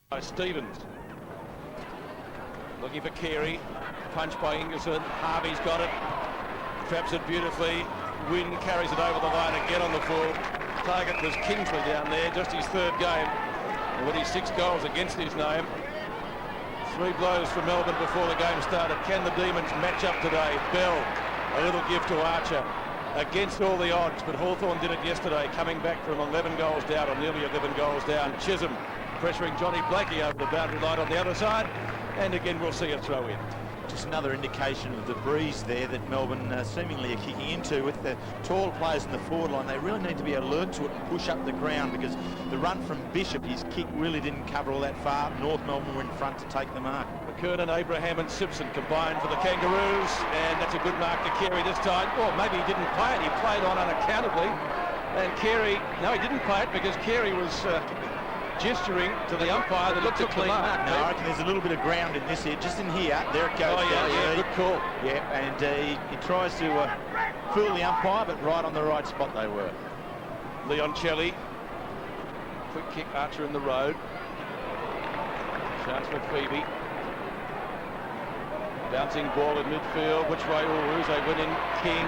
by Stevens. Looking for Carey. Punch by Ingerson. Harvey's got it. Traps it beautifully. Wynn carries it over the line again on the full. Target was Kingsley down there, just his third game. And with his 6 goals against his name. 3 blows for Melbourne before the game started. Can the Demons match up today? Bell, a little gift to Archer. Against all the odds, but Hawthorn did it yesterday, coming back from 11 goals down, or nearly 11 goals down. Ch7 pressuring Johnny Blakey over the boundary line on the other side, and again we'll see a throw in. Just another indication of the breeze there that Melbourne seemingly are kicking into. With the tall players in the forward line, they really need to be alert to it and push up the ground, because the run from Bishop, his kick really didn't cover all that far. North Melbourne were in front to take the mark. McKernan, Abraham and Simpson combined for the Kangaroos, and that's a good mark to Carey this time. Well, maybe he didn't play it, he played on unaccountably. And Carey, no, he didn't play it because Carey was gesturing to the umpire that looked at clean mark. No, I reckon there's a little bit of ground in this here, just in here. There it goes. Oh, yeah, good call. Yeah, and he tries to fool the umpire, but right on the right spot they were. Leoncelli. Quick kick, Archer in the road. Chance for Phoebe. Bouncing ball in midfield. Which way? Uruze went in. King.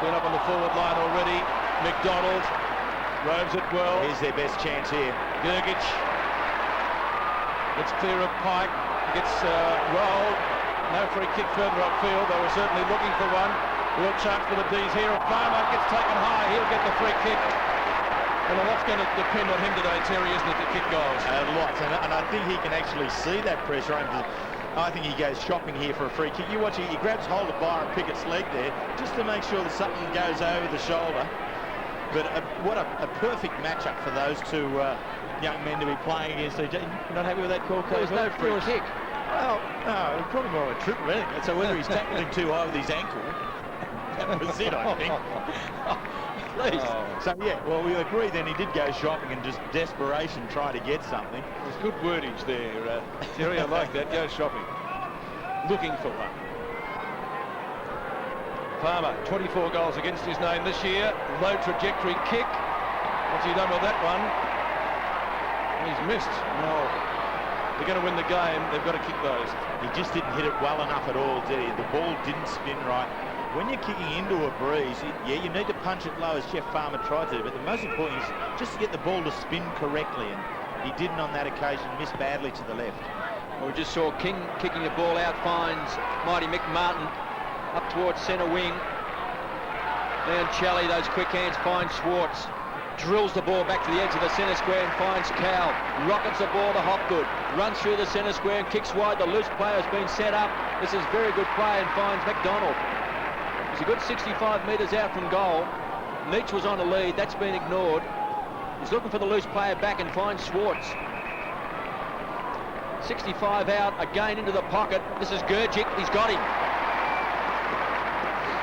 Been up on the forward line already. McDonald. Roves it well. Here's their best chance here. Gergic. Gets clear of Pike. Gets rolled. No free kick further upfield. They were certainly looking for one. Real chance for the D's here. Palmer gets taken high. He'll get the free kick. And a lot's going to depend on him today, Terry, isn't it, to kick goals? A lot. And I think he can actually see that pressure. I think he goes shopping here for a free kick. You watch it, he grabs hold of Byron Pickett's leg there just to make sure that something goes over the shoulder. But what a perfect matchup for those two young men to be playing against each other. You're not happy with that call, Cole? There's no free kick. Well, no, it's probably more of a trip, really. So whether he's tackled him too high with his ankle, that was it, I think. Please. Oh. So, yeah, well, we agree then he did go shopping and just desperation try to get something. There's good wordage there, Terry. I like that. Go shopping. Looking for one. Palmer, 24 goals against his name this year. Low trajectory kick. What's he done with that one? He's missed. No. They're going to win the game. They've got to kick those. He just didn't hit it well enough at all, did he? The ball didn't spin right. When you're kicking into a breeze, yeah, you need to punch it low as Jeff Farmer tried to, but the most important is just to get the ball to spin correctly, and he didn't on that occasion, missed badly to the left. Well, we just saw King kicking the ball out, finds Mighty Mick Martin up towards centre wing. Leoncelli, those quick hands, finds Schwartz. Drills the ball back to the edge of the centre square and finds Cal. Rockets the ball to Hopgood. Runs through the centre square and kicks wide. The loose player has been set up. This is very good play and finds McDonald. He's a good 65 metres out from goal. Leach was on a lead. That's been ignored. He's looking for the loose player back and finds Schwartz. 65 out, again into the pocket. This is Gergic. He's got him.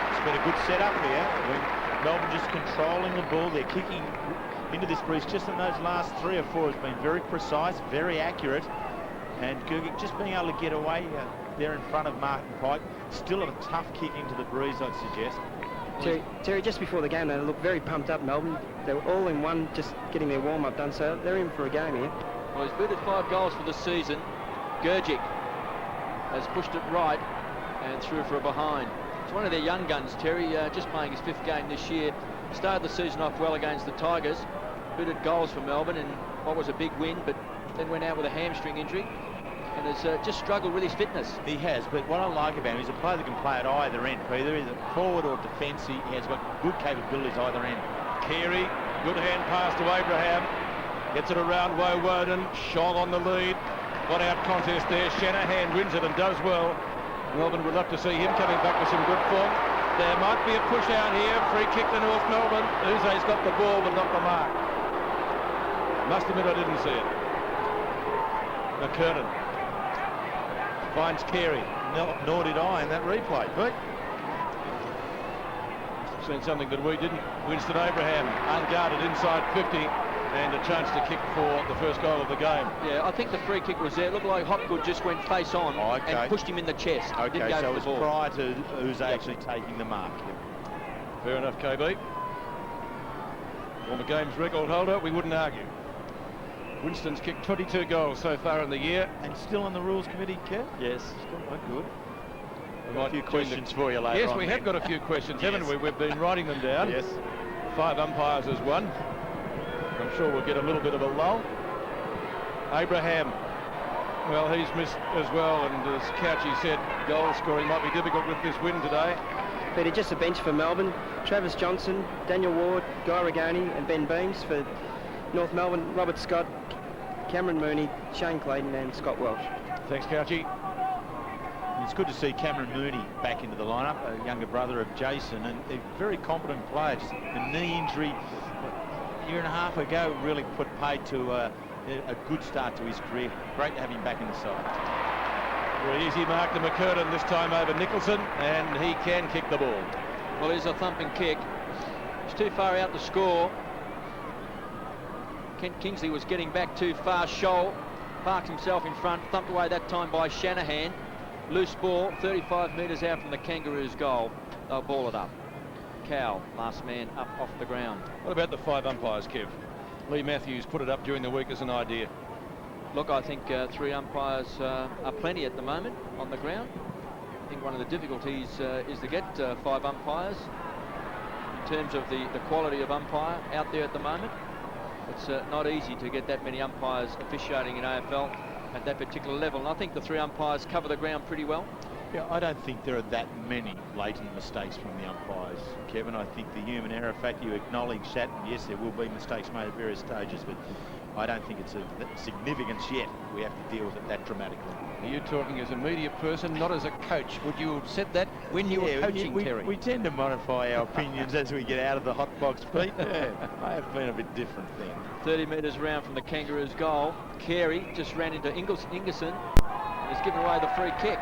It's been a good setup here. Melbourne just controlling the ball. They're kicking into this breeze. Just in those last 3 or 4 has been very precise, very accurate. And Gergic just being able to get away there in front of Martin Pike. Still a tough kick into the breeze, I'd suggest. Terry, just before the game, they looked very pumped up, Melbourne. They were all in one, just getting their warm-up done, so they're in for a game here. Well, he's booted 5 goals for the season. Gergic has pushed it right and through for a behind. It's one of their young guns, Terry, just playing his 5th game this year. Started the season off well against the Tigers. Booted goals for Melbourne in what was a big win, but then went out with a hamstring injury. And has just struggled with his fitness. He has, but what I like about him is a player that can play at either end, either forward or defence. He has got good capabilities either end. Carey, good hand pass to Abraham. Gets it around Woden. Shong on the lead. Got out contest there. Shanahan wins it and does well. Melbourne would love to see him coming back with some good form. There might be a push out here. Free kick to North Melbourne. Uze's got the ball but not the mark. Must admit I didn't see it. McKernan finds Carey. No, nor did I in that replay. But seen something that we didn't. Winston Abraham unguarded inside 50 and a chance to kick for the first goal of the game. Yeah, I think the free kick was there. It looked like Hopgood just went face on and pushed him in the chest. Okay, didn't go so for it was the ball. prior to Uze actually taking the mark. Fair enough, KB. Former games record holder, we wouldn't argue. Winston's kicked 22 goals so far in the year. And still on the rules committee, Kev? Yes. Still not good. We Got a might few join questions for you later Yes, on, we have then. got a few questions, Yes. haven't we? We've been writing them down. Yes. 5 umpires as one. I'm sure we'll get a little bit of a lull. Abraham, well, he's missed as well, and as Couchy said, goal scoring might be difficult with this win today. Peter, just a bench for Melbourne. Travis Johnson, Daniel Ward, Guy Regani and Ben Beams. For North Melbourne, Robert Scott, Cameron Mooney, Shane Clayton and Scott Welsh. Thanks, Couchy. It's good to see Cameron Mooney back into the lineup, a younger brother of Jason, and a very competent player. Just a knee injury a year and a half ago really put paid to a good start to his career. Great to have him back in the side. Very easy mark to McCurtain, this time over Nicholson, and he can kick the ball. Well, here's a thumping kick. It's too far out to score. Kent Kingsley was getting back too far. Scholl parks himself in front, thumped away that time by Shanahan. Loose ball, 35 metres out from the Kangaroos' goal. They'll ball it up. Cow, last man up off the ground. What about the 5 umpires, Kev? Lee Matthews put it up during the week as an idea. Look, I think 3 umpires are plenty at the moment on the ground. I think one of the difficulties is to get 5 umpires in terms of the quality of umpire out there at the moment. It's not easy to get that many umpires officiating in AFL at that particular level, and I think the 3 umpires cover the ground pretty well. Yeah, I don't think there are that many blatant mistakes from the umpires, Kevin. I think the human error factor, you acknowledge that, and yes, there will be mistakes made at various stages, but I don't think it's of significance yet. We have to deal with it that dramatically. Are you talking as a media person, not as a coach? Would you have said that when you were coaching, Terry? We tend to modify our opinions as we get out of the hot box, Pete. Yeah, I have been a bit different then. 30 metres round from the Kangaroos' goal. Carey just ran into Ingerson and has given away the free kick.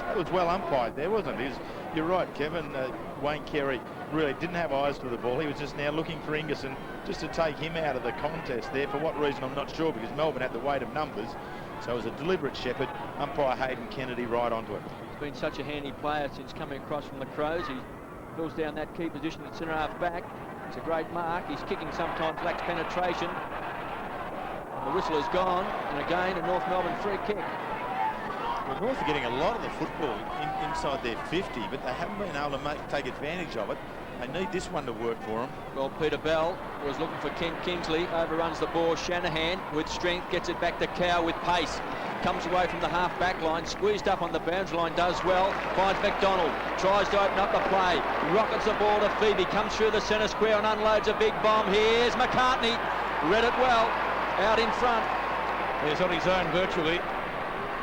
That was well umpired there, wasn't it? You're right, Kevin. Wayne Carey really didn't have eyes for the ball. He was just now looking for Ingerson just to take him out of the contest there. For what reason, I'm not sure, because Melbourne had the weight of numbers. So it was a deliberate shepherd. Umpire Hayden Kennedy right onto it. He's been such a handy player since coming across from the Crows. He fills down that key position at centre half back. It's a great mark. He's kicking sometimes, lacks penetration. The whistle is gone, and again a North Melbourne free kick. Well, North are getting a lot of the football inside their 50, but they haven't been able to take advantage of it. They need this one to work for them. Well, Peter Bell was looking for Kent Kingsley, overruns the ball. Shanahan with strength gets it back to Cow with pace. Comes away from the half-back line, squeezed up on the boundary line, does well, finds McDonald, tries to open up the play, rockets the ball to Phoebe, comes through the centre square and unloads a big bomb. Here's McCartney, read it well, out in front. He's on his own virtually.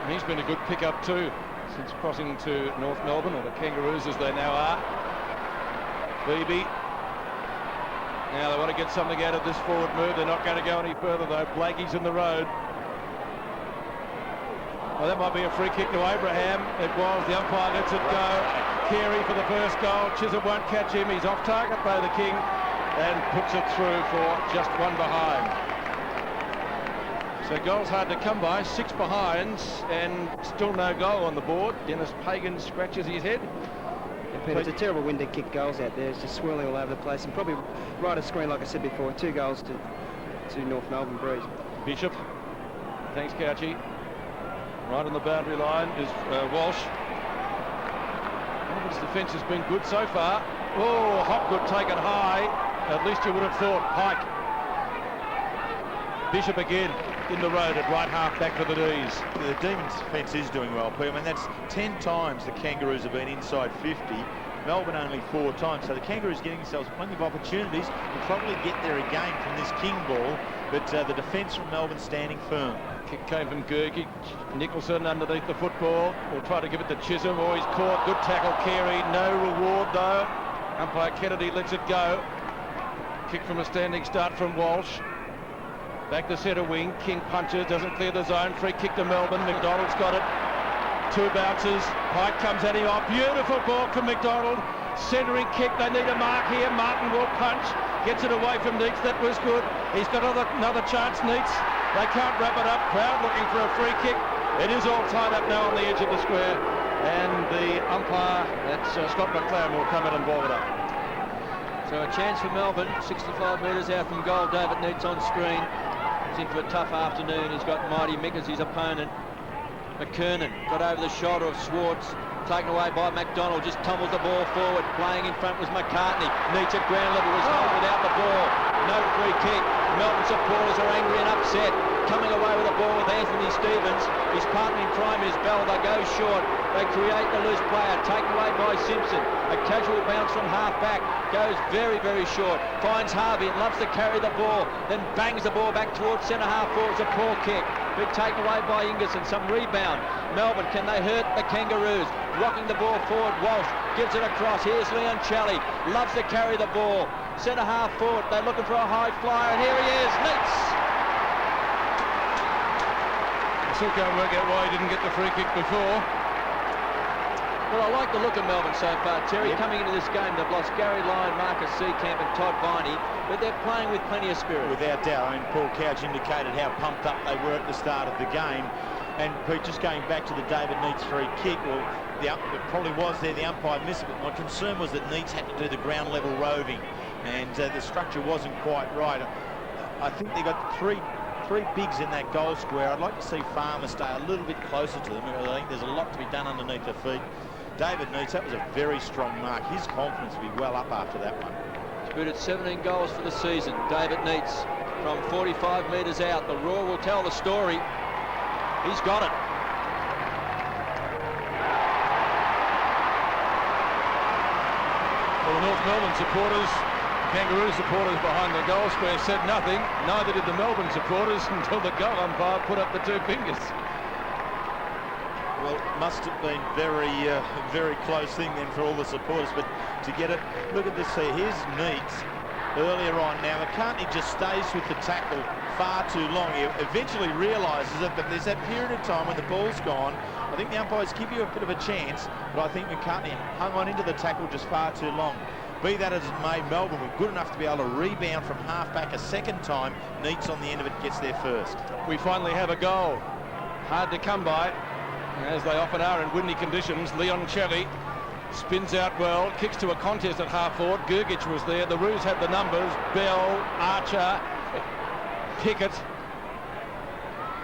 And he's been a good pick-up too since crossing to North Melbourne, or the Kangaroos as they now are. Phoebe. Now they want to get something out of this forward move. They're not going to go any further though. Blakey's in the road. Well, that might be a free kick to Abraham. It was. The umpire lets it go. Carey for the first goal. Chisholm won't catch him. He's off target by the King and puts it through for just 1 behind. So goals hard to come by, 6 behinds and still no goal on the board. Denis Pagan scratches his head. Peter, it's a terrible wind to kick goals out there. It's just swirling all over the place, and probably right of screen, like I said before. 2 goals to North Melbourne Breeze. Bishop. Thanks, Couchy. Right on the boundary line is Walsh. Melbourne's defence has been good so far. Oh, Hopgood taken high. At least you would have thought. Pike. Bishop again in the road at right half back for the D's. The Demons defence is doing well, Pete. I mean, that's 10 times the Kangaroos have been inside 50. Melbourne only 4 times. So the Kangaroos getting themselves plenty of opportunities to probably get there again from this King ball. But the defence from Melbourne standing firm. Kick came from Gergie. Nicholson underneath the football. Will try to give it to Chisholm. Oh, he's caught. Good tackle, Carey. No reward, though. Umpire Kennedy lets it go. Kick from a standing start from Walsh. Back to centre wing. King punches. Doesn't clear the zone. Free kick to Melbourne. McDonald's got it. 2 bounces. Pike comes at him. Oh, beautiful ball from McDonald. Centering kick. They need a mark here. Martin will punch. Gets it away from Neitz. That was good. He's got another chance, Neitz. They can't wrap it up. Crowd looking for a free kick. It is all tied up now on the edge of the square. And the umpire, that's Scott McLaren, will come in and ball it up. So a chance for Melbourne. 65 metres out from goal. David Neitz on screen. He's in for a tough afternoon. He's got Mighty Mick as his opponent. McKernan got over the shoulder of Schwartz, taken away by McDonald, just tumbles the ball forward. Playing in front was McCartney. Needs at ground level, was held without the ball. No free kick. Melbourne supporters are angry and upset. Coming away with the ball with Anthony Stevens. His partner in crime is Bell. They go short. They create the loose player. Taken away by Simpson. A casual bounce from half-back. Goes very, very short. Finds Harvey and loves to carry the ball. Then bangs the ball back towards centre-half forward. It's a poor kick. Big taken away by Ingerson. Some rebound. Melbourne, can they hurt the Kangaroos? Rocking the ball forward. Walsh gives it across. Here's Leon Challey. Loves to carry the ball. Centre-half forward. They're looking for a high flyer. And here he is. Neats. I still can't work out why he didn't get the free kick before. Well, I like the look of Melbourne so far, Terry. Yep. Coming into this game, they've lost Gary Lyon, Marcus Seacamp and Todd Viney, but they're playing with plenty of spirit. Without doubt. I mean, Paul Couch indicated how pumped up they were at the start of the game. And Pete, just going back to the David Neitz free kick, well, it probably was there, the umpire missed it, but my concern was that Neitz had to do the ground level roving, and the structure wasn't quite right. I think they got three bigs in that goal square. I'd like to see Farmer stay a little bit closer to them, because I think there's a lot to be done underneath their feet. David Neitz, that was a very strong mark. His confidence will be well up after that one. He's booted 17 goals for the season. David Neitz from 45 metres out. The Roar will tell the story. He's got it. Well, the North Melbourne supporters, Kangaroo supporters behind the goal square said nothing. Neither did the Melbourne supporters until the goal umpire put up the two fingers. Well, it must have been very close thing then for all the supporters, but to get it, look at this here. Here's Neitz earlier on. Now, McCartney just stays with the tackle far too long. He eventually realises it, but there's that period of time when the ball's gone. I think the umpires give you a bit of a chance, but I think McCartney hung on into the tackle just far too long. Be that as it may, Melbourne were good enough to be able to rebound from half-back a second time. Neitz on the end of it gets there first. We finally have a goal. Hard to come by, as they often are in windy conditions. Leon Challey spins out well, kicks to a contest at half-forward. Gergich was there. The Roos had the numbers. Bell, Archer, Pickett.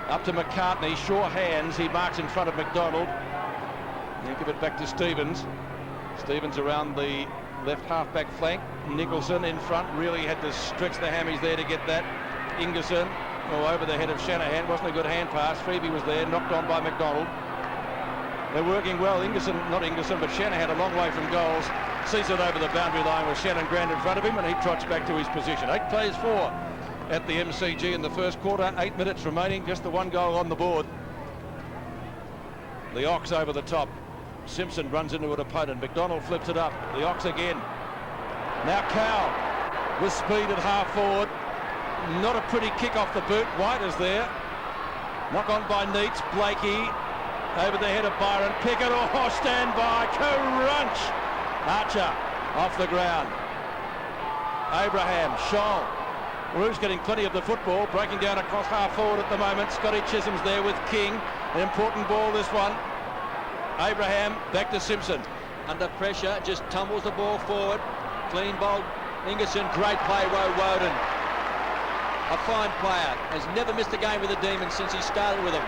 Up to McCartney, sure hands. He marks in front of McDonald. They give it back to Stevens. Stevens around the left half-back flank. Nicholson in front, really had to stretch the hammies there to get that. Ingerson, over the head of Shanahan. Wasn't a good hand pass. Phoebe was there, knocked on by McDonald. They're working well. But Shanahan a long way from goals. Sees it over the boundary line with Shannon Grand in front of him, and he trots back to his position. 8 plays 4 at the MCG in the first quarter. 8 minutes remaining, just the one goal on the board. The Ox over the top. Simpson runs into an opponent. McDonald flips it up. The Ox again. Now Cowell with speed at half forward. Not a pretty kick off the boot. White is there. Knock on by Neitz. Blakey over the head of Byron. Pickett, stand by. Crunch. Archer off the ground. Abraham, Scholl. Roos getting plenty of the football. Breaking down across half forward at the moment. Scotty Chisholm's there with King. An important ball, this one. Abraham back to Simpson. Under pressure, just tumbles the ball forward. Clean ball. Ingerson, great play, Woden. A fine player. Has never missed a game with the Demons since he started with them.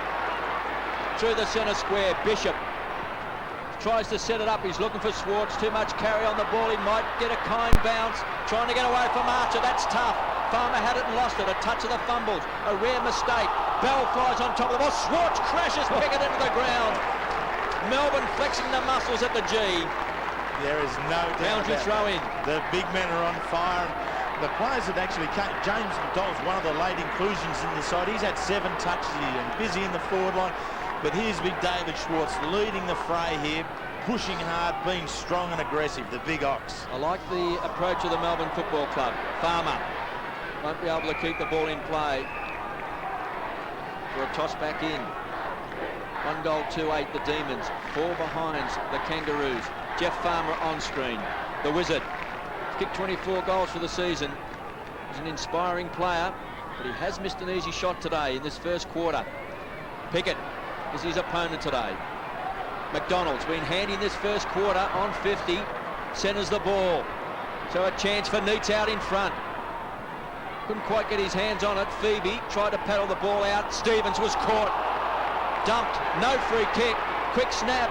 Through the centre square, Bishop tries to set it up. He's looking for Schwartz. Too much carry on the ball. He might get a kind bounce. Trying to get away from Archer. That's tough. Farmer had it and lost it. A touch of the fumbles. A rare mistake. Bell flies on top of the ball. Schwartz crashes Pickett into the ground. Melbourne flexing the muscles at the G. There is no doubt Boundary throw in. The big men are on fire. The players that actually came, James McDonald's one of the late inclusions in the side. He's had 7 touches and busy in the forward line. But here's big David Schwartz leading the fray here, pushing hard, being strong and aggressive, the big Ox. I like the approach of the Melbourne Football Club. Farmer won't be able to keep the ball in play. For a toss back in. 1 goal, 2-8 the Demons. 4 behinds the Kangaroos. Jeff Farmer on screen. The Wizard. Kicked 24 goals for the season. He's an inspiring player, but he has missed an easy shot today in this first quarter. Pickett is his opponent today. McDonald's been handy in this first quarter on 50. Centres the ball. So a chance for Neitz out in front. Couldn't quite get his hands on it. Phoebe tried to paddle the ball out. Stevens was caught. Dumped. No free kick. Quick snap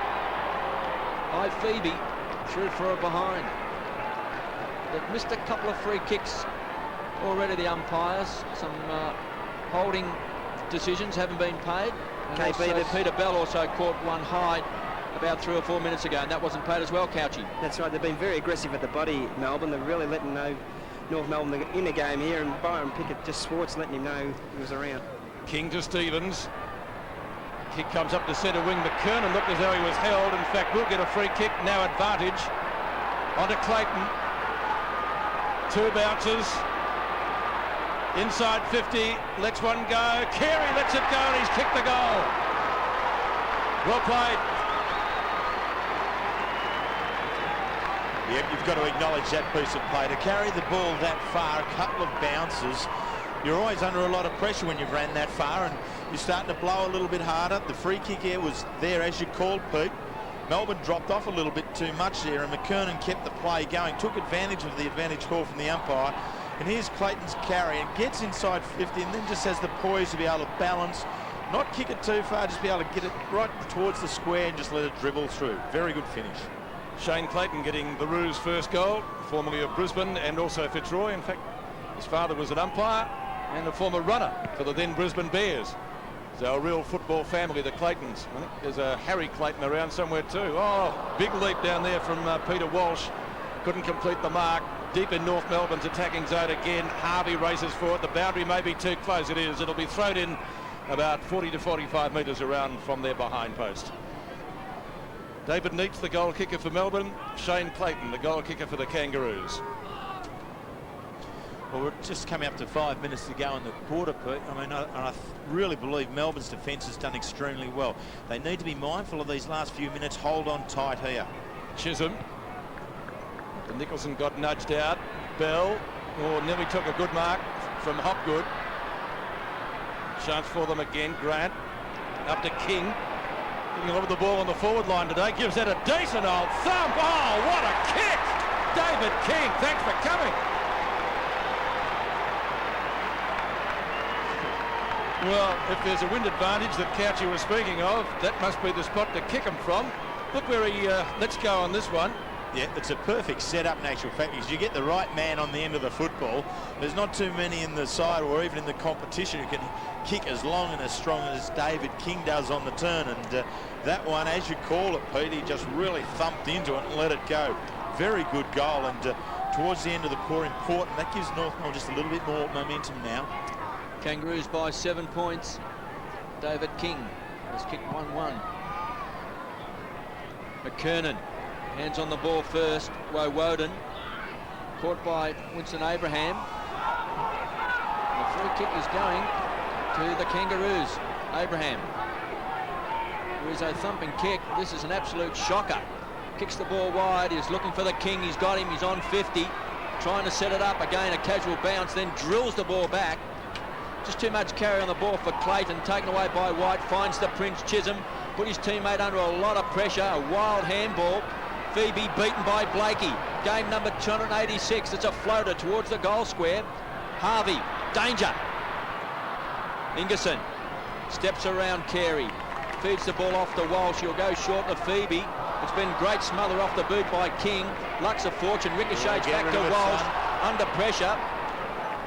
by Phoebe. Through for a behind. They've missed a couple of free kicks already, the umpires. Some holding decisions haven't been paid. And also Peter Bell also caught one high about 3 or 4 minutes ago, and that wasn't paid as well, Couchy. That's right, they've been very aggressive at the body, Melbourne. They're really letting know North Melbourne in the game here, and Byron Pickett, just Swartz letting him know he was around. King to Stevens. Kick comes up to centre wing. McKernan looked as though he was held. In fact, we'll get a free kick, now advantage. Onto Clayton. 2 bounces. Inside 50, lets one go. Carey lets it go, and he's kicked the goal. Well played. Yep, you've got to acknowledge that piece of play. To carry the ball that far, a couple of bounces, you're always under a lot of pressure when you've ran that far, and you're starting to blow a little bit harder. The free kick here was there, as you called, Pete. Melbourne dropped off a little bit too much there, and McKernan kept the play going, took advantage of the advantage call from the umpire. And here's Clayton's carry, and gets inside 50, and then just has the poise to be able to balance, not kick it too far, just be able to get it right towards the square and just let it dribble through. Very good finish. Shane Clayton getting the Roos' first goal, formerly of Brisbane and also Fitzroy. In fact, his father was an umpire and a former runner for the then Brisbane Bears. So a real football family, the Claytons. I think there's a Harry Clayton around somewhere too. Oh, big leap down there from Peter Walsh. Couldn't complete the mark. Deep in North Melbourne's attacking zone again. Harvey races for it. The boundary may be too close. It is. It'll be thrown in about 40 to 45 metres around from their behind post. David Neitz, the goal kicker for Melbourne. Shane Clayton, the goal kicker for the Kangaroos. Well, we're just coming up to 5 minutes to go in the quarter, Pete. I mean, I really believe Melbourne's defence has done extremely well. They need to be mindful of these last few minutes. Hold on tight here. Chisholm. Nicholson got nudged out. Bell, nearly took a good mark from Hopgood. Chance for them again. Grant up to King. Looking over the ball on the forward line today. Gives that a decent old thump. Oh, what a kick! David King, thanks for coming. Well, if there's a wind advantage that Couchy was speaking of, that must be the spot to kick him from. Look where he lets go on this one. Yeah, it's a perfect setup in actual fact, because you get the right man on the end of the football. There's not too many in the side or even in the competition who can kick as long and as strong as David King does on the turn. And that one, as you call it, Pete, he just really thumped into it and let it go. Very good goal, and towards the end of the quarter, important. That gives North Melbourne just a little bit more momentum now. Kangaroos by 7 points. David King has kicked 1-1. McKernan. Hands on the ball first. Woden caught by Winston Abraham. The free kick is going to the Kangaroos. Abraham. There is a thumping kick. This is an absolute shocker. Kicks the ball wide. He's looking for the King. He's got him. He's on 50. Trying to set it up. Again, a casual bounce. Then drills the ball back. Just too much carry on the ball for Clayton. Taken away by White. Finds the Prince. Chisholm. Put his teammate under a lot of pressure. A wild handball. Phoebe beaten by Blakey. Game number 286. It's a floater towards the goal square. Harvey. Danger. Ingerson steps around Carey. Feeds the ball off to Walsh. He'll go short to Phoebe. It's been great smother off the boot by King. Lucks of fortune. Ricochets back to Walsh. Under pressure.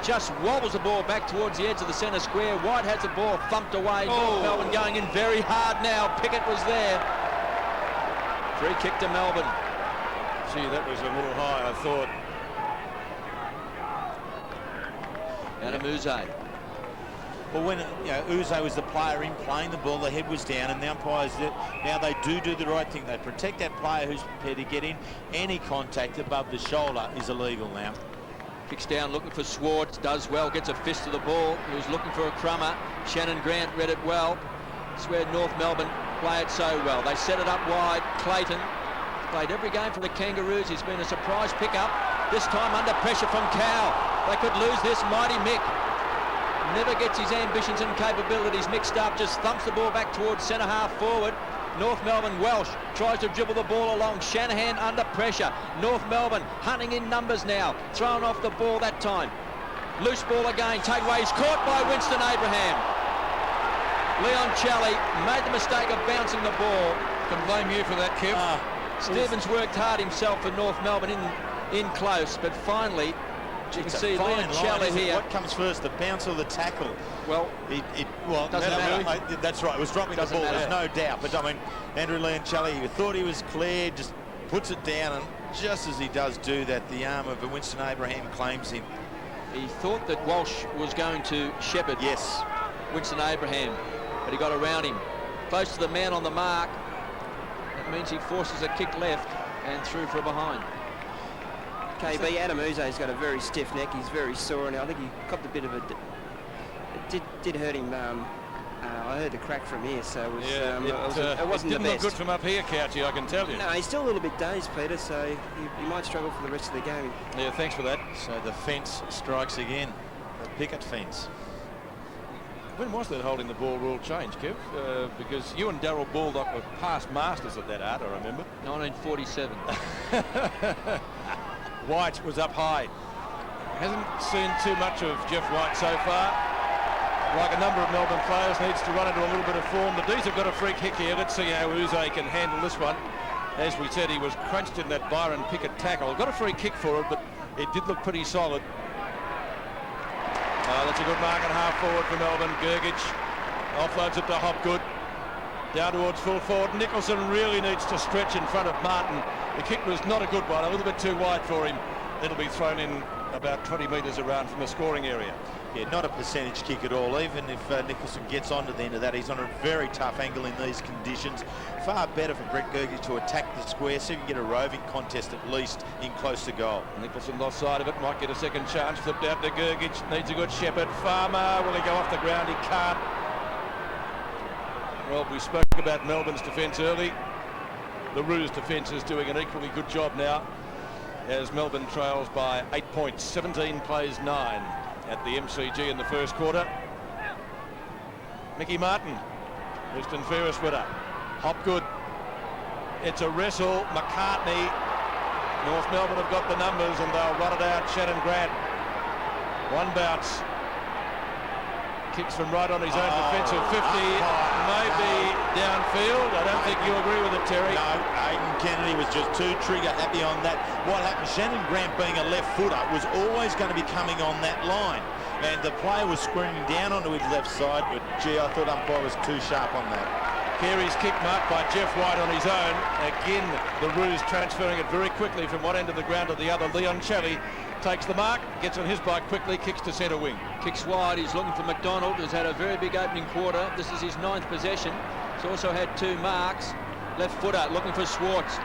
Just wobbles the ball back towards the edge of the centre square. White has the ball thumped away. North Melbourne going in very hard now. Pickett was there. Free kick to Melbourne. Gee, that was a little high, I thought. Uze. Well, when Uze was the player in playing the ball, the head was down, and the umpires now they do the right thing. They protect that player who's prepared to get in. Any contact above the shoulder is illegal now. Kicks down, looking for Swartz. Does well. Gets a fist to the ball. He was looking for a crummer. Shannon Grant read it well. It's where North Melbourne play it so well. They set it up wide. Clayton played every game for the Kangaroos. He's been a surprise pickup. This time under pressure from Cow. They could lose this. Mighty Mick never gets his ambitions and capabilities mixed up. Just thumps the ball back towards centre half forward. North Melbourne. Welsh tries to dribble the ball along. Shanahan under pressure. North Melbourne hunting in numbers now. Throwing off the ball that time. Loose ball again. Takeaways caught by Winston Abraham. Leon Challey made the mistake of bouncing the ball. Can blame you for that, Kev. Stevens worked hard himself for North Melbourne in close, but finally you can see Leon Challey here. What comes first, the bounce or the tackle? Well, doesn't matter. That's right, it was dropping the ball, there's no doubt. But I mean, Andrew Leon Challey, he thought he was clear, just puts it down, and just as he does do that, the arm of Winston Abraham claims him. He thought that Walsh was going to shepherd Winston Abraham, but he got around him. Close to the man on the mark. That means he forces a kick left and through for a behind. KB, Adam Uze's got a very stiff neck. He's very sore, and I think he copped a bit of a... It did hurt him. I heard the crack from here, so it, was, it wasn't the best. Didn't look good from up here, Couchy, I can tell you. No, he's still a little bit dazed, Peter, so he might struggle for the rest of the game. Yeah, thanks for that. So the fence strikes again, the picket fence. When was that holding the ball rule change, Kev? Because you and Darryl Baldock were past masters at that art, I remember. 1947. White was up high. Hasn't seen too much of Jeff White so far. Like a number of Melbourne players, needs to run into a little bit of form. The D's have got a free kick here. Let's see how Uze can handle this one. As we said, he was crunched in that Byron Pickett tackle. Got a free kick for it, but it did look pretty solid. That's a good mark at half forward for Melbourne. Gergich offloads it to Hopgood. Down towards full forward. Nicholson really needs to stretch in front of Martin. The kick was not a good one, a little bit too wide for him. It'll be thrown in about 20 metres around from the scoring area. Yeah, not a percentage kick at all. Even if Nicholson gets onto the end of that, he's on a very tough angle in these conditions. Far better for Brett Gergich to attack the square so you can get a roving contest at least in close to goal. Nicholson lost sight of it, might get a second chance. Flipped out to Gergich, needs a good shepherd. Farmer, will he go off the ground? He can't. Well, we spoke about Melbourne's defence early. The Roos defence is doing an equally good job now as Melbourne trails by 8 points. 17 plays 9 at the MCG in the first quarter. Mickey Martin, Western Ferris winner. Hopgood, it's a wrestle. McCartney, North Melbourne have got the numbers and they'll run it out. Shannon Grant, one bounce. Kicks from right on his own defensive 50, maybe downfield. I don't think you agree with it, Terry. No, Aidan Kennedy was just too trigger happy on that. What happened, Shannon Grant being a left footer was always going to be coming on that line. And the player was screaming down onto his left side, but gee, I thought umpire was too sharp on that. Carey's kick marked by Jeff White on his own. Again, the Roos transferring it very quickly from one end of the ground to the other. Leon Challey takes the mark, gets on his bike quickly, kicks to centre wing. Kicks wide, he's looking for McDonald, who's had a very big opening quarter. This is his 9th possession. He's also had 2 marks. Left footer, looking for Schwartz.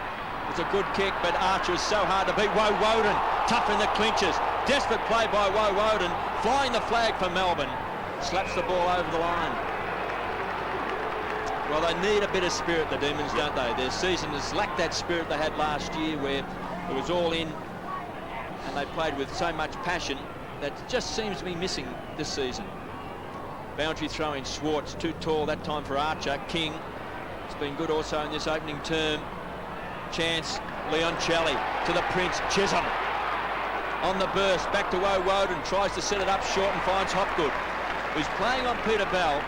It's a good kick, but Archer's so hard to beat. Woden, tough in the clinches. Desperate play by Woden, flying the flag for Melbourne. Slaps the ball over the line. Well, they need a bit of spirit, the Demons, don't they? Their season has lacked that spirit they had last year where it was all in and they played with so much passion that just seems to be missing this season. Boundary throw in Schwartz, too tall that time for Archer. King, it's been good also in this opening term. Chance, Leon Challey to the Prince, Ch7 on the burst, back to Woden, tries to set it up short and finds Hopgood, who's playing on Peter Bell.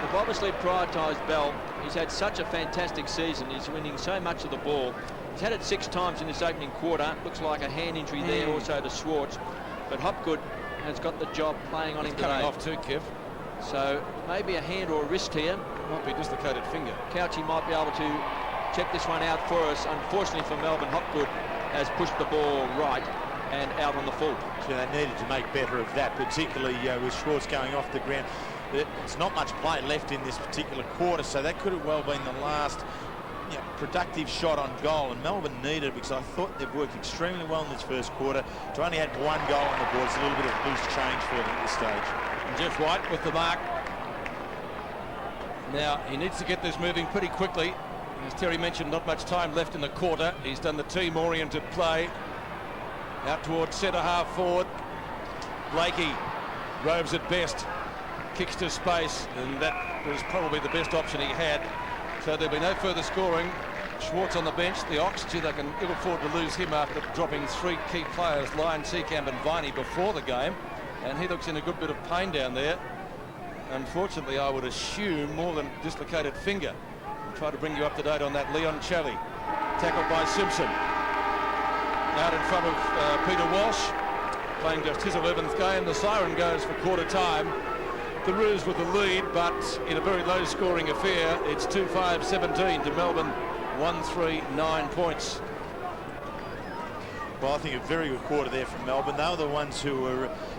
They've obviously prioritised Bell. He's had such a fantastic season. He's winning so much of the ball. He's had it 6 times in this opening quarter. Looks like a hand injury there also to Schwartz. But Hopgood has got the job playing on him today. Coming off too, Kev. So maybe a hand or a wrist here. Might be a dislocated finger. Couchy might be able to check this one out for us. Unfortunately for Melbourne, Hopgood has pushed the ball right and out on the full. So they needed to make better of that, particularly with Schwartz going off the ground. There's not much play left in this particular quarter, so that could have well been the last productive shot on goal, and Melbourne needed it because I thought they've worked extremely well in this first quarter. To only had 1 goal on the board, it's a little bit of loose change for them at this stage. And Jeff White with the mark. Now, he needs to get this moving pretty quickly. As Terry mentioned, not much time left in the quarter. He's done the team-oriented play. Out towards centre half forward. Blakey roves at best. Kicks to space, and that was probably the best option he had. So there'll be no further scoring. Schwartz on the bench. The Ox, they can ill afford to lose him after dropping 3 key players, Lyon, Seekamp and Viney, before the game. and he looks in a good bit of pain down there. Unfortunately, I would assume more than dislocated finger. I'll try to bring you up to date on that. Leon Chally, tackled by Simpson. Out in front of Peter Walsh, playing just his 11th game. The siren goes for quarter time. The Roos with the lead, but in a very low-scoring affair. It's 2-5-17 to Melbourne, 1-3-9 points. Well, I think a very good quarter there from Melbourne. They were the ones who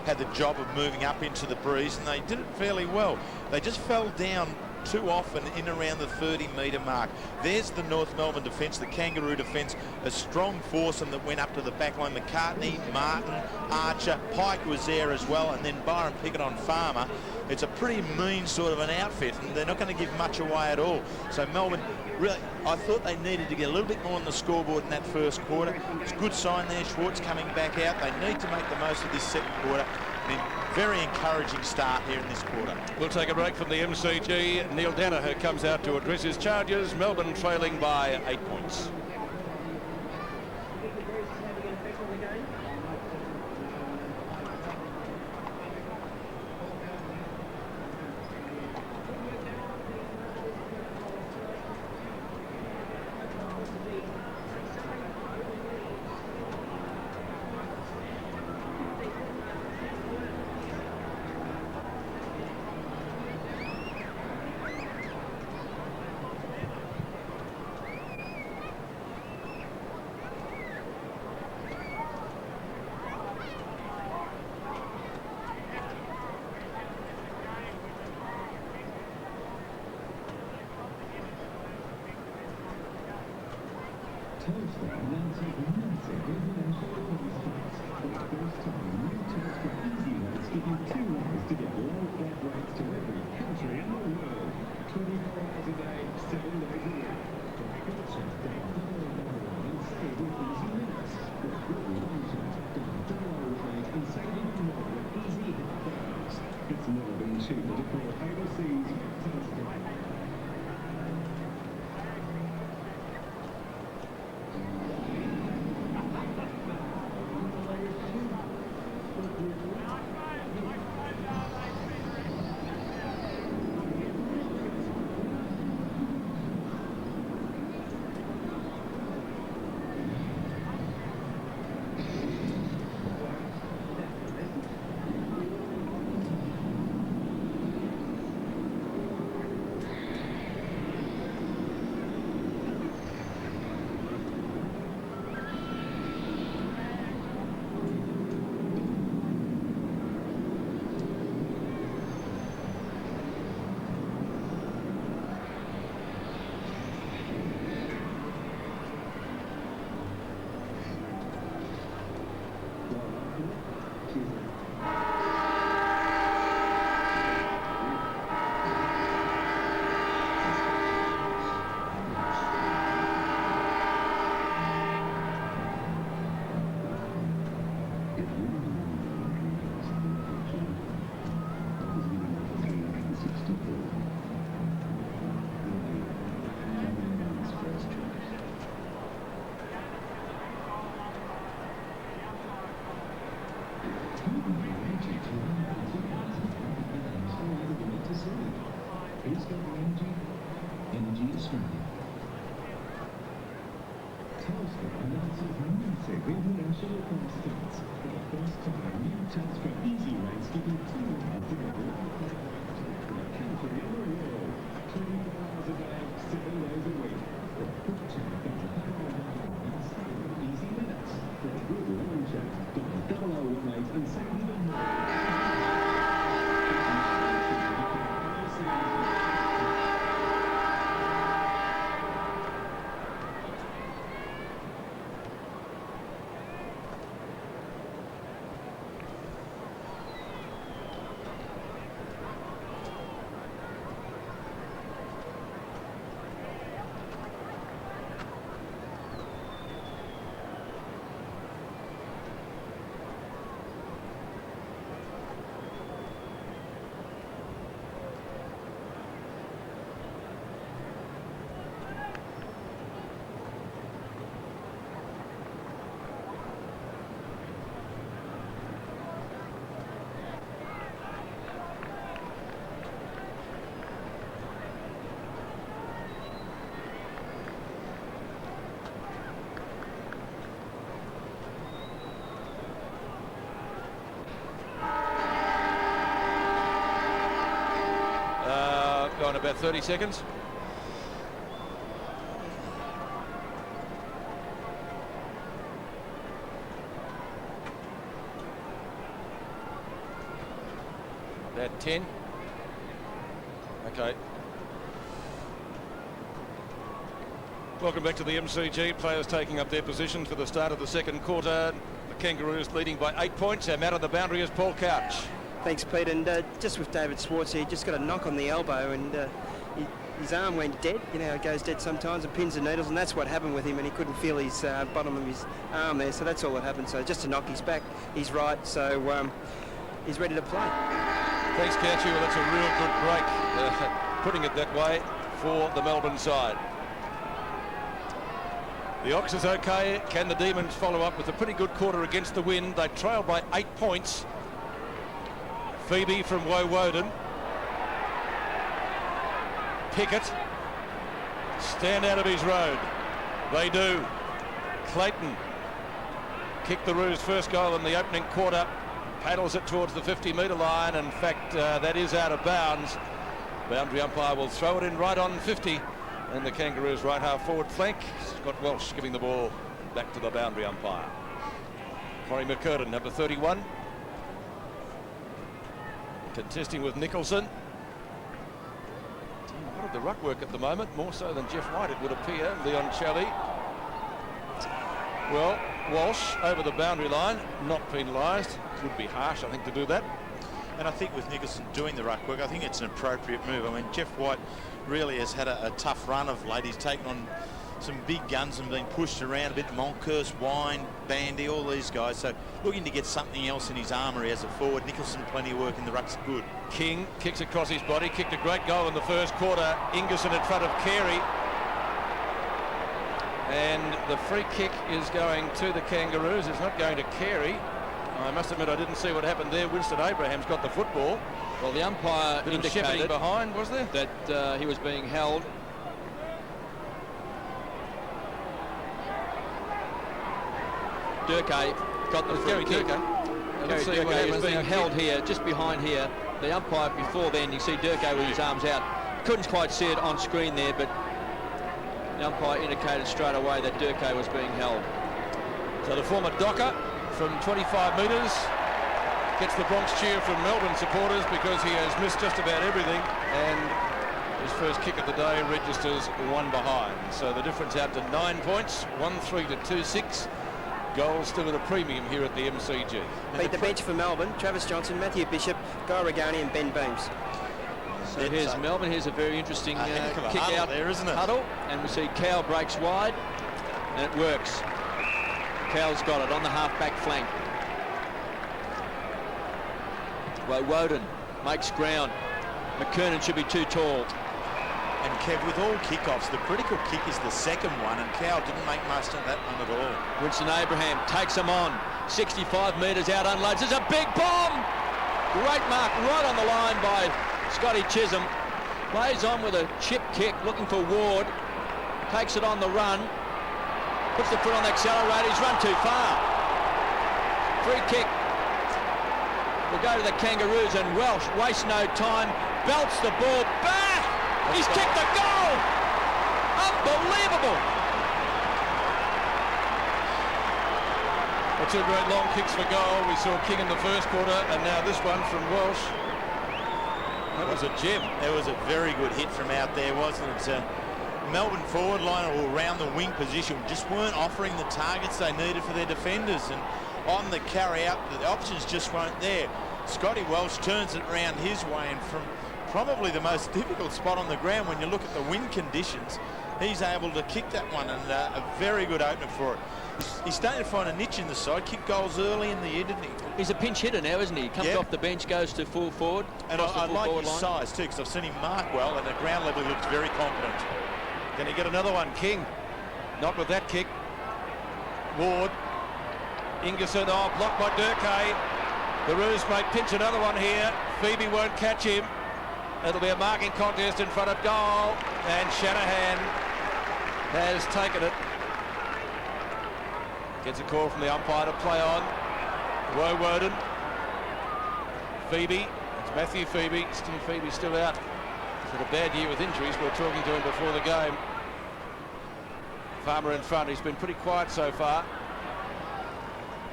had the job of moving up into the breeze, and they did it fairly well. They just fell down too often in around the 30-metre mark. There's the North Melbourne defence, the Kangaroo defence, a strong foursome that went up to the back line. McCartney, Martin, Archer, Pike was there as well, and then Byron Pickett on Farmer. It's a pretty mean sort of an outfit, and they're not going to give much away at all. So Melbourne, really, I thought they needed to get a little bit more on the scoreboard in that first quarter. It's a good sign there, Schwartz coming back out. They need to make the most of this second quarter. Very encouraging start here in this quarter. We'll take a break from the MCG. Neil Danaher comes out to address his charges. Melbourne trailing by 8 points. about 30 seconds. About 10. Okay. Welcome back to the MCG. Players taking up their positions for the start of the second quarter. The Kangaroos leading by 8 points. Our man on the boundary is Paul Couch. Thanks, Pete. And just with David Schwartz here, just got a knock on the elbow, and his arm went dead. You know, it goes dead sometimes, and pins and needles, and that's what happened with him, and he couldn't feel his bottom of his arm there, so that's all that happened. So just to knock his back, he's right, so he's ready to play. Thanks, Couchy. Well, that's a real good break, putting it that way, for the Melbourne side. The Ox is okay. Can the Demons follow up with a pretty good quarter against the wind? They trail by 8 points. Phoebe from Woden. Pickett. Stand out of his road. They do. Clayton kicked the Roos' first goal in the opening quarter. Paddles it towards the 50-metre line. In fact, that is out of bounds. Boundary umpire will throw it in right on 50. And the Kangaroos' right half forward flank. Scott Welsh giving the ball back to the boundary umpire. Corey McCurden, number 31. Contesting with Nicholson. A lot of the ruck work at the moment, more so than Jeff White, it would appear. Leon Chally. Well, Walsh over the boundary line, not penalised. Would be harsh, I think, to do that. And I think with Nicholson doing the ruck work, I think it's an appropriate move. I mean, Jeff White really has had a tough run of late. He's taken on some big guns and been pushed around a bit. Monkhurst, Wine, Bandy, all these guys. So looking to get something else in his armoury as a forward. Nicholson, plenty of work in the ruck's good. King kicks across his body, kicked a great goal in the first quarter. Ingerson in front of Carey. And the free kick is going to the Kangaroos. It's not going to Carey. I must admit I didn't see what happened there. Winston Abraham's got the football. Well, the umpire indicated behind, was there? That he was being held. Durkay got the free kick. Gary Durkay is being held here, just behind here. The umpire before then, you see Durkay with his arms out. Couldn't quite see it on screen there, but the umpire indicated straight away that Durkay was being held. So the former Docker from 25 metres gets the Bronx cheer from Melbourne supporters because he has missed just about everything, and his first kick of the day registers one behind. So the difference out to 9 points, 1-3 to 2-6. Goals still at a premium here at the MCG. Beat the bench for Melbourne: Travis Johnson, Matthew Bishop, Guy Regani and Ben Beams. So here's Melbourne. Here's a very interesting kick out there, isn't it? Huddle, and we see Cow breaks wide, and it works. Cow's got it on the half-back flank. Well, Woden makes ground. McKernan should be too tall. And Kev, with all kickoffs, the critical kick is the second one, and Cow didn't make much of that one at all. Winston Abraham takes him on. 65 metres out, unloads. There's a big bomb! Great mark right on the line by Scotty Chisholm. Plays on with a chip kick, looking for Ward. Takes it on the run. Puts the foot on the accelerator. He's run too far. Free kick will go to the Kangaroos, and Welsh wastes no time. Belts the ball back. He's kicked the goal. Unbelievable. Well, two great long kicks for goal. We saw King in the first quarter, and now this one from Welsh. That was a gem. It was a very good hit from out there, wasn't it? Melbourne forward line or around the wing position just weren't offering the targets they needed for their defenders, and on the carry out the options just weren't there. Scotty Welsh turns it around his way, and from probably the most difficult spot on the ground when you look at the wind conditions, he's able to kick that one, and a very good opener for it. He's starting to find a niche in the side, kick goals early in the year, didn't he? He's a pinch hitter now, isn't he? He comes off the bench, goes to full forward. And I like his size too, because I've seen him mark well, and at ground level he looks very confident. Can he get another one? King. Not with that kick. Ward. Ingerson, blocked by Durkay. The Roos may pinch another one here. Phoebe won't catch him. It'll be a marking contest in front of goal. And Shanahan has taken it. Gets a call from the umpire to play on. Woden. Phoebe. It's Matthew Phoebe. Steve Phoebe still out. Had a bad year with injuries. We were talking to him before the game. Farmer in front. He's been pretty quiet so far.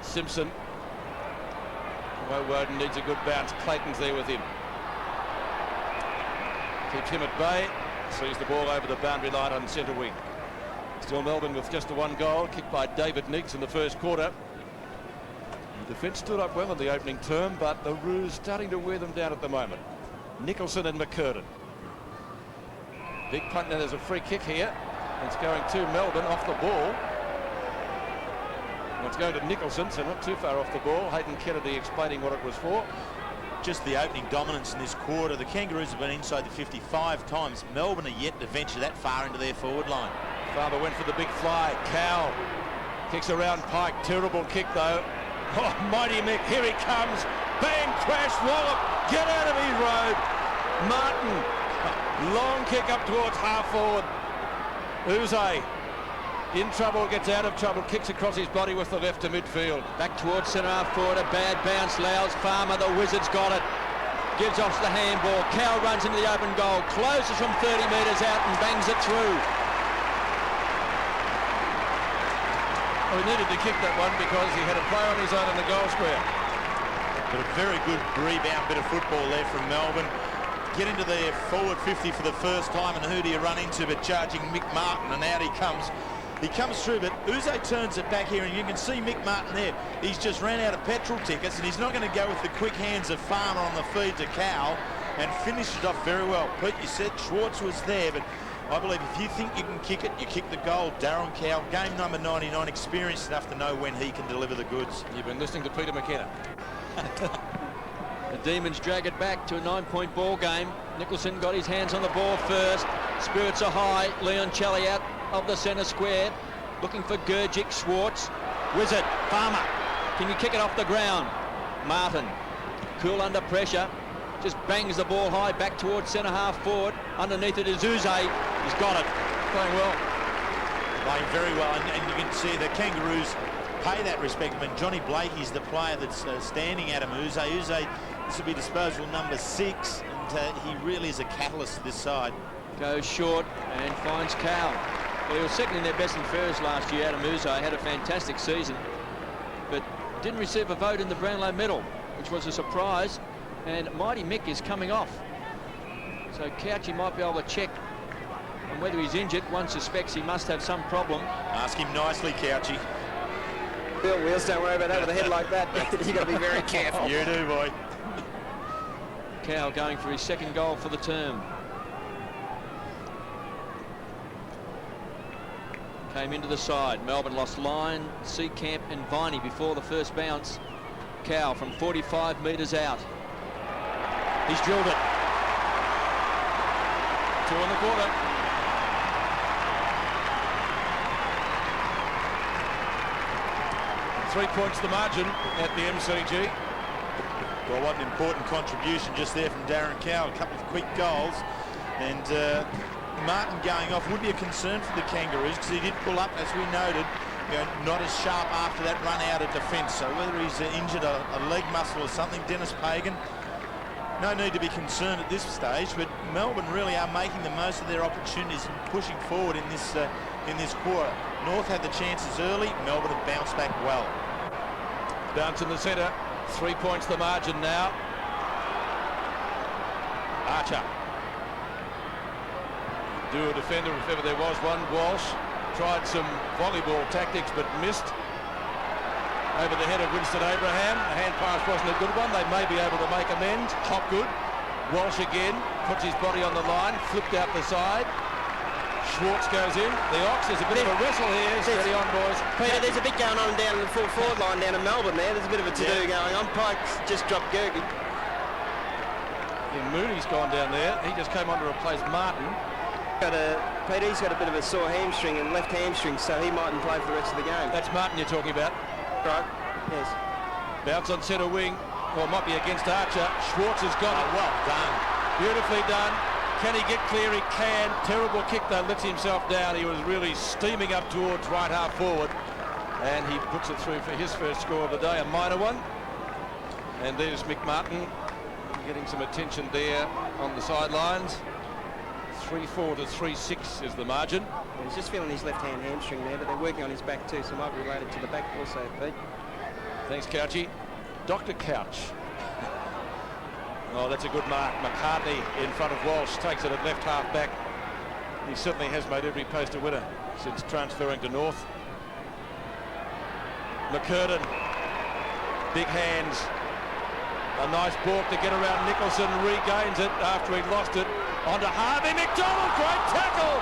Simpson. Woden needs a good bounce. Clayton's there with him. Keeps him at bay. Sees the ball over the boundary line on centre wing. Still Melbourne with just the one goal, kicked by David Nicks in the first quarter. The defence stood up well in the opening term, but the Roos starting to wear them down at the moment. Nicholson and McCurtain. Big punt, now there's a free kick here. It's going to Melbourne off the ball. And it's going to Nicholson, so not too far off the ball. Hayden Kennedy explaining what it was for. Just the opening dominance in this quarter. The Kangaroos have been inside the 55 times. Melbourne are yet to venture that far into their forward line. Farmer went for the big fly. Cowell kicks around Pike. Terrible kick though. Oh, mighty Mick, here he comes. Bang, crash, wallop. Get out of his road. Martin, long kick up towards half forward. Uze in trouble, gets out of trouble, kicks across his body with the left to midfield. Back towards centre half forward, a bad bounce. Louds Farmer, the Wizards got it. Gives off the handball. Cowell runs into the open goal, closes from 30 metres out and bangs it through. Well, he needed to kick that one because he had a player on his own in the goal square. But a very good rebound bit of football there from Melbourne. Get into their forward 50 for the first time, and who do you run into but charging Mick Martin, and out he comes. He comes through, but Uze turns it back here, and you can see Mick Martin there. He's just ran out of petrol tickets, and he's not going to go with the quick hands of Farmer on the feed to Cowell, and finished it off very well. Pete, you said Schwartz was there, but I believe if you think you can kick it, you kick the goal. Darren Cowell, game number 99, experienced enough to know when he can deliver the goods. You've been listening to Peter McKenna. The Demons drag it back to a 9-point ball game. Nicholson got his hands on the ball first. Spirits are high. Leon Challey out of the centre square. Looking for Gurgic, Schwartz. Wizard, Farmer. Can you kick it off the ground? Martin, cool under pressure. Just bangs the ball high back towards centre half forward. Underneath it is Uze. He's got it. Playing well. Playing very well, and you can see the Kangaroos pay that respect. I mean, Johnny Blakey's the player that's standing at him. Uze, this will be disposal number 6, and he really is a catalyst to this side. Goes short and finds Cowell. Well, he was second in their best and fairest last year. Adam Uze had a fantastic season, but didn't receive a vote in the Brownlow medal, which was a surprise. And Mighty Mick is coming off, so Couchy might be able to check on whether he's injured. One suspects he must have some problem. Ask him nicely, Couchy. Bill Wheels, don't worry about over the head like that. You've got to be very careful. You do, boy. Cowell going for his second goal for the term. Came into the side. Melbourne lost Lyon, Seacamp and Viney before the first bounce. Cowell from 45 metres out. He's drilled it. 2 in the quarter. Three points the margin at the MCG. Well, what an important contribution just there from Darren Cowell. A couple of quick goals, and Martin going off would be a concern for the Kangaroos because he did pull up, as we noted, not as sharp after that run out of defence. So whether he's injured a leg muscle or something, Denis Pagan, no need to be concerned at this stage. But Melbourne really are making the most of their opportunities and pushing forward in this quarter. North had the chances early. Melbourne have bounced back well. Bounce in the centre. 3 points the margin now. Archer. Dual defender if ever there was one. Walsh tried some volleyball tactics but missed. Over the head of Winston Abraham. The hand pass wasn't a good one. They may be able to make amends. Hopgood. Walsh again. Puts his body on the line. Flipped out the side. Schwartz goes in. The Ox, there's a bit of a wrestle here. Steady on, boys. Peter, there's a bit going on down the full forward line down in Melbourne there. There's a bit of a to-do going on. Pike's just dropped Gergie. Yeah, Mooney's gone down there. He just came on to replace Martin. Peter's got a bit of a sore hamstring and left hamstring, so he mightn't play for the rest of the game. That's Martin you're talking about. Right, yes. Bounce on centre wing. Well, might be against Archer. Schwartz has got it. Well done. Beautifully done. Can he get clear? He can. Terrible kick though, lets himself down. He was really steaming up towards right half forward, and he puts it through for his first score of the day, a minor one. And there's Mick Martin getting some attention there on the sidelines. 3-4 to 3-6 is the margin. He's just feeling his left-hand hamstring there, but they're working on his back too, so it might be related to the back also, Pete. Thanks, Couchy. Dr. Couch. Oh, that's a good mark. McCartney in front of Walsh takes it at left half back. He certainly has made every post a winner since transferring to North. McCurden, big hands. A nice balk to get around Nicholson, regains it after he lost it. Onto Harvey McDonald, great tackle.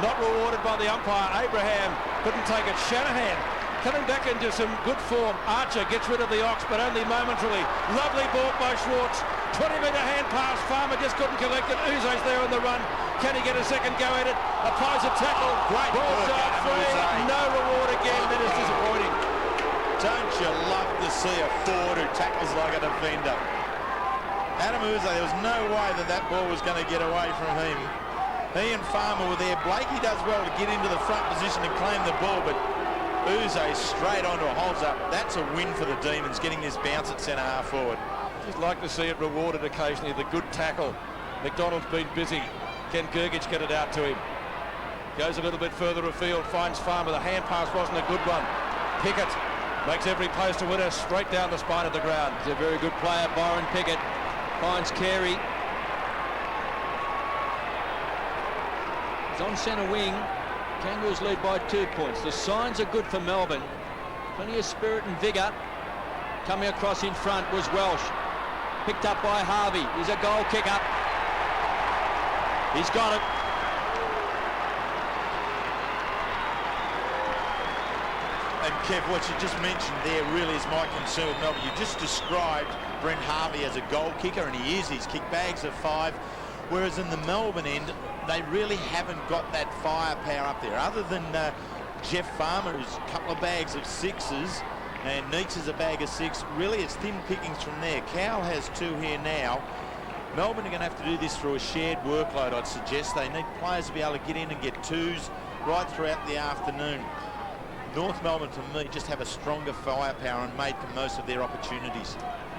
Not rewarded by the umpire. Abraham couldn't take it. Shanahan coming back into some good form. Archer gets rid of the ox, but only momentarily. Lovely balk by Schwartz. 20-metre hand pass. Farmer just couldn't collect it. Uzo's there on the run. Can he get a second go at it? Applies a tackle. Great ball shot free. No reward again. That is disappointing. Don't you love to see a forward who tackles like a defender? Adam Uzo, there was no way that ball was going to get away from him. He and Farmer were there. Blakey does well to get into the front position and claim the ball, but Uzo straight onto a holds up. That's a win for the Demons, getting this bounce at centre half forward. Just like to see it rewarded occasionally. The good tackle. McDonald's been busy. Can Gergich get it out to him? Goes a little bit further afield, finds Farmer. The hand pass wasn't a good one. Pickett makes every post a winner, straight down the spine of the ground. He's a very good player, Byron Pickett. Finds Carey. He's on centre wing. Kangaroos lead by 2 points. The signs are good for Melbourne. Plenty of spirit and vigour. Coming across in front was Welsh. Picked up by Harvey. He's a goal kicker. He's got it. And Kev, what you just mentioned there really is my concern with Melbourne. You just described Brent Harvey as a goal kicker, and he is. He's kicked bags of 5, whereas in the Melbourne end, they really haven't got that firepower up there. Other than Jeff Farmer, who's a couple of bags of 6s, and Neitz is a bag of 6. Really, it's thin pickings from there. Cowell has 2 here now. Melbourne are going to have to do this through a shared workload, I'd suggest. They need players to be able to get in and get 2s right throughout the afternoon. North Melbourne, for me, just have a stronger firepower and made the most of their opportunities.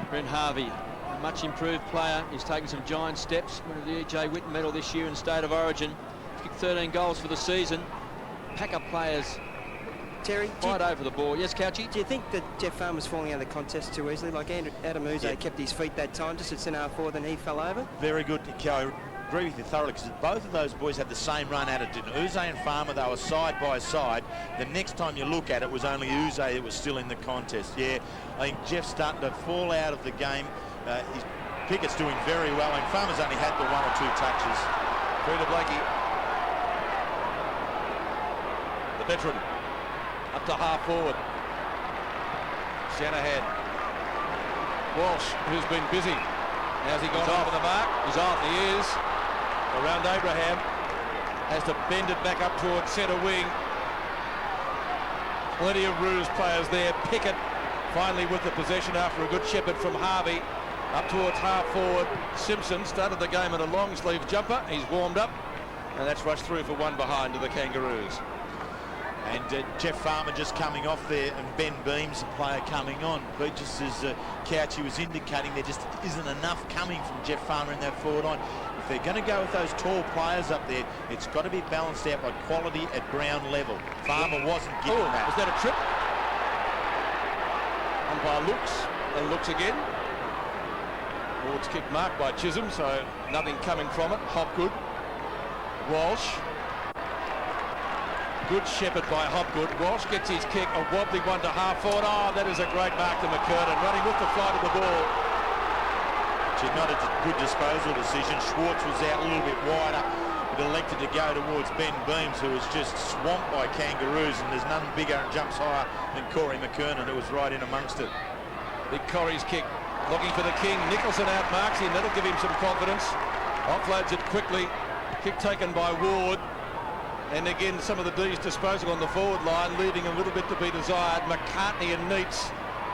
Brent Harvey, a much improved player. He's taken some giant steps. Winner of the E.J. Whitten medal this year in State of Origin. He's kicked 13 goals for the season. Pack-up players. Terry, fight over the ball. Yes, Couchy? Do you think that Jeff Farmer's falling out of the contest too easily? Like Adam Uzo kept his feet that time, just at centre half forward, then he fell over? Very good, I agree with you thoroughly, because both of those boys had the same run attitude. Uzo and Farmer, they were side by side. The next time you look at it, was only Uzo that was still in the contest. Yeah, I think Jeff's starting to fall out of the game. Pickett's doing very well, and Farmer's only had the 1 or 2 touches. Through to Blakey. The veteran. Up to half forward. Shanahan. Walsh, who's been busy. How's he got over the mark? He's off. He is. Around Abraham. Has to bend it back up towards centre wing. Plenty of Roos players there. Pickett finally with the possession after a good shepherd from Harvey. Up towards half forward. Simpson started the game in a long sleeve jumper. He's warmed up. And that's rushed through for 1 behind to the Kangaroos. And Jeff Farmer just coming off there, and Ben Beams, the player, coming on. But just as Couchy was indicating, there just isn't enough coming from Jeff Farmer in that forward line. If they're going to go with those tall players up there, it's got to be balanced out by quality at ground level. Farmer wasn't given that. Was that a trip? Umpire looks and looks again. Ward's kick marked by Chisholm, so nothing coming from it. Hopgood. Walsh. Good shepherd by Hopgood. Walsh gets his kick, a wobbly one to half forward. Oh, that is a great mark to McCurden, running with the flight of the ball. Not a good disposal decision. Schwartz was out a little bit wider, but elected to go towards Ben Beams, who was just swamped by Kangaroos, and there's none bigger and jumps higher than Corey McKernan, who was right in amongst it. Big Corey's kick, looking for the king. Nicholson outmarks him. That'll give him some confidence. Offloads it quickly. Kick taken by Ward. And again, some of the D's disposal on the forward line, leaving a little bit to be desired. McCartney and Neitz.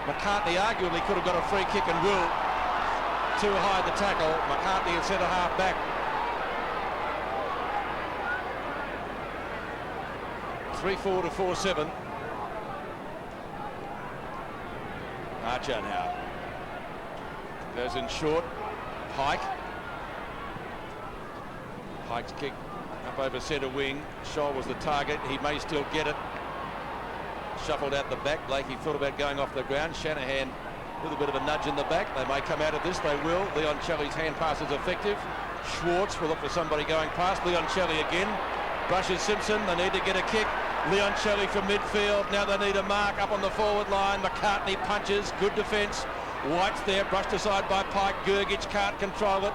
McCartney arguably could have got a free kick and will. Too high the tackle. McCartney at centre half back. 3-4 to 4-7. Archer now. Goes in short. Pike. Pike's kick Up over centre wing. Scholl was the target. He may still get it. Shuffled out the back. Blakey thought about going off the ground. Shanahan, a little bit of a nudge in the back. They may come out of this. They will. Leoncelli's hand pass is effective. Schwartz will look for somebody going past. Leoncelli again. Brushes Simpson. They need to get a kick. Leoncelli from midfield. Now they need a mark up on the forward line. McCartney punches. Good defence. White's there. Brushed aside by Pike. Gergic can't control it.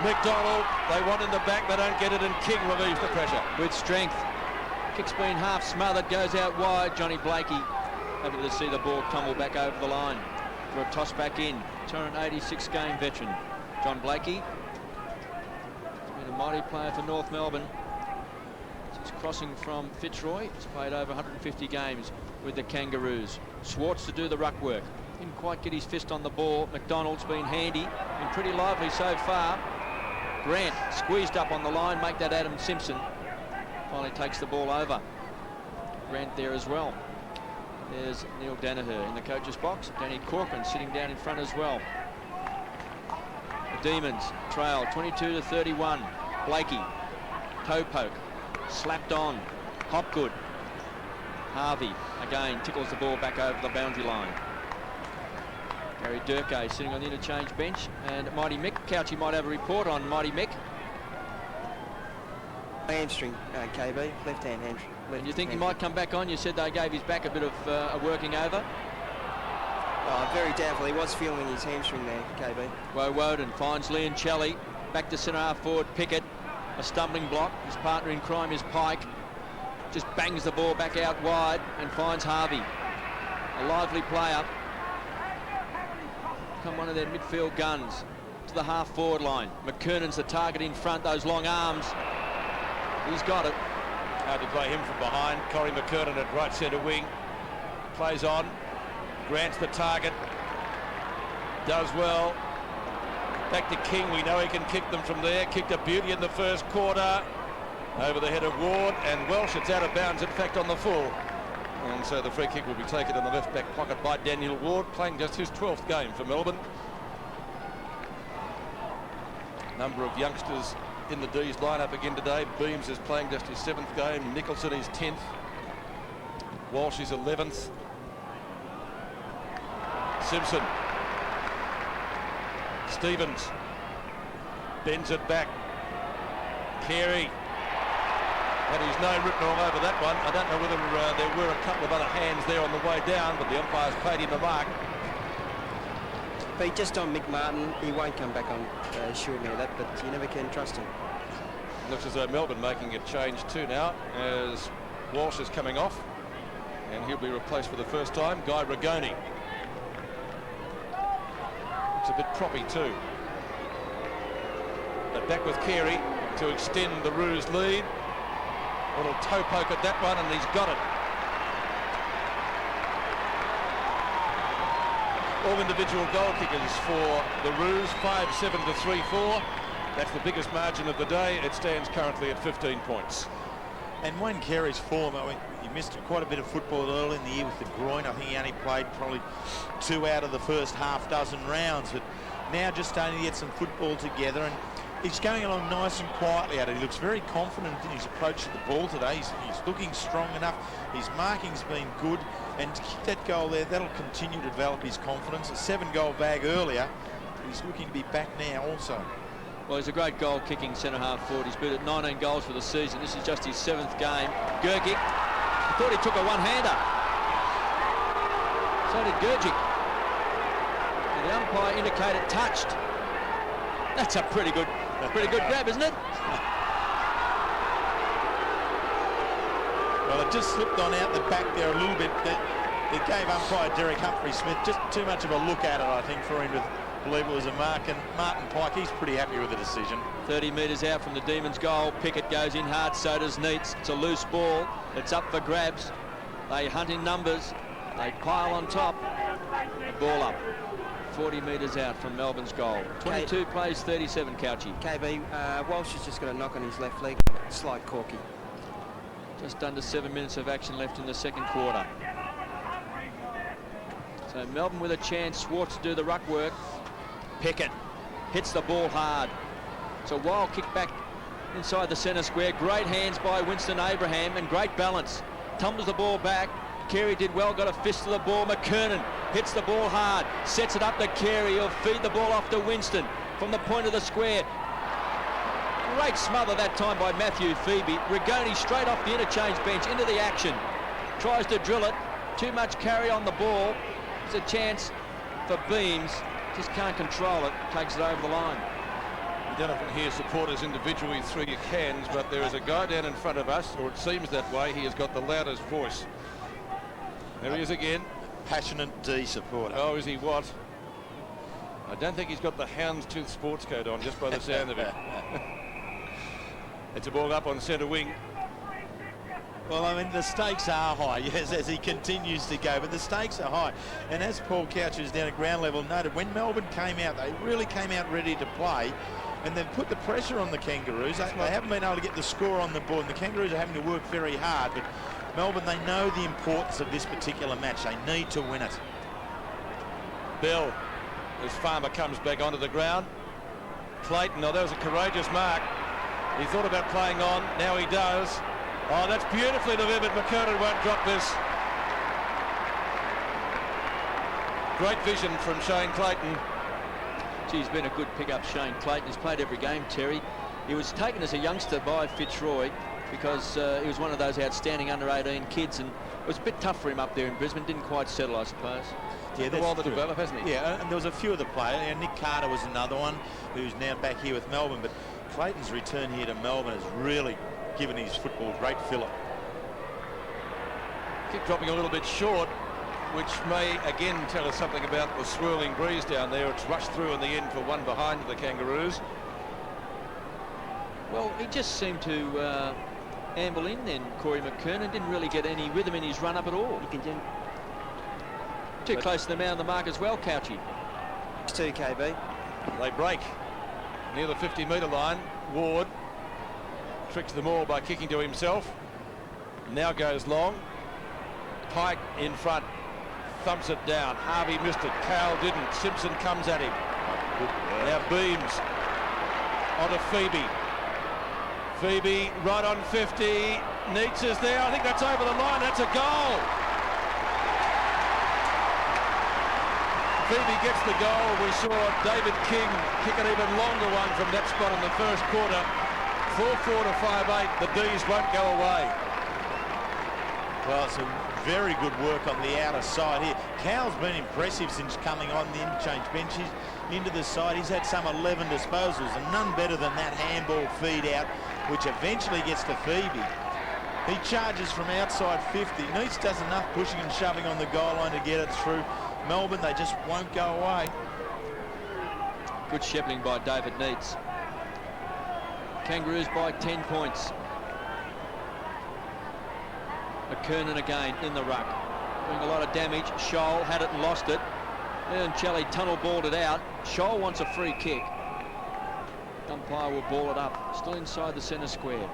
McDonald, they want in the back. They don't get it. And King relieves the pressure. With strength. Kick's been half smothered. Goes out wide. Johnny Blakey happy to see the ball tumble back over the line for a toss back in. 286 game veteran John Blakey. He's been a mighty player for North Melbourne. He's crossing from Fitzroy. He's played over 150 games with the Kangaroos. Schwartz to do the ruck work. Didn't quite get his fist on the ball. McDonald's been handy. Been pretty lively so far. Grant squeezed up on the line. Make that Adam Simpson. Finally takes the ball over. Grant there as well. There's Neil Danaher in the coach's box. Danny Corcoran sitting down in front as well. The Demons trail 22-31. Blakey. Toe poke. Slapped on. Hopgood. Harvey again tickles the ball back over the boundary line. Gary Durkay sitting on the interchange bench, and Mighty Mick. Couchy might have a report on Mighty Mick. Hamstring, KB, left hand hamstring. And you think he might come back on? You said they gave his back a bit of a working over. Oh, very doubtful. He was feeling his hamstring there, KB. Woden finds Leoncelli. Back to centre half forward Pickett. A stumbling block. His partner in crime is Pike. Just bangs the ball back out wide and finds Harvey. A lively player. Come one of their midfield guns to the half forward line. McKernan's the target in front, those long arms. He's got it. Hard to play him from behind. Corey McKernan at right centre wing. Plays on. Grant's the target. Does well. Back to King. We know he can kick them from there. Kicked a beauty in the first quarter. Over the head of Ward, and Welsh, it's out of bounds, in fact, on the full. And so the free kick will be taken in the left back pocket by Daniel Ward, playing just his 12th game for Melbourne. Number of youngsters in the D's lineup again today. Beams is playing just his 7th game. Nicholson is 10th. Walsh is 11th. Simpson. Stevens. Bends it back. Carey. Had his name written all over that one. I don't know whether there were a couple of other hands there on the way down, but the umpires paid him a mark. But just on Mick Martin, he won't come back on, assured me of that, but you never can trust him. Looks as though Melbourne making a change too now, as Walsh is coming off, and he'll be replaced for the first time. Guy Rigoni. Looks a bit proppy too. But back with Carey to extend the Roos lead. A little toe poke at that one, and he's got it. All individual goal kickers for the Roos, 5-7 to 3-4. That's the biggest margin of the day. It stands currently at 15 points. And Wayne Carey's form, I mean, he missed quite a bit of football early in the year with the groin. I think he only played probably 2 out of the first half dozen rounds, but now just starting to get some football together, and he's going along nice and quietly at it. He looks very confident in his approach to the ball today. He's looking strong enough. His marking's been good, and to kick that goal there, that'll continue to develop his confidence. A 7-goal bag earlier. He's looking to be back now also. Well, he's a great goal-kicking centre-half forward. He's been at 19 goals for the season. This is just his 7th game. Gergic, I thought he took a one-hander. So did Gergic. And the umpire indicated touched. That's a pretty good grab, isn't it? Well, it just slipped on out the back there a little bit. It gave umpire Derek Humphrey-Smith just too much of a look at it, I think, for him to believe it was a mark. And Martin Pike, he's pretty happy with the decision. 30 metres out from the Demons' goal. Pickett goes in hard, so does Neitz. It's a loose ball. It's up for grabs. They hunt in numbers. They pile on top. Ball up. 40 metres out from Melbourne's goal. 22 plays 37, Couchy. KB, Walsh has just got a knock on his left leg. Slight corky. Just under 7 minutes of action left in the second quarter. So Melbourne with a chance. Schwartz to do the ruck work. Pickett hits the ball hard. It's a wild kick back inside the centre square. Great hands by Winston Abraham and great balance. Tumbles the ball back. Carey did well, got a fist to the ball. McKernan hits the ball hard, sets it up to Carey. He'll feed the ball off to Winston from the point of the square. Great smother that time by Matthew Phoebe. Rigoni straight off the interchange bench into the action. Tries to drill it. Too much carry on the ball. There's a chance for Beams. Just can't control it. Takes it over the line. You don't often hear supporters individually through your cans, but there is a guy down in front of us, or it seems that way. He has got the loudest voice. There he is again. Passionate D supporter. Oh, is he what? I don't think he's got the houndstooth sports coat on, just by the sound of it. It's a ball up on centre wing. Well, I mean, the stakes are high, yes, as he continues to go, but the stakes are high. And as Paul Couch, who's down at ground level, noted, when Melbourne came out, they really came out ready to play, and they've put the pressure on the Kangaroos. They haven't been able to get the score on the board, and the Kangaroos are having to work very hard, but Melbourne, they know the importance of this particular match. They need to win it. Bell, as Farmer comes back onto the ground. Clayton, oh, that was a courageous mark. He thought about playing on, now he does. Oh, that's beautifully delivered. McKernan won't drop this. Great vision from Shane Clayton. Gee, he's been a good pick-up, Shane Clayton. He's played every game, Terry. He was taken as a youngster by Fitzroy because he was one of those outstanding under-18 kids, and it was a bit tough for him up there in Brisbane. Didn't quite settle, I suppose. Yeah, that's a while to develop, hasn't he? Yeah, and there was a few of the players. And Nick Carter was another one who's now back here with Melbourne, but Clayton's return here to Melbourne has really given his football a great fillip. Keep dropping a little bit short, which may again tell us something about the swirling breeze down there. It's rushed through in the end for one behind the Kangaroos. Well, he just seemed to amble in then, Corey McKernan. Didn't really get any rhythm in his run-up at all. Too close to the man on the mark as well, Couchy. It's 2 KB. They break near the 50-metre line. Ward tricks them all by kicking to himself. Now goes long. Pike in front. Thumps it down. Harvey missed it. Cowell didn't. Simpson comes at him. Now Beams onto Phoebe. Phoebe right on 50. Neitz is there. I think that's over the line. That's a goal. Phoebe gets the goal. We saw David King kick an even longer one from that spot in the first quarter. 4-4 to 5-8. The D's won't go away. Well, it's a very good work on the outer side here. Cowell's been impressive since coming on the interchange bench. He's into the side. He's had some 11 disposals, and none better than that handball feed out, which eventually gets to Phoebe. He charges from outside 50. Neitz does enough pushing and shoving on the goal line to get it through. Melbourne, they just won't go away. Good shepherding by David Neitz. Kangaroos by 10 points. McKernan again in the ruck, doing a lot of damage. Scholl had it and lost it. And Shelley tunnel balled it out. Scholl wants a free kick. Umpire will ball it up. Still inside the centre square.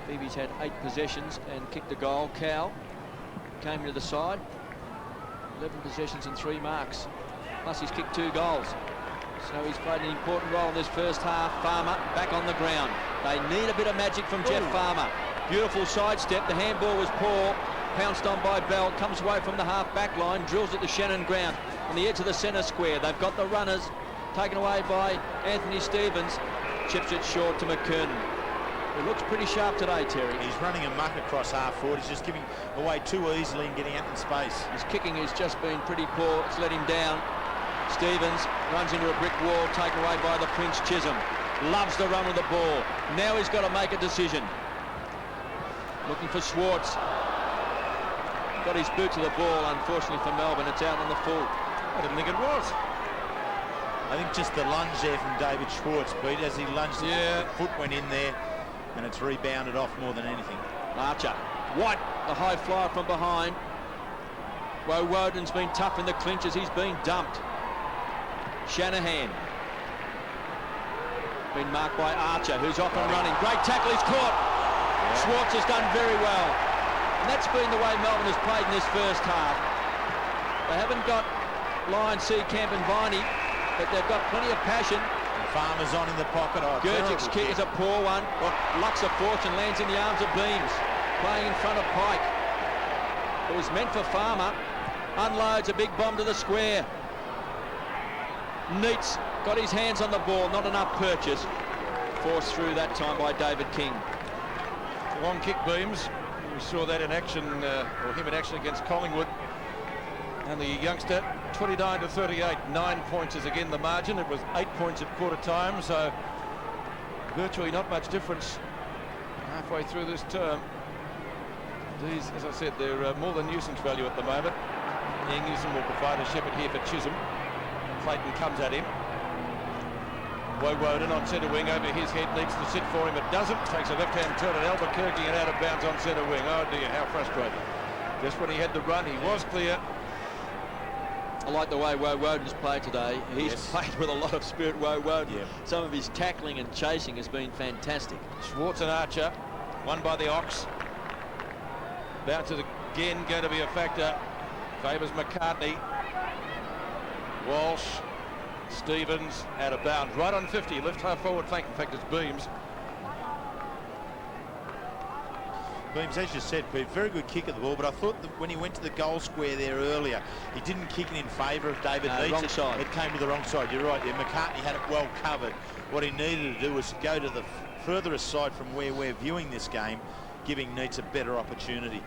Phoebe's had 8 possessions and kicked a goal. Cowell came to the side. 11 possessions and 3 marks. Plus he's kicked 2 goals. So he's played an important role in this first half. Farmer back on the ground. They need a bit of magic from Jeff Farmer. Beautiful sidestep. The handball was poor. Pounced on by Bell. Comes away from the half-back line. Drills at the Shannon ground on the edge of the centre square. They've got the runners. Taken away by Anthony Stevens. Chips it short to McKernan. It looks pretty sharp today, Terry. He's running a muck across half forward. He's just giving away too easily and getting out in space. His kicking has just been pretty poor. It's let him down. Stevens runs into a brick wall, taken away by the Prince Chisholm. Loves the run of the ball. Now he's got to make a decision. Looking for Schwartz. Got his boot to the ball, unfortunately for Melbourne. It's out on the full. I didn't think it was. I think just the lunge there from David Schwartz, Pete, as he lunged, yeah. The foot went in there, and it's rebounded off more than anything. Archer. White, the high flyer from behind. Woden's been tough in the clinches. He's been dumped. Shanahan. Been marked by Archer, who's off and running. Great tackle, he's caught. Yeah. Schwartz has done very well. And that's been the way Melbourne has played in this first half. They haven't got Lyon, Seacamp and Viney, but they've got plenty of passion. Farmer's on in the pocket. Oh, Gurgic's kick is a poor one. Lux of Fortune lands in the arms of Beams, playing in front of Pike. It was meant for Farmer. Unloads a big bomb to the square. Neats got his hands on the ball, not enough purchase. Forced through that time by David King. Long kick, Beams. We saw that in action, or him in action against Collingwood. And the youngster, 29 to 38, 9 points is again the margin. It was 8 points at quarter time, so virtually not much difference halfway through this term. These, as I said, they're more than nuisance value at the moment. Newsom will provide a shepherd here for Chisholm. Clayton comes at him. Woden on centre wing, over his head, needs to sit for him. It doesn't. Takes a left-hand turn at Albuquerque and out of bounds on centre wing. Oh dear, how frustrating. Just when he had the run, he was clear. I like the way Woden's played today. He's played with a lot of spirit, Woden. Yeah. Some of his tackling and chasing has been fantastic. Schwartz and Archer, won by the Ox. Bounce again, going to be a factor. Favours McCartney. Walsh, Stevens, out of bounds. Right on 50, left half forward flank. In fact, it's Beams. Beams, as you said, Pete, very good kick at the ball, but I thought that when he went to the goal square there earlier, he didn't kick it in favour of David Neats. Wrong side. It came to the wrong side. You're right. Yeah, McCartney had it well covered. What he needed to do was go to the furthest side from where we're viewing this game, giving Neats a better opportunity.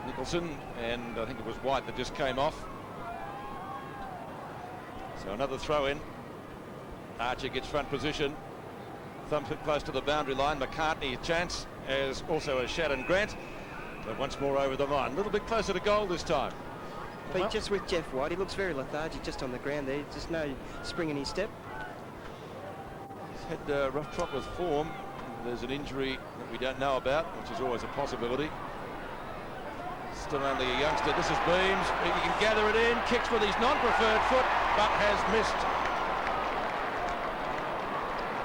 Nicholson, and I think it was White that just came off. So another throw in. Archer gets front position. Thumps it close to the boundary line. McCartney a chance, as also as Shannon Grant. But once more over the line. A little bit closer to goal this time. Pete, just with Jeff White, he looks very lethargic just on the ground there. Just no spring in his step. He's had a rough trot with form. There's an injury that we don't know about, which is always a possibility. Still only a youngster. This is Beams. He can gather it in. Kicks with his non-preferred foot, but has missed.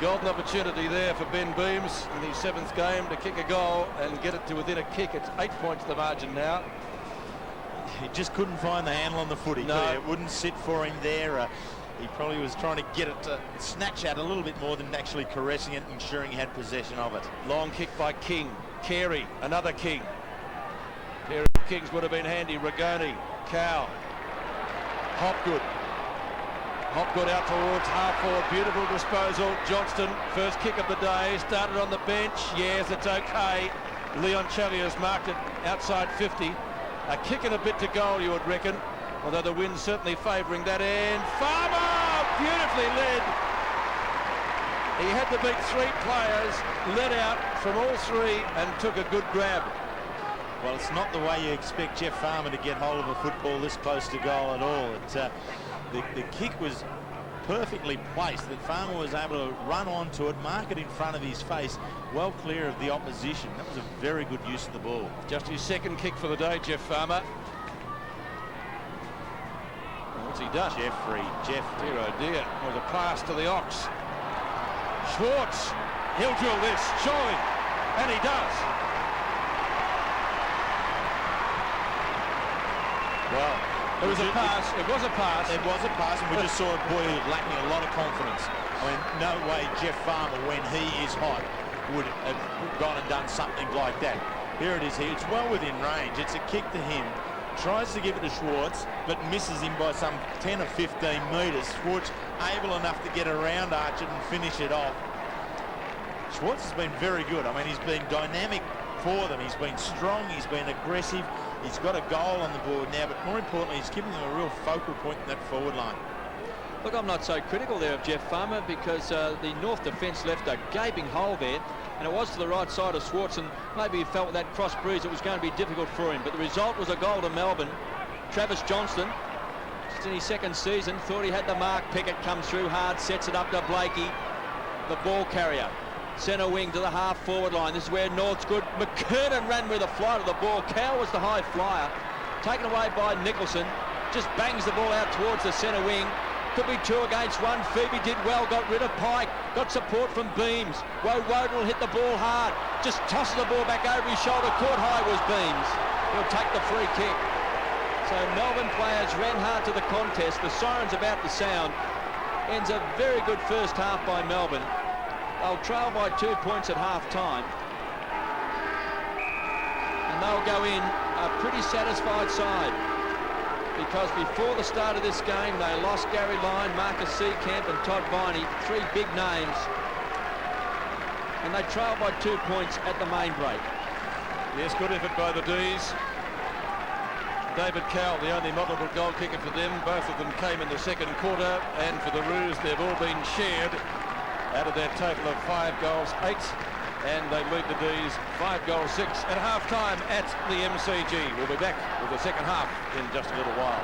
Golden opportunity there for Ben Beams in his 7th game to kick a goal and get it to within a kick. It's 8 points the margin now. He just couldn't find the handle on the footy. No. It wouldn't sit for him there. He probably was trying to get it to snatch out a little bit more than actually caressing it, ensuring he had possession of it. Long kick by King. Carey, another King. Pair of Kings would have been handy. Rigoni, Cow, Hopgood. Hopgood out towards half forward. Beautiful disposal. Johnston, first kick of the day. Started on the bench. Yes, it's okay. Leon Chavier's marked it outside 50. A kick and a bit to goal, you would reckon. Although the wind's certainly favouring that end. Farmer! Beautifully led. He had to beat 3 players, led out from all 3 and took a good grab. Well, it's not the way you expect Jeff Farmer to get hold of a football this close to goal at all. The kick was perfectly placed, that Farmer was able to run onto it, mark it in front of his face, well clear of the opposition. That was a very good use of the ball. Just his 2nd kick for the day, Jeff Farmer. What's he done? Jeffrey. Dear oh dear. It was a pass to the Ox. Schwartz. He'll drill this, surely. And he does. Well, it was a pass. It was a pass. It was a pass, and we just saw a boy lacking a lot of confidence. I mean, no way Jeff Farmer, when he is hot, would have gone and done something like that. Here it is here. It's well within range. It's a kick to him. Tries to give it to Schwartz, but misses him by some 10 or 15 metres. Schwartz able enough to get around Archer and finish it off. Schwartz has been very good. I mean, he's been dynamic for them. He's been strong. He's been aggressive. He's got a goal on the board now, but more importantly, he's given them a real focal point in that forward line. Look, I'm not so critical there of Jeff Farmer, because the North defence left a gaping hole there, and it was to the right side of Schwartz, and maybe he felt with that cross breeze it was going to be difficult for him. But the result was a goal to Melbourne. Travis Johnston, just in his 2nd season, thought he had the mark. Pickett comes through hard, sets it up to Blakey, the ball carrier. Centre wing to the half forward line. This is where North's good. McKernan ran with a flight of the ball. Cow was the high flyer. Taken away by Nicholson. Just bangs the ball out towards the centre wing. Could be 2 against 1. Phoebe did well, got rid of Pike. Got support from Beams. Woden will hit the ball hard. Just tosses the ball back over his shoulder. Caught high was Beams. He'll take the free kick. So Melbourne players ran hard to the contest. The siren's about to sound. ends a very good first half by Melbourne. They'll trail by 2 points at half-time. And they'll go in a pretty satisfied side, because before the start of this game, they lost Gary Lyon, Marcus Seacamp and Todd Viney, 3 big names. And they trail by 2 points at the main break. Yes, good effort by the D's. David Cowell, the only multiple goal kicker for them. Both of them came in the second quarter, and for the Roos, they've all been shared out of their total of 5 goals, 8. And they lead the D's 5 goals, 6 at half-time at the MCG. We'll be back with the second half in just a little while.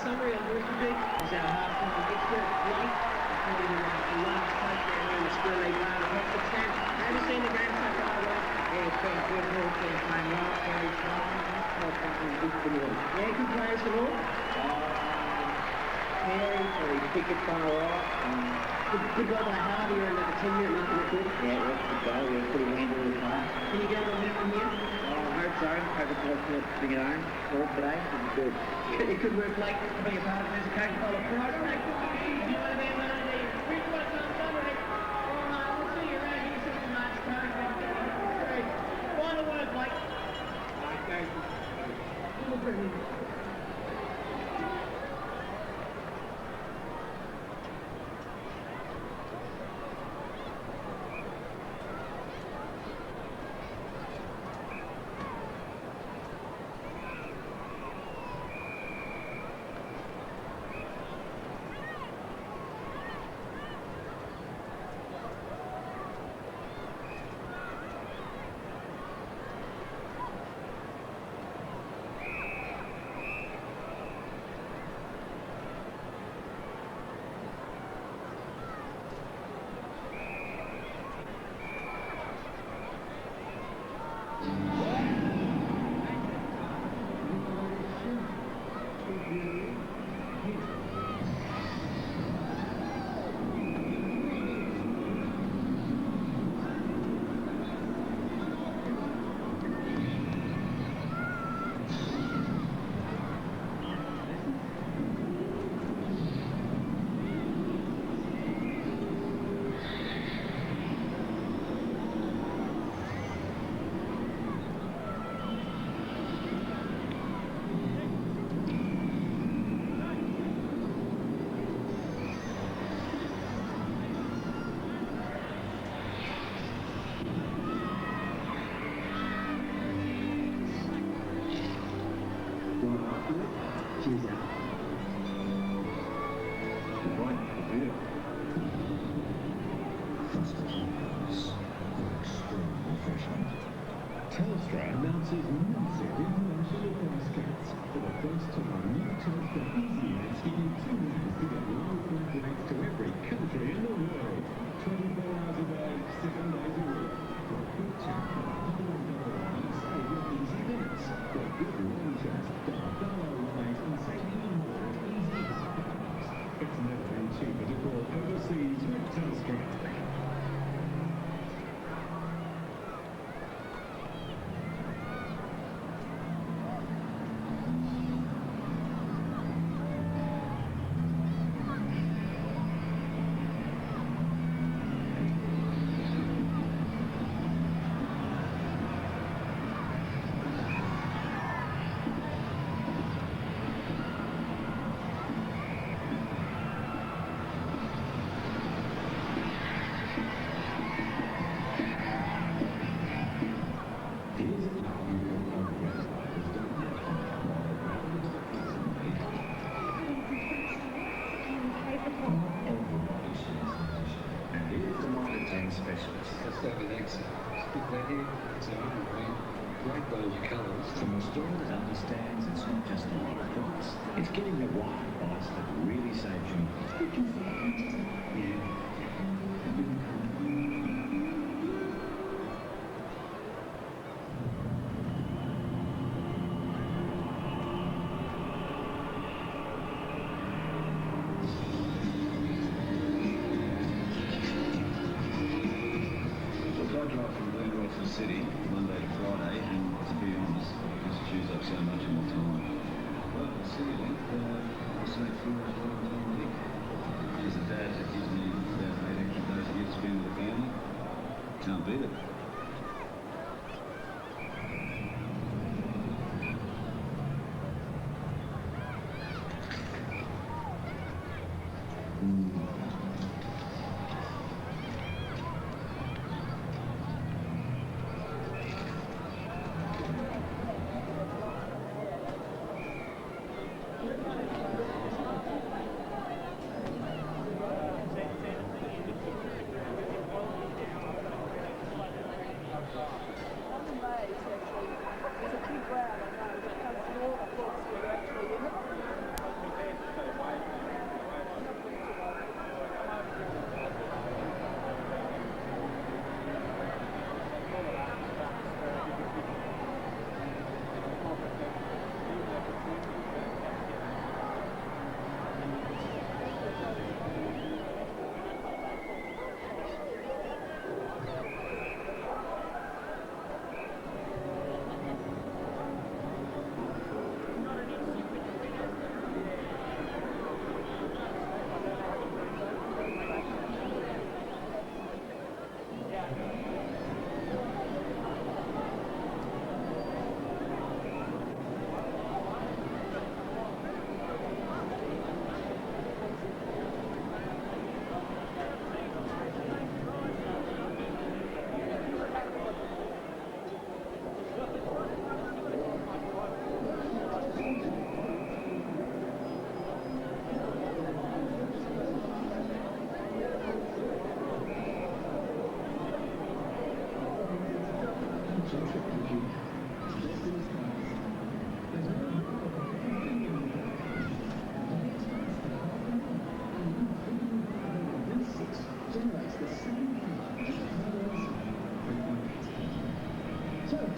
Summary on Rooster is our half-time extra night. The last place down in the Square League bar of Pakistan. Haven't seen the game so far, right? Yeah, it's been good. Hall's been playing well. Very strong. Yeah, good players for all. Perry, for his picket far off. Good goal by Harvey or another 10-minute nothing at good. Yeah, well, good goal. Yeah, pretty handle the time. Can you go to a minute from here? I hope so. Hope it's all to bring it home. All today. It'll be good. It could work late to be a part of this Coca-Cola Pro. If you want to be one of the big ones on Sunday, we'll see you around here soon, March. Final word, Blake. Okay. Telstra announces massive international price cuts for the first time. New Telstra Easy Ads give you 2 minutes to get live flat rates to every country in the world. 24 hours a day, 7 days a week. For a good chat, save your easy minutes. For a good long chat, dial 118 and save even more at Easy Hotspot. It's never been cheaper to call overseas with Telstra. From a store that understands it's not just the right price, it's getting the right price that really saves you.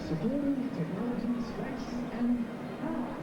Security, technology, space, and power.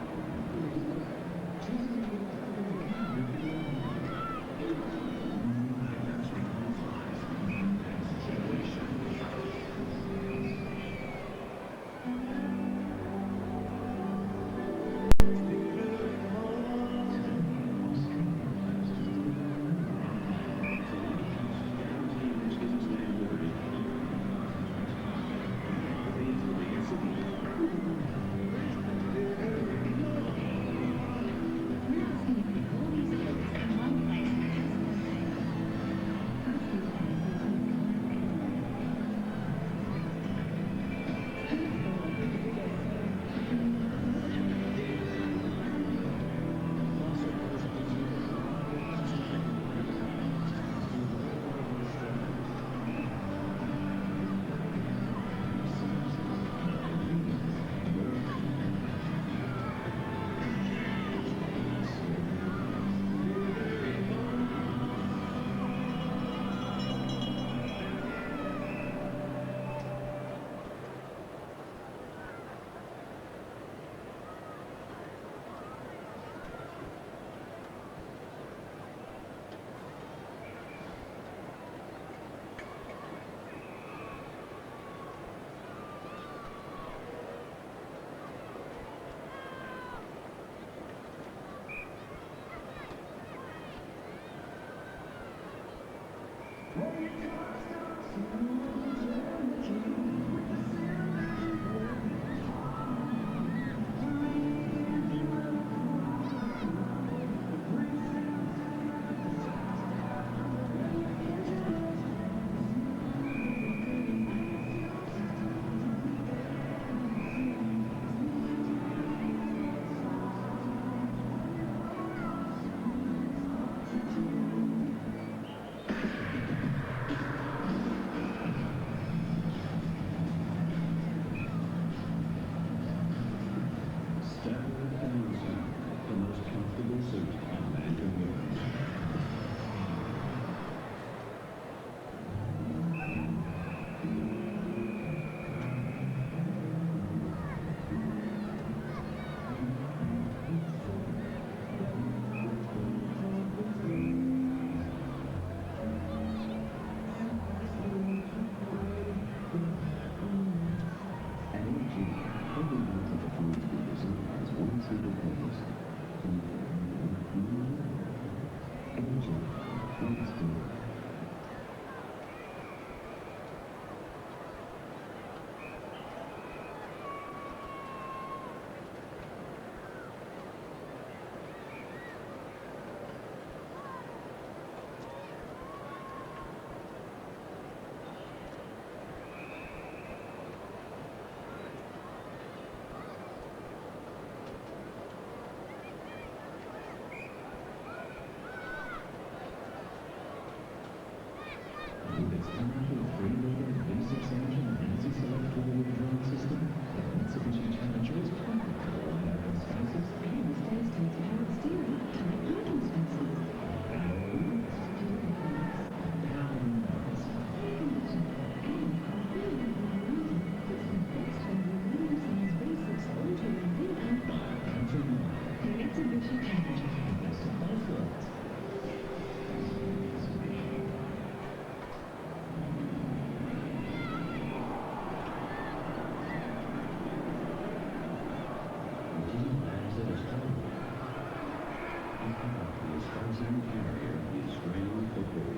Cars and carrier is Australian football.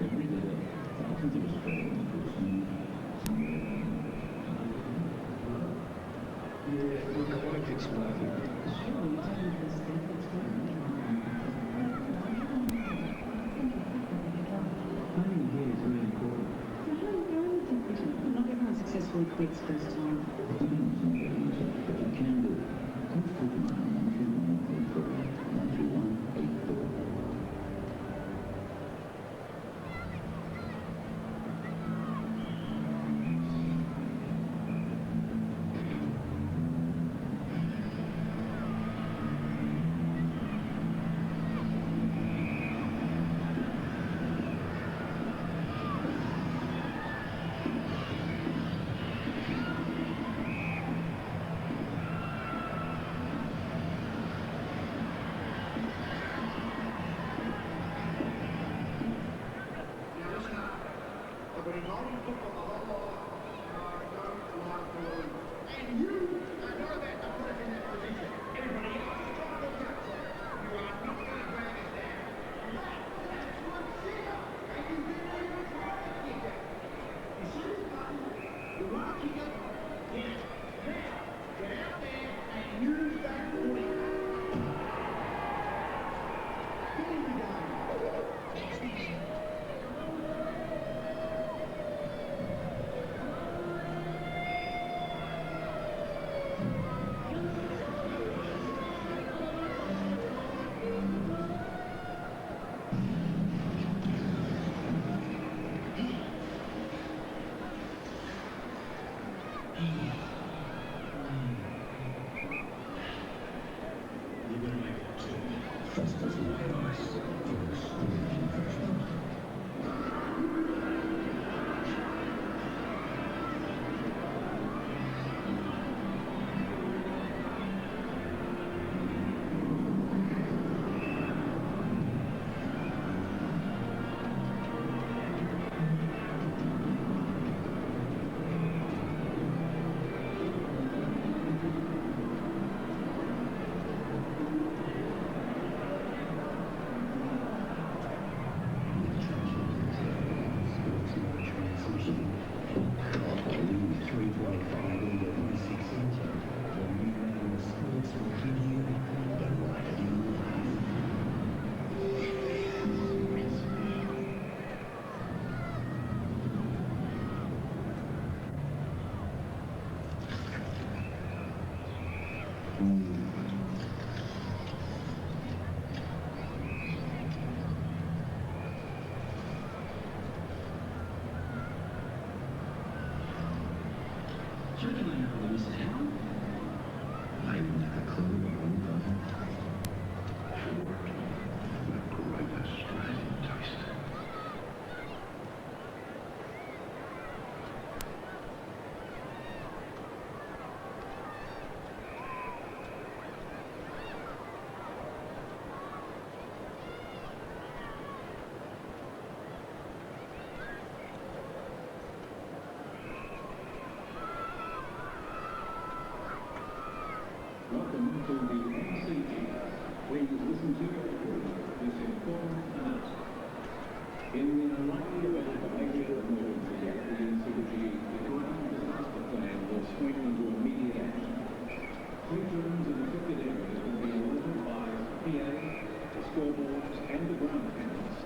Every day, thousands of Australians pursue yeah, look, I wanted to explain. Sure, you take me to the step, that's fine. Planning here is really important. So how are you going with it? Not everyone successfully quits first time. But you can do it. Call 12184. Welcome to the MCG. Please listen to your crew this important announcement. In the unlikely event of a major emergency at the MCG, the ground disaster plan will swing into immediate action. Huge rooms in affected areas will be alerted by PA, the scoreboards and the ground cameras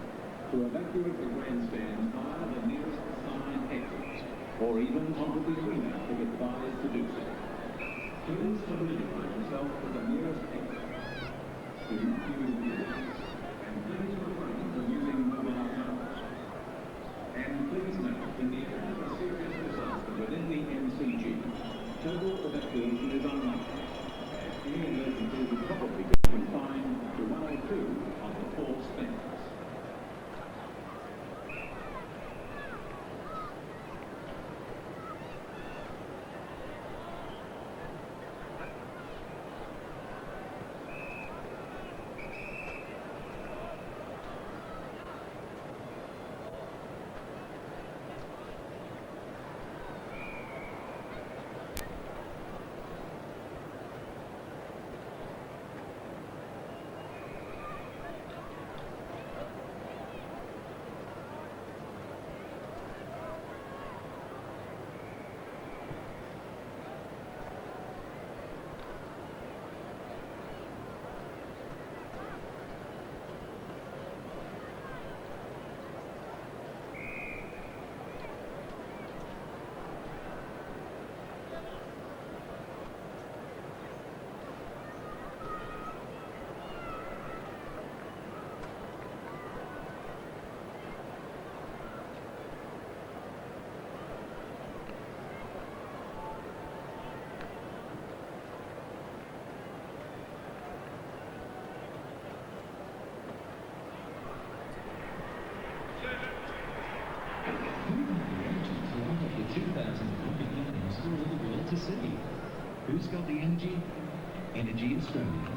to evacuate the grandstand via the nearest assigned exits, or even onto the arena if advised to do so. Please familiarize yourself with the nearest exit. Do not use vehicles, and please refrain from using mobile phones. And please note, in the event of a serious disaster within the MCG, total evacuation is unlikely, as any emergency would probably be confined to one or two of the four spans. Energy Australia.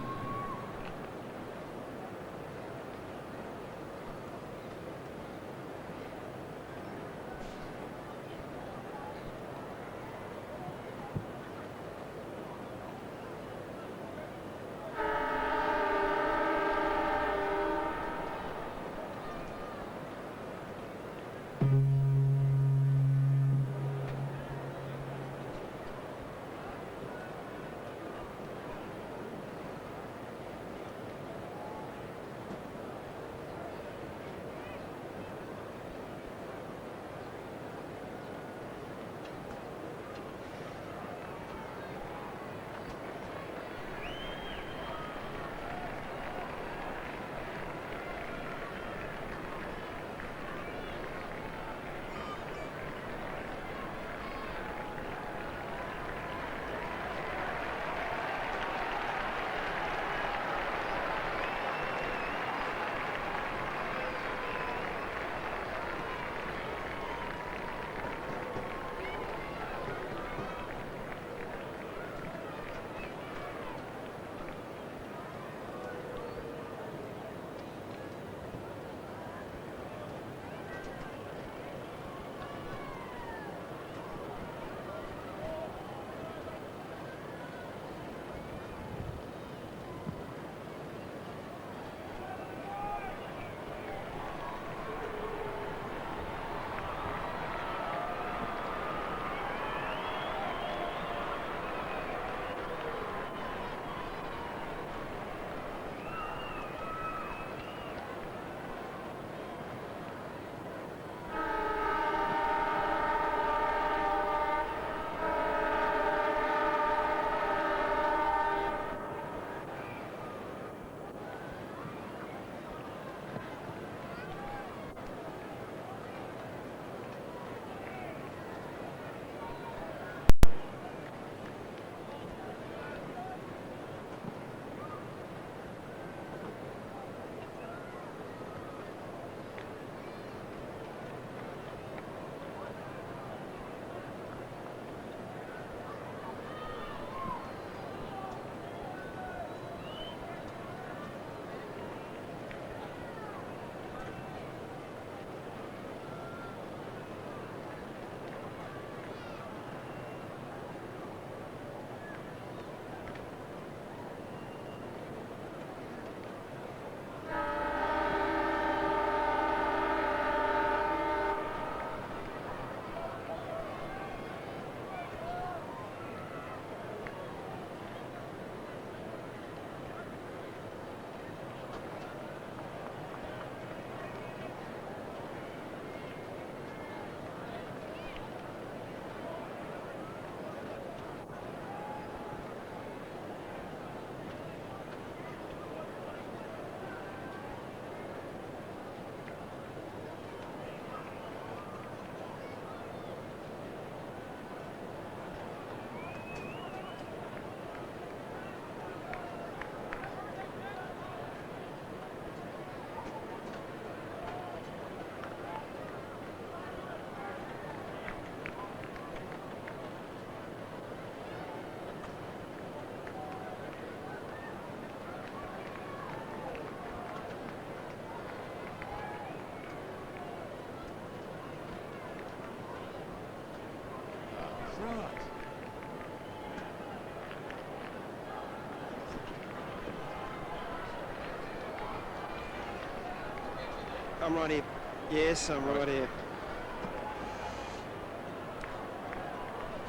I'm right here. Yes, I'm right here.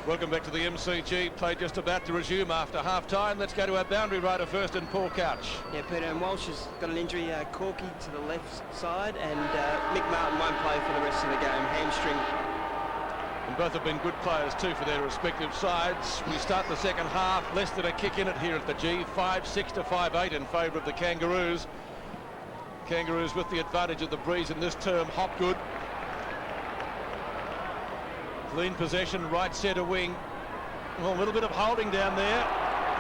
Welcome back to the MCG. Play just about to resume after half-time. Let's go to our boundary rider first and Paul Couch. Yeah, Peter, and Walsh has got an injury, Corky to the left side, and Mick Martin won't play for the rest of the game, hamstring. And both have been good players too for their respective sides. We start the second half, less than a kick in it here at the G. 5-6 to 5-8 in favour of the Kangaroos. Kangaroos with the advantage of the breeze in this term. Hopgood. Clean possession, right centre wing. Well, a little bit of holding down there.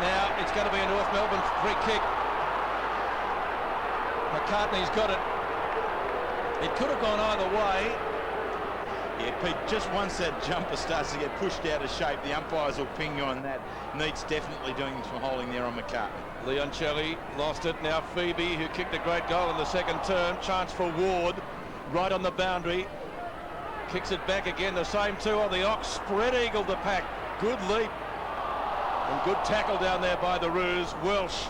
Now it's going to be a North Melbourne free kick. McCartney's got it. It could have gone either way. Yeah, Pete, just once that jumper starts to get pushed out of shape, the umpires will ping you on that. Needs definitely doing some holding there on McCartney. Leoncelli lost it. Now Phoebe, who kicked a great goal in the second term. Chance for Ward, right on the boundary. Kicks it back again, the same two on the Ox. Spread eagle the pack. Good leap. And good tackle down there by the Roos. Welsh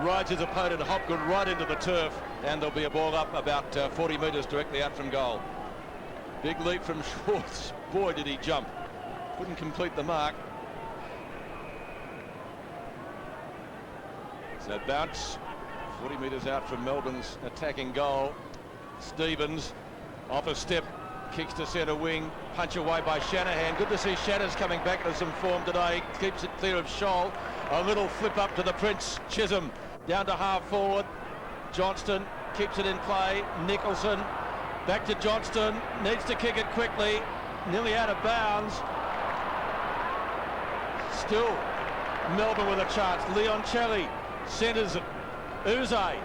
rides his opponent Hopgood right into the turf. And there'll be a ball up about 40 metres directly out from goal. Big leap from Schwartz. Boy, did he jump. Couldn't complete the mark. So bounce 40 metres out from Melbourne's attacking goal. Stevens off a step, kicks to centre wing, punch away by Shanahan. Good to see Shannon's coming back into some form today. Keeps it clear of Scholl. A little flip up to the Prince. Ch7 down to half forward. Johnston keeps it in play. Nicholson back to Johnston, needs to kick it quickly, nearly out of bounds. Still Melbourne with a chance. Leoncelli centres it. Uze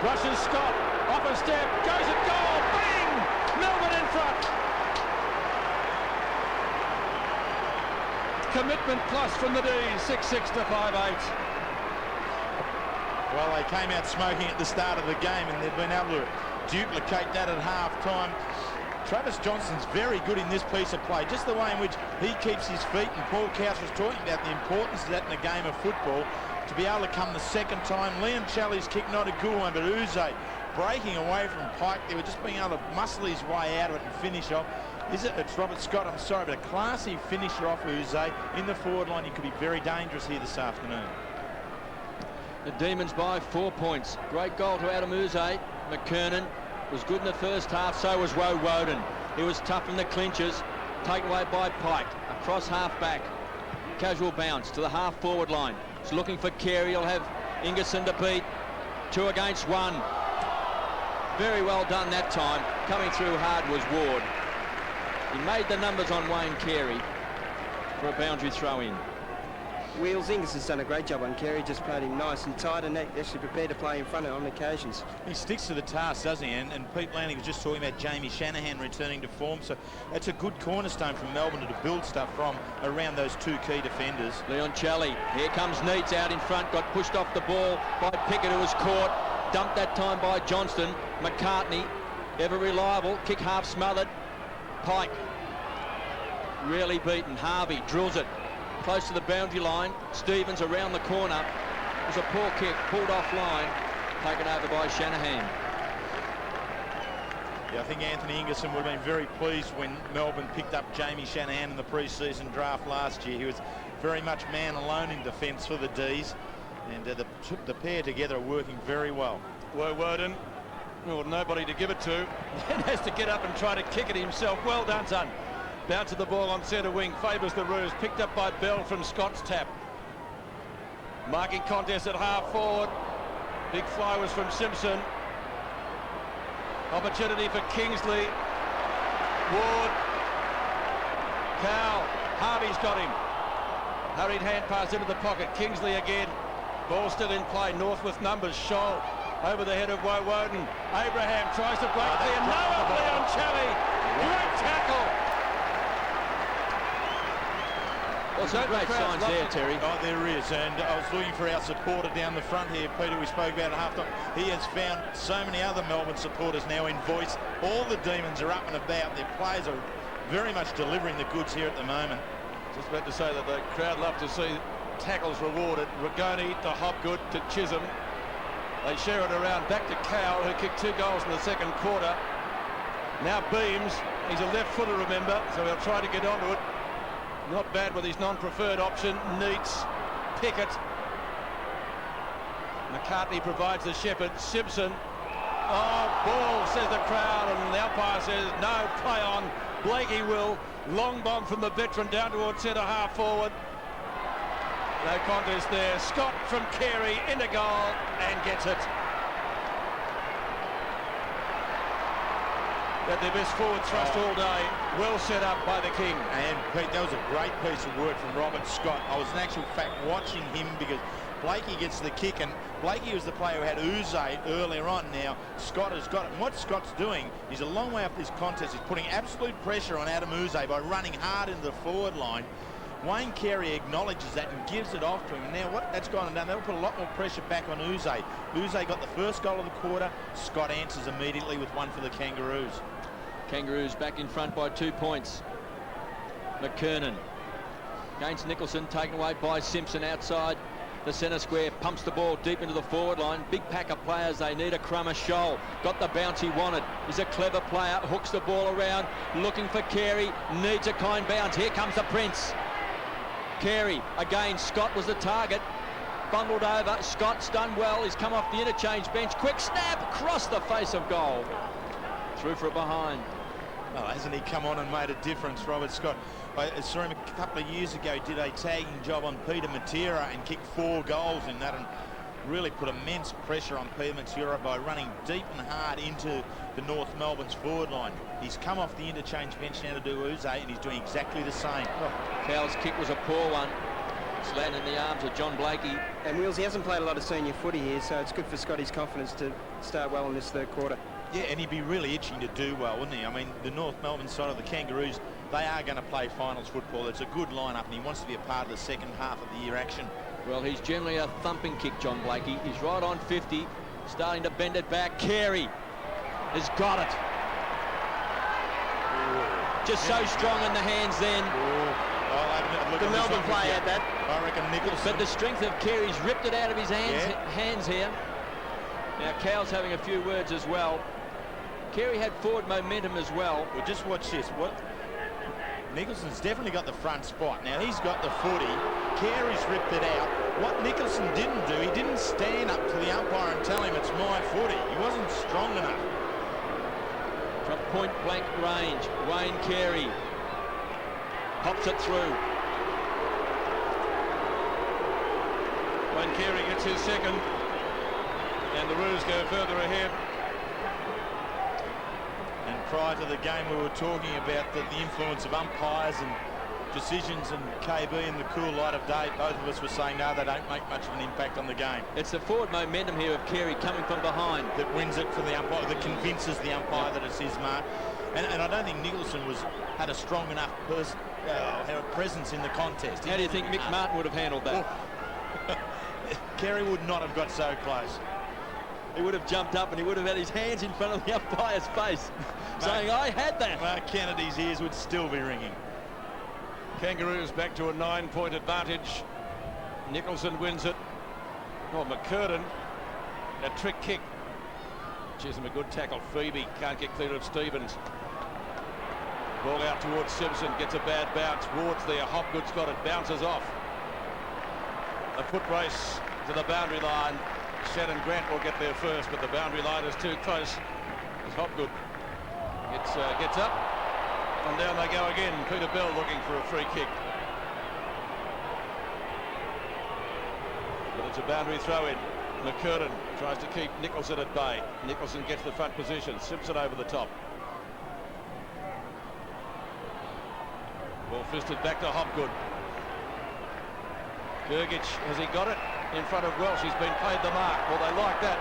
brushes Scott, off a step, goes at goal, bang! Melbourne in front. Commitment plus from the D's, 6-6 to 5-8. Well, they came out smoking at the start of the game, and they've been able to duplicate that at half-time. Travis Johnston's very good in this piece of play, just the way in which he keeps his feet, and Paul Cowse was talking about the importance of that in a game of football, to be able to come the second time. Leoncelli's kick, not a good one, but Uze breaking away from Pike. They were just being able to muscle his way out of it and finish off. It's Robert Scott, I'm sorry, but a classy finisher off Uze in the forward line. He could be very dangerous here this afternoon. The Demons by 4 points. Great goal to Adam Uze. McKernan was good in the first half, so was Woden. He was tough in the clinches, taken away by Pike. Across half back, casual bounce to the half forward line. He's looking for Carey. He'll have Ingerson to beat. 2 against 1. Very well done that time. Coming through hard was Ward. He made the numbers on Wayne Carey for a boundary throw in. Wheels Ingerson's done a great job on Carey, just played him nice and tight and actually prepared to play in front of him on occasions. He sticks to the task, doesn't he? And Pete Lanning was just talking about Jamie Shanahan returning to form, so that's a good cornerstone from Melbourne to build stuff from around those 2 key defenders. Leoncelli, here comes Neitz out in front, got pushed off the ball by Pickett, who was caught, dumped that time by Johnston. McCartney, ever reliable, kick half smothered. Pike, really beaten. Harvey drills it close to the boundary line. Stevens around the corner. It was a poor kick, pulled offline, taken over by Shanahan. Yeah, I think Anthony Ingerson would have been very pleased when Melbourne picked up Jamie Shanahan in the pre-season draft last year. He was very much man alone in defence for the D's, and the pair together are working very well. Woden, well, nobody to give it to. Then has to get up and try to kick it himself. Well done, son. Bounce of the ball on centre wing, favours the Roos, picked up by Bell from Scott's tap. Marking contest at half forward. Big fly was from Simpson. Opportunity for Kingsley. Ward. Cowell. Harvey's got him. Hurried hand pass into the pocket. Kingsley again. Ball still in play. North with numbers. Scholl over the head of Woden. Abraham tries to break clear. No, Leoncelli. Great tackle. Well, some great signs there, Terry. Oh, there is, and I was looking for our supporter down the front here, Peter. We spoke about at half-time. He has found so many other Melbourne supporters now in voice. All the Demons are up and about. Their players are very much delivering the goods here at the moment. Just about to say that the crowd love to see tackles rewarded. Ragoni to Hopgood to Ch7. They share it around back to Cowell, who kicked 2 goals in the second quarter. Now Beams. He's a left footer, remember, so he'll try to get onto it. Not bad with his non-preferred option. Neitz, Pickett. McCartney provides the shepherd. Simpson. Oh, ball, says the crowd, and the umpire says no, play on. Blakey will. Long bomb from the veteran down towards centre half forward. No contest there. Scott from Carey into goal and gets it. Got their best forward thrust all day. Well set up by the King. And Pete, that was a great piece of work from Robert Scott. I was in actual fact watching him because Blakey gets the kick, and Blakey was the player who had Uze earlier on. Now Scott has got it, and what Scott's doing, he's a long way up this contest. He's putting absolute pressure on Adam Uze by running hard into the forward line. Wayne Carey acknowledges that and gives it off to him. Now what that's gone and done, that'll put a lot more pressure back on Uze. Uze got the first goal of the quarter. Scott answers immediately with one for the Kangaroos. Kangaroos back in front by 2 points. McKernan against Nicholson, taken away by Simpson outside the centre square, pumps the ball deep into the forward line. Big pack of players, they need a crummer. Scholl got the bounce he wanted. He's a clever player, hooks the ball around, looking for Carey, needs a kind bounce. Here comes the Prince. Carey again, Scott was the target, bundled over. Scott's done well, he's come off the interchange bench. Quick snap across the face of goal, through for a behind. Well, hasn't he come on and made a difference, Robert Scott? I saw him a couple of years ago, did a tagging job on Peter Matera and kicked 4 goals in that, and really put immense pressure on Peter Matera by running deep and hard into the North Melbourne's forward line. He's come off the interchange bench now to do Uze, and he's doing exactly the same. Cowell's kick was a poor one. It's landed in the arms of John Blakey. And Wills, he hasn't played a lot of senior footy here, so it's good for Scotty's confidence to start well in this third quarter. Yeah, and he'd be really itching to do well, wouldn't he? I mean, the North Melbourne side of the Kangaroos, they are going to play finals football. It's a good lineup, and he wants to be a part of the second half of the year action. Well, he's generally a thumping kick, John Blakey. He's right on 50, starting to bend it back. Carey has got it. Ooh. Just so strong in the hands then. The Melbourne player had that. I reckon Nicholson. But the strength of Carey's ripped it out of his hands here. Now, Cowell's having a few words as well. Carey had forward momentum as well. Well, just watch this. Nicholson's definitely got the front spot. Now, he's got the footy. Carey's ripped it out. What Nicholson didn't do, he didn't stand up to the umpire and tell him it's my footy. He wasn't strong enough. From point-blank range, Wayne Carey pops it through. Wayne Carey gets his second, and the Roos go further ahead. And prior to the game, we were talking about the influence of umpires and decisions, and KB in the cool light of day, both of us were saying, no, they don't make much of an impact on the game. It's the forward momentum here of Carey coming from behind that wins it for the umpire, that convinces the umpire that it's his mark. And I don't think Nicholson had a strong enough presence in the contest. How do you think Mick Martin would have handled that? Carey would not have got so close. He would have jumped up and he would have had his hands in front of the umpire's face, saying, I had that. Mark Kennedy's ears would still be ringing. Kangaroos back to a 9-point advantage. Nicholson wins it. Oh, McKernan, a trick kick. Chisholm, a good tackle. Phoebe can't get clear of Stevens. Ball out towards Simpson, gets a bad bounce. Ward's there, Hopgood's got it, bounces off. A foot race to the boundary line. Shannon Grant will get there first, but the boundary line is too close. As Hopgood gets up, and down they go again. Peter Bell looking for a free kick. But it's a boundary throw in. McKernan tries to keep Nicholson at bay. Nicholson gets the front position. Simpson over the top. Ball fisted back to Hopgood. Gergich, has he got it? In front of Welsh, he's been played the mark. Well, they like that.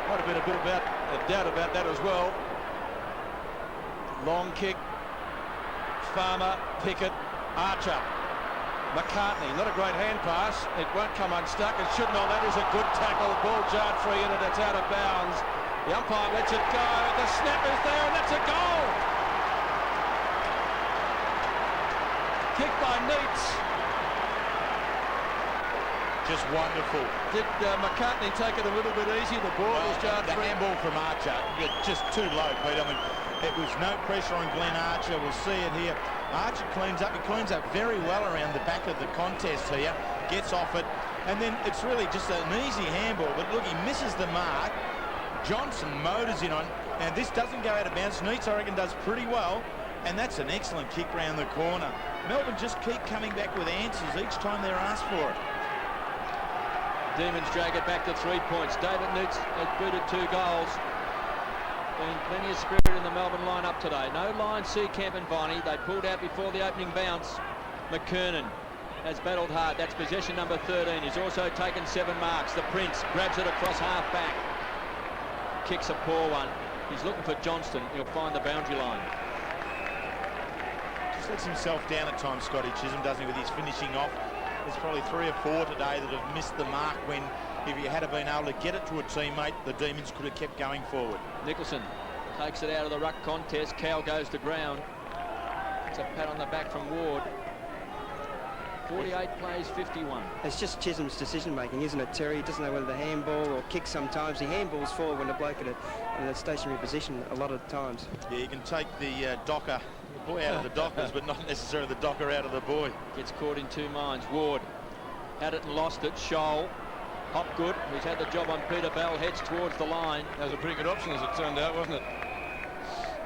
Might have been a bit about a doubt about that as well. Long kick. Farmer, Pickett, Archer, McCartney. Not a great hand pass. It won't come unstuck. It shouldn't. Oh, that is a good tackle. Ball jarred free in it. It's out of bounds. The umpire lets it go. The snap is there, and that's a goal. Kick by Neitz. Just wonderful. Did McCartney take it a little bit easy? The ball was jarred free. The handball from Archer, just too low, Pete. I mean, it was no pressure on Glenn Archer. We'll see it here. Archer cleans up. He cleans up very well around the back of the contest here. Gets off it. And then it's really just an easy handball. But look, he misses the mark. Johnson motors in on. And this doesn't go out of bounds. Neitz, I reckon, does pretty well. And that's an excellent kick round the corner. Melbourne just keep coming back with answers each time they're asked for it. Demons drag it back to 3 points. David Neitz has booted 2 goals. Been plenty of spirit in the Melbourne lineup today. No line, Seacamp and Viney. They pulled out before the opening bounce. McKernan has battled hard. That's possession number 13. He's also taken 7 marks. The Prince grabs it across half back. Kicks a poor one. He's looking for Johnston. He'll find the boundary line. Just lets himself down at times, Scotty Chisholm, doesn't he, with his finishing off. There's probably 3 or 4 today that have missed the mark when, if he had been able to get it to a teammate, the Demons could have kept going forward. Nicholson takes it out of the ruck contest. Cowell goes to ground. It's a pat on the back from Ward. 48 plays 51. It's just Chisholm's decision-making, isn't it, Terry? He doesn't know whether to handball or kick sometimes. He handballs forward when the bloke in a stationary position a lot of times. Yeah, you can take the docker, the boy out of the dockers, but not necessarily the docker out of the boy. Gets caught in 2 minds. Ward had it and lost it. Scholl, Hopgood, who's had the job on Peter Bell, heads towards the line. That was a pretty good option as it turned out, wasn't it?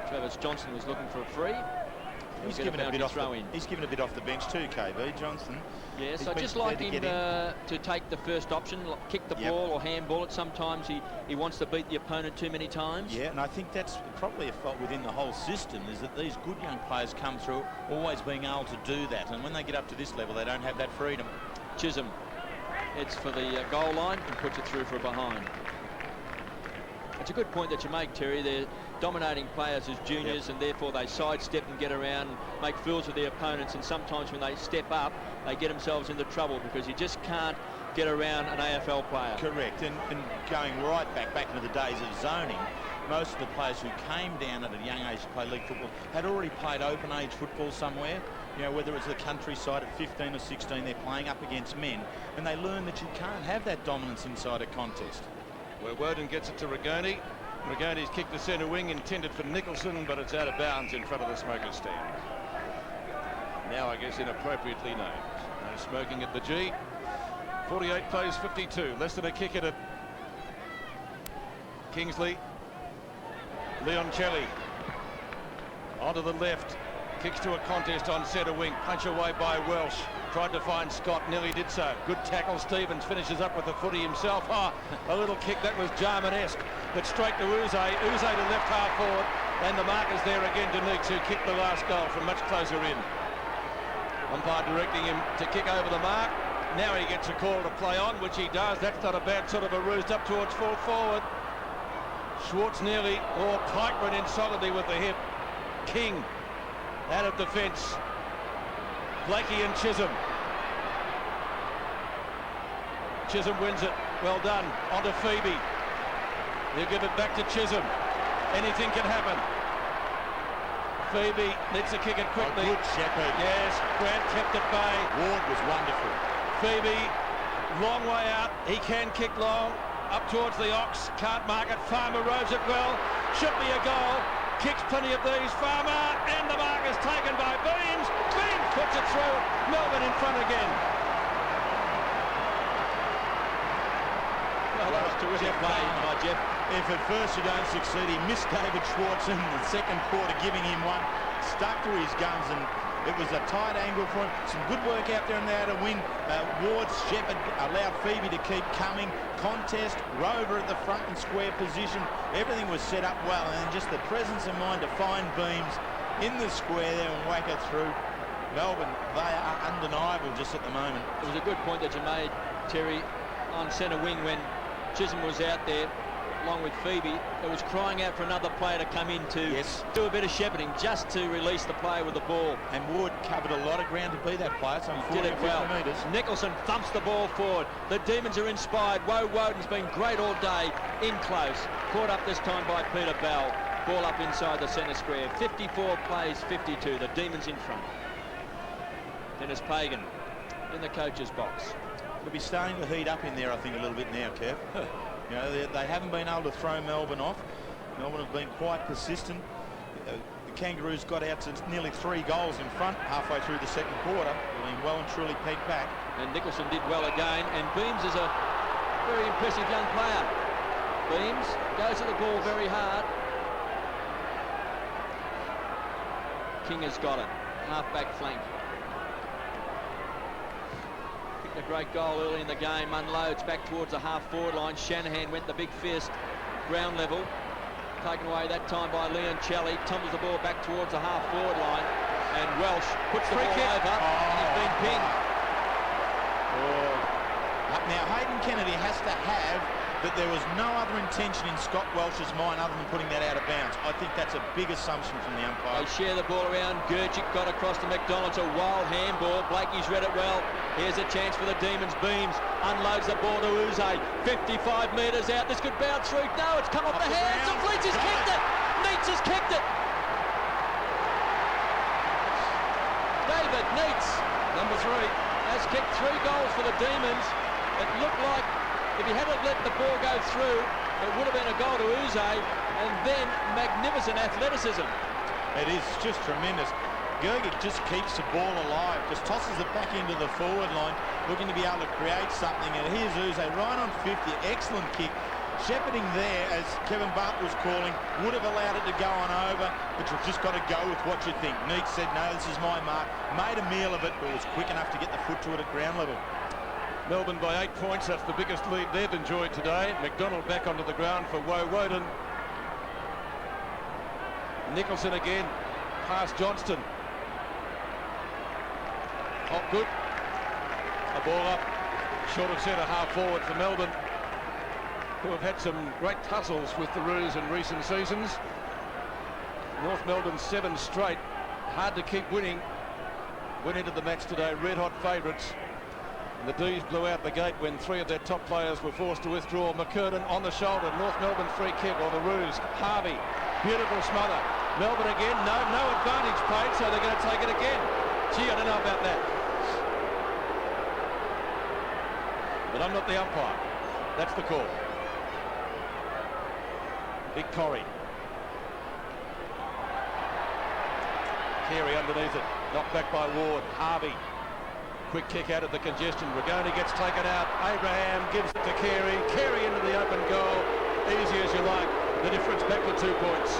Travis Johnson was looking for a free. He's given a bit off the bench too, KB Johnson. Yes, I just like him to take the first option, kick the ball or handball it. Sometimes he wants to beat the opponent too many times. Yeah, and I think that's probably a fault within the whole system, is that these good young players come through always being able to do that, and when they get up to this level they don't have that freedom. Chisholm heads for the goal line and puts it through for a behind. It's a good point that you make, Terry. They're dominating players as juniors, and therefore they sidestep and get around and make fools of their opponents, and sometimes when they step up they get themselves into trouble because you just can't get around an AFL player. Correct, and going right back into the days of zoning, most of the players who came down at a young age to play league football had already played open age football somewhere. You know, whether it's the countryside at 15 or 16, they're playing up against men, and they learn that you can't have that dominance inside a contest. Where Woden gets it to Rigoni. Rigoni's kicked the centre wing, intended for Nicholson, but it's out of bounds in front of the smokers stand. Now I guess inappropriately named. No smoking at the G. 48 plays 52, less than a kick at it. Kingsley. Leoncelli onto the left, kicks to a contest on centre wing, punch away by Welsh. Tried to find Scott, nearly did so. Good tackle. Stevens finishes up with the footy himself. Oh, a little kick that was Jarman-esque, but straight to Uze. Uze to left half forward, and the marker's there again to Neeks, who kicked the last goal from much closer in. Umpire directing him to kick over the mark. Now he gets a call to play on, which he does. That's not a bad sort of a roost up towards full forward. Schwartz nearly, or Pike went in solidly with the hip. King out of defence. Blakey and Chisholm. Chisholm wins it. Well done. Onto Phoebe. He'll give it back to Chisholm. Anything can happen. Phoebe needs to kick it quickly. Oh, good shepherd. Yes, Grant kept at bay. Ward was wonderful. Phoebe, long way out. He can kick long. Up towards the Ox. Can't mark it. Farmer rows it well. Should be a goal. Kicks plenty of these. Farmer, and the mark is taken by Beams. Beams puts it through. Melbourne in front again. Well, that was terrific play by Jeff. If at first you don't succeed, he missed David Schwartz in the second quarter, giving him one. Stuck to his guns, and it was a tight angle for him. Some good work out there in the outer wing. Ward's Shepherd allowed Phoebe to keep coming. Contest, Rover at the front and square position. Everything was set up well, and just the presence of mind to find Beams in the square there and whack it through. Melbourne, they are undeniable just at the moment. It was a good point that you made, Terry, on centre wing when Chisholm was out there along with Phoebe. It was crying out for another player to come in to do a bit of shepherding, just to release the player with the ball. And Ward covered a lot of ground to be that player, so did it well. Nicholson thumps the ball forward. The Demons are inspired. Woden's been great all day, in close. Caught up this time by Peter Bell. Ball up inside the centre square. 54 plays 52. The Demons in front. Denis Pagan in the coach's box. It'll be starting to heat up in there, I think, a little bit now, Kev. You know, they haven't been able to throw Melbourne off. Melbourne have been quite persistent. The Kangaroos got out to nearly 3 goals in front halfway through the second quarter. They've been well and truly pegged back. And Nicholson did well again. And Beams is a very impressive young player. Beams goes at the ball very hard. King has got it. Half-back flank. A great goal early in the game, unloads back towards the half-forward line. Shanahan went the big fierce ground level, taken away that time by Leoncelli. Tumbles the ball back towards the half-forward line, and Welsh puts the ball over. He's been pinged. Now, Hayden Kennedy has to have that there was no other intention in Scott Welsh's mind other than putting that out of bounds. I think that's a big assumption from the umpire. They share the ball around. Gurgic got across to McDonald's. A wild handball. Blakey's read it well. Here's a chance for the Demons. Beams unloads the ball to Uze. 55 metres out. This could bounce through. No, it's come off the hands. And Fleets has kicked it. Neitz has kicked it. David Neitz, Number 3. has kicked 3 goals for the Demons. It looked like if he hadn't let the ball go through, it would have been a goal to Uze, and then magnificent athleticism. It is just tremendous. Gurgic just keeps the ball alive, just tosses it back into the forward line, looking to be able to create something. And here's Uze right on 50, excellent kick. Shepherding there, as Kevin Butt was calling, would have allowed it to go on over, but you've just got to go with what you think. Neitz said, no, this is my mark. Made a meal of it, but was quick enough to get the foot to it at ground level. Melbourne by 8 points. That's the biggest lead they've enjoyed today. McDonald back onto the ground for Woden. Nicholson again, past Johnston. Hopgood. A ball up, short of centre half forward for Melbourne, who have had some great tussles with the Roos in recent seasons. North Melbourne 7 straight. Hard to keep winning. Went into the match today red hot favourites. And the D's blew out the gate when 3 of their top players were forced to withdraw. McCurden on the shoulder. North Melbourne free kick, or the Roos. Harvey, beautiful smother. Melbourne again, no advantage paid, so they're going to take it again. Gee, I don't know about that. But I'm not the umpire. That's the call. Big Corrie. Carey underneath it. Knocked back by Ward. Harvey. Quick kick out of the congestion. Rigoni gets taken out. Abraham gives it to Carey. Carey into the open goal. Easy as you like. The difference back to 2 points.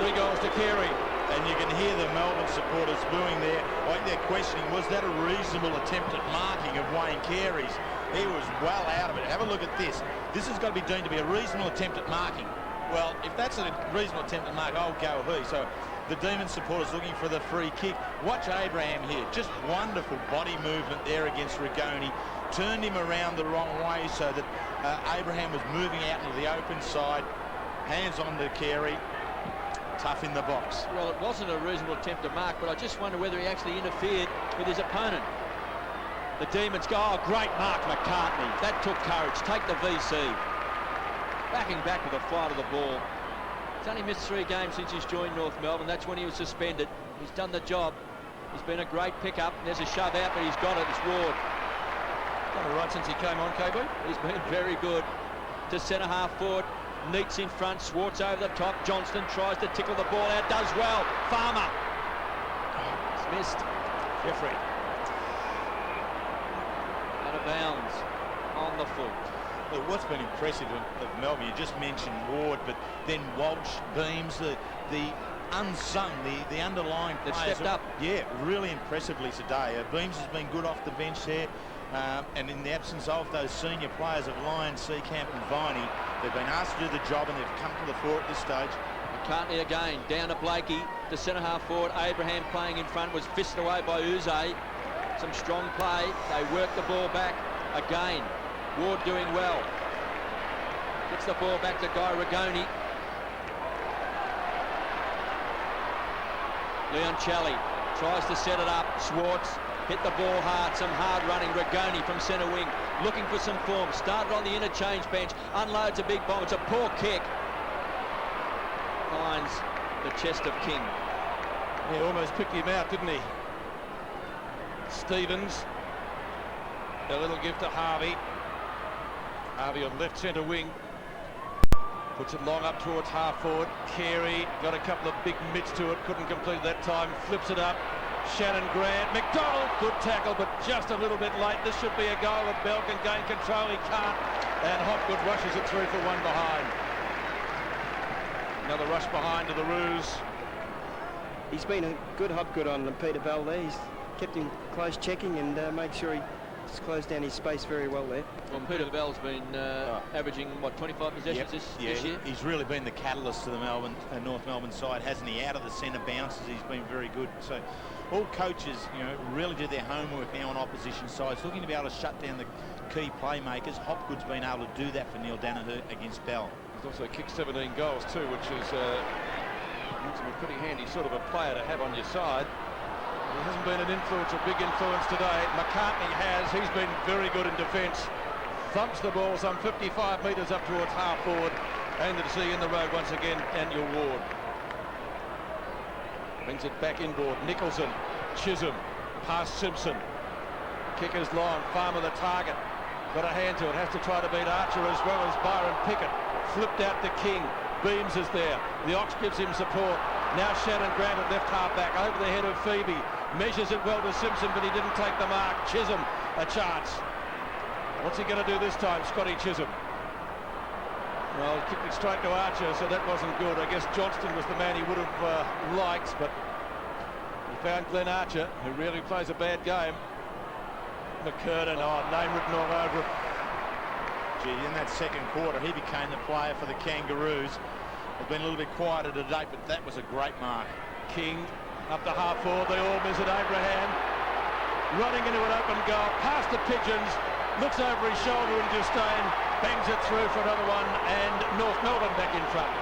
3 goals to Carey. And you can hear the Melbourne supporters booing there. I think they're questioning, was that a reasonable attempt at marking of Wayne Carey's? He was well out of it. Have a look at this. This has got to be deemed to be a reasonable attempt at marking. Well, if that's a reasonable attempt at mark, I'll go he. So the Demon supporters looking for the free kick. Watch Abraham here. Just wonderful body movement there against Rigoni. Turned him around the wrong way so that Abraham was moving out into the open side. Hands on to Carey. Tough in the box. Well, it wasn't a reasonable attempt to mark, but I just wonder whether he actually interfered with his opponent. The Demons go, oh, great mark, McCartney. That took courage. Take the VC. Backing back with a flight of the ball. He's only missed 3 games since he's joined North Melbourne. That's when he was suspended. He's done the job. He's been a great pickup. There's a shove out, but he's got it. It's Ward. Done all right since he came on, KB. He's been very good. To centre half forward. Neitz in front. Swartz over the top. Johnston tries to tickle the ball out. Does well. Farmer. It's missed. Jeffrey. Out of bounds. On the full. Look, what's been impressive of Melbourne, you just mentioned Ward, but then Walsh, Beams, the unsung, the underlying They've players. stepped up. Yeah, really impressively today. Beams has been good off the bench there, and in the absence of those senior players of Lyon, Seacamp and Viney, they've been asked to do the job and they've come to the fore at this stage. McCartney again, down to Blakey, the centre half forward. Abraham playing in front, was fisted away by Uze. Some strong play. They work the ball back again. Ward doing well. Gets the ball back to Guy Rigoni. Leon Challey tries to set it up. Swartz hit the ball hard. Some hard running. Rigoni from centre wing, looking for some form. Started on the interchange bench. Unloads a big bomb. It's a poor kick. Finds the chest of King. He almost picked him out, didn't he? Stevens. A little gift to Harvey. Harvey on left centre wing. Puts it long up towards half forward. Carey got a couple of big mitts to it. Couldn't complete that time. Flips it up. Shannon Grant. McDonald. Good tackle, but just a little bit late. This should be a goal. If Bell can gain control, he can't. And Hopgood rushes it through for 1 behind. Another rush behind to the Roos. He's been a good Hopgood on Peter Bell there. He's kept him close checking and made sure he just closed down his space very well there. Well, Peter Bell's been averaging, what, 25 possessions this year? He's really been the catalyst to the North Melbourne side, hasn't he? Out of the centre bounces, he's been very good. So all coaches, you know, really do their homework now on opposition sides, looking to be able to shut down the key playmakers. Hopgood's been able to do that for Neil Danaher against Bell. He's also kicked 17 goals too, which is looks like a pretty handy sort of a player to have on your side. He hasn't been a big influence today. McCartney has. He's been very good in defence. Thumps the ball some 55 metres up towards half forward. And to see in the road once again, Daniel Ward. Brings it back inboard. Nicholson, Chisholm, past Simpson. Kicker's long. Farmer the target. Got a hand to it. Has to try to beat Archer as well as Byron Pickett. Flipped out to King. Beams is there. The Ox gives him support. Now Shannon Grant at left half back over the head of Phoebe. Measures it well to Simpson, but he didn't take the mark. Chisholm, a chance. What's he going to do this time, Scotty Chisholm? Well, he kicked it straight to Archer, so that wasn't good. I guess Johnston was the man he would have liked, but he found Glenn Archer, who really plays a bad game. McKernan, name written all over him. Gee, in that second quarter, he became the player for the Kangaroos. They've been a little bit quieter today, but that was a great mark. King up to half forward. They all miss it. Abraham running into an open goal, past the Pigeons, looks over his shoulder and Justine bangs it through for another one, and North Melbourne back in front.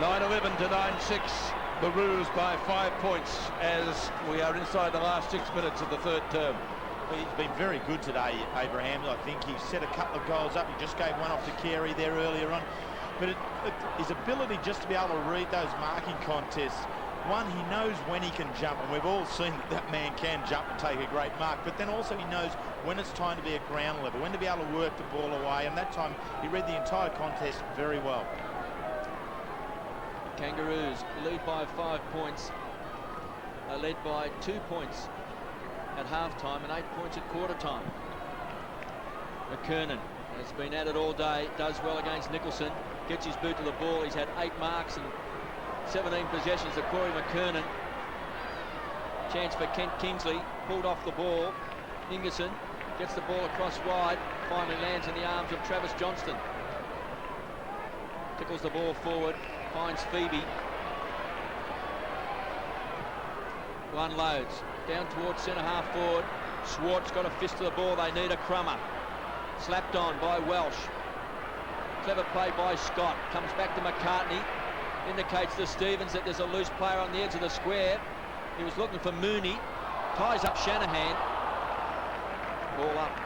9-11 to 9-6. The Roos by 5 points as we are inside the last 6 minutes of the third term. He's been very good today, Abraham. I think he set a couple of goals up. He just gave one off to Carey there earlier on. But his ability just to be able to read those marking contests, one, he knows when he can jump, and we've all seen that man can jump and take a great mark, but then also he knows when it's time to be at ground level, when to be able to work the ball away, and that time he read the entire contest very well. Kangaroos lead by 5 points. Are led by 2 points at half-time and 8 points at quarter-time. McKernan has been at it all day, does well against Nicholson, gets his boot to the ball. He's had 8 marks and 17 possessions to Corey McKernan. Chance for Kent Kingsley, pulled off the ball. Ingerson gets the ball across wide, finally lands in the arms of Travis Johnston. Tickles the ball forward, finds Phoebe. Unloads down towards centre half forward. Swartz got a fist to the ball. They need a crummer. Slapped on by Welsh. Clever play by Scott. Comes back to McCartney. Indicates to Stevens that there's a loose player on the edge of the square. He was looking for Mooney. Ties up Shanahan. Ball up.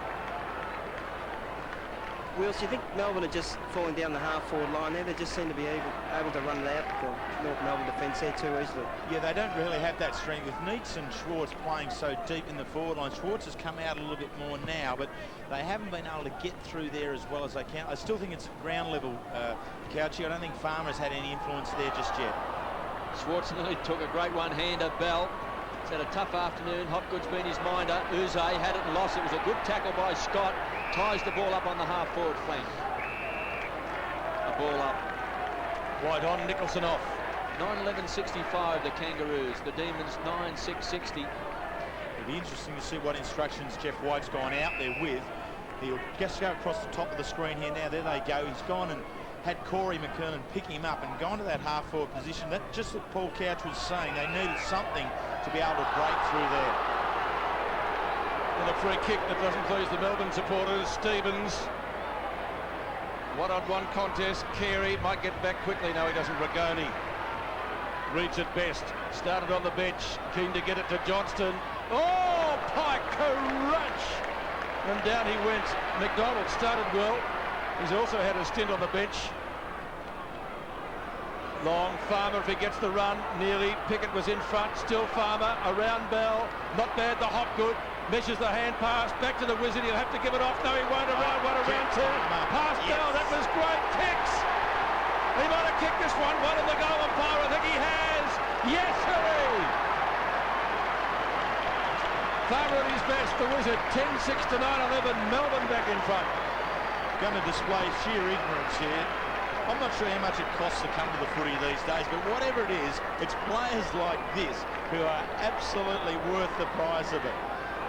Wills, do you think Melbourne are just falling down the half-forward line there? They just seem to be able to run it out, the North Melbourne defence there too easily. Yeah, they don't really have that strength. With Neitz and Schwartz playing so deep in the forward line, Schwartz has come out a little bit more now, but they haven't been able to get through there as well as they can. I still think it's ground level, Couchy. I don't think Farmer's had any influence there just yet. Schwartz nearly took a great one-hander. Bell. He's had a tough afternoon. Hopgood's been his minder. Uze had it and lost. It was a good tackle by Scott. Ties the ball up on the half-forward flank. A ball up. White on, Nicholson off. 9-11-65, the Kangaroos. The Demons 9-6-60. It'll be interesting to see what instructions Jeff White's gone out there with. He'll just go across the top of the screen here now. There they go. He's gone and had Corey McKernan pick him up and gone to that half-forward position. That just what Paul Couch was saying. They needed something to be able to break through there. And a free kick that doesn't please the Melbourne supporters. Stevens. One-on-one contest. Carey might get back quickly. No, he doesn't. Rigoni reads it best. Started on the bench. Keen to get it to Johnston. Oh, Pike crunch! And down he went. McDonald started well. He's also had a stint on the bench. Long, Farmer if he gets the run, nearly. Pickett was in front, still Farmer, around Bell. Not bad, the Hopgood. Measures the hand pass, back to the Wizard. He'll have to give it off. No, he won't. Around two. Past Bell, that was great. Kicks! He might have kicked this one. One in the goal umpire, I think he has. Yes, hooray! Farmer at his best, the Wizard. 10-6 to 9-11. Melbourne back in front. Going to display sheer ignorance here. I'm not sure how much it costs to come to the footy these days, but whatever it is, it's players like this who are absolutely worth the price of it.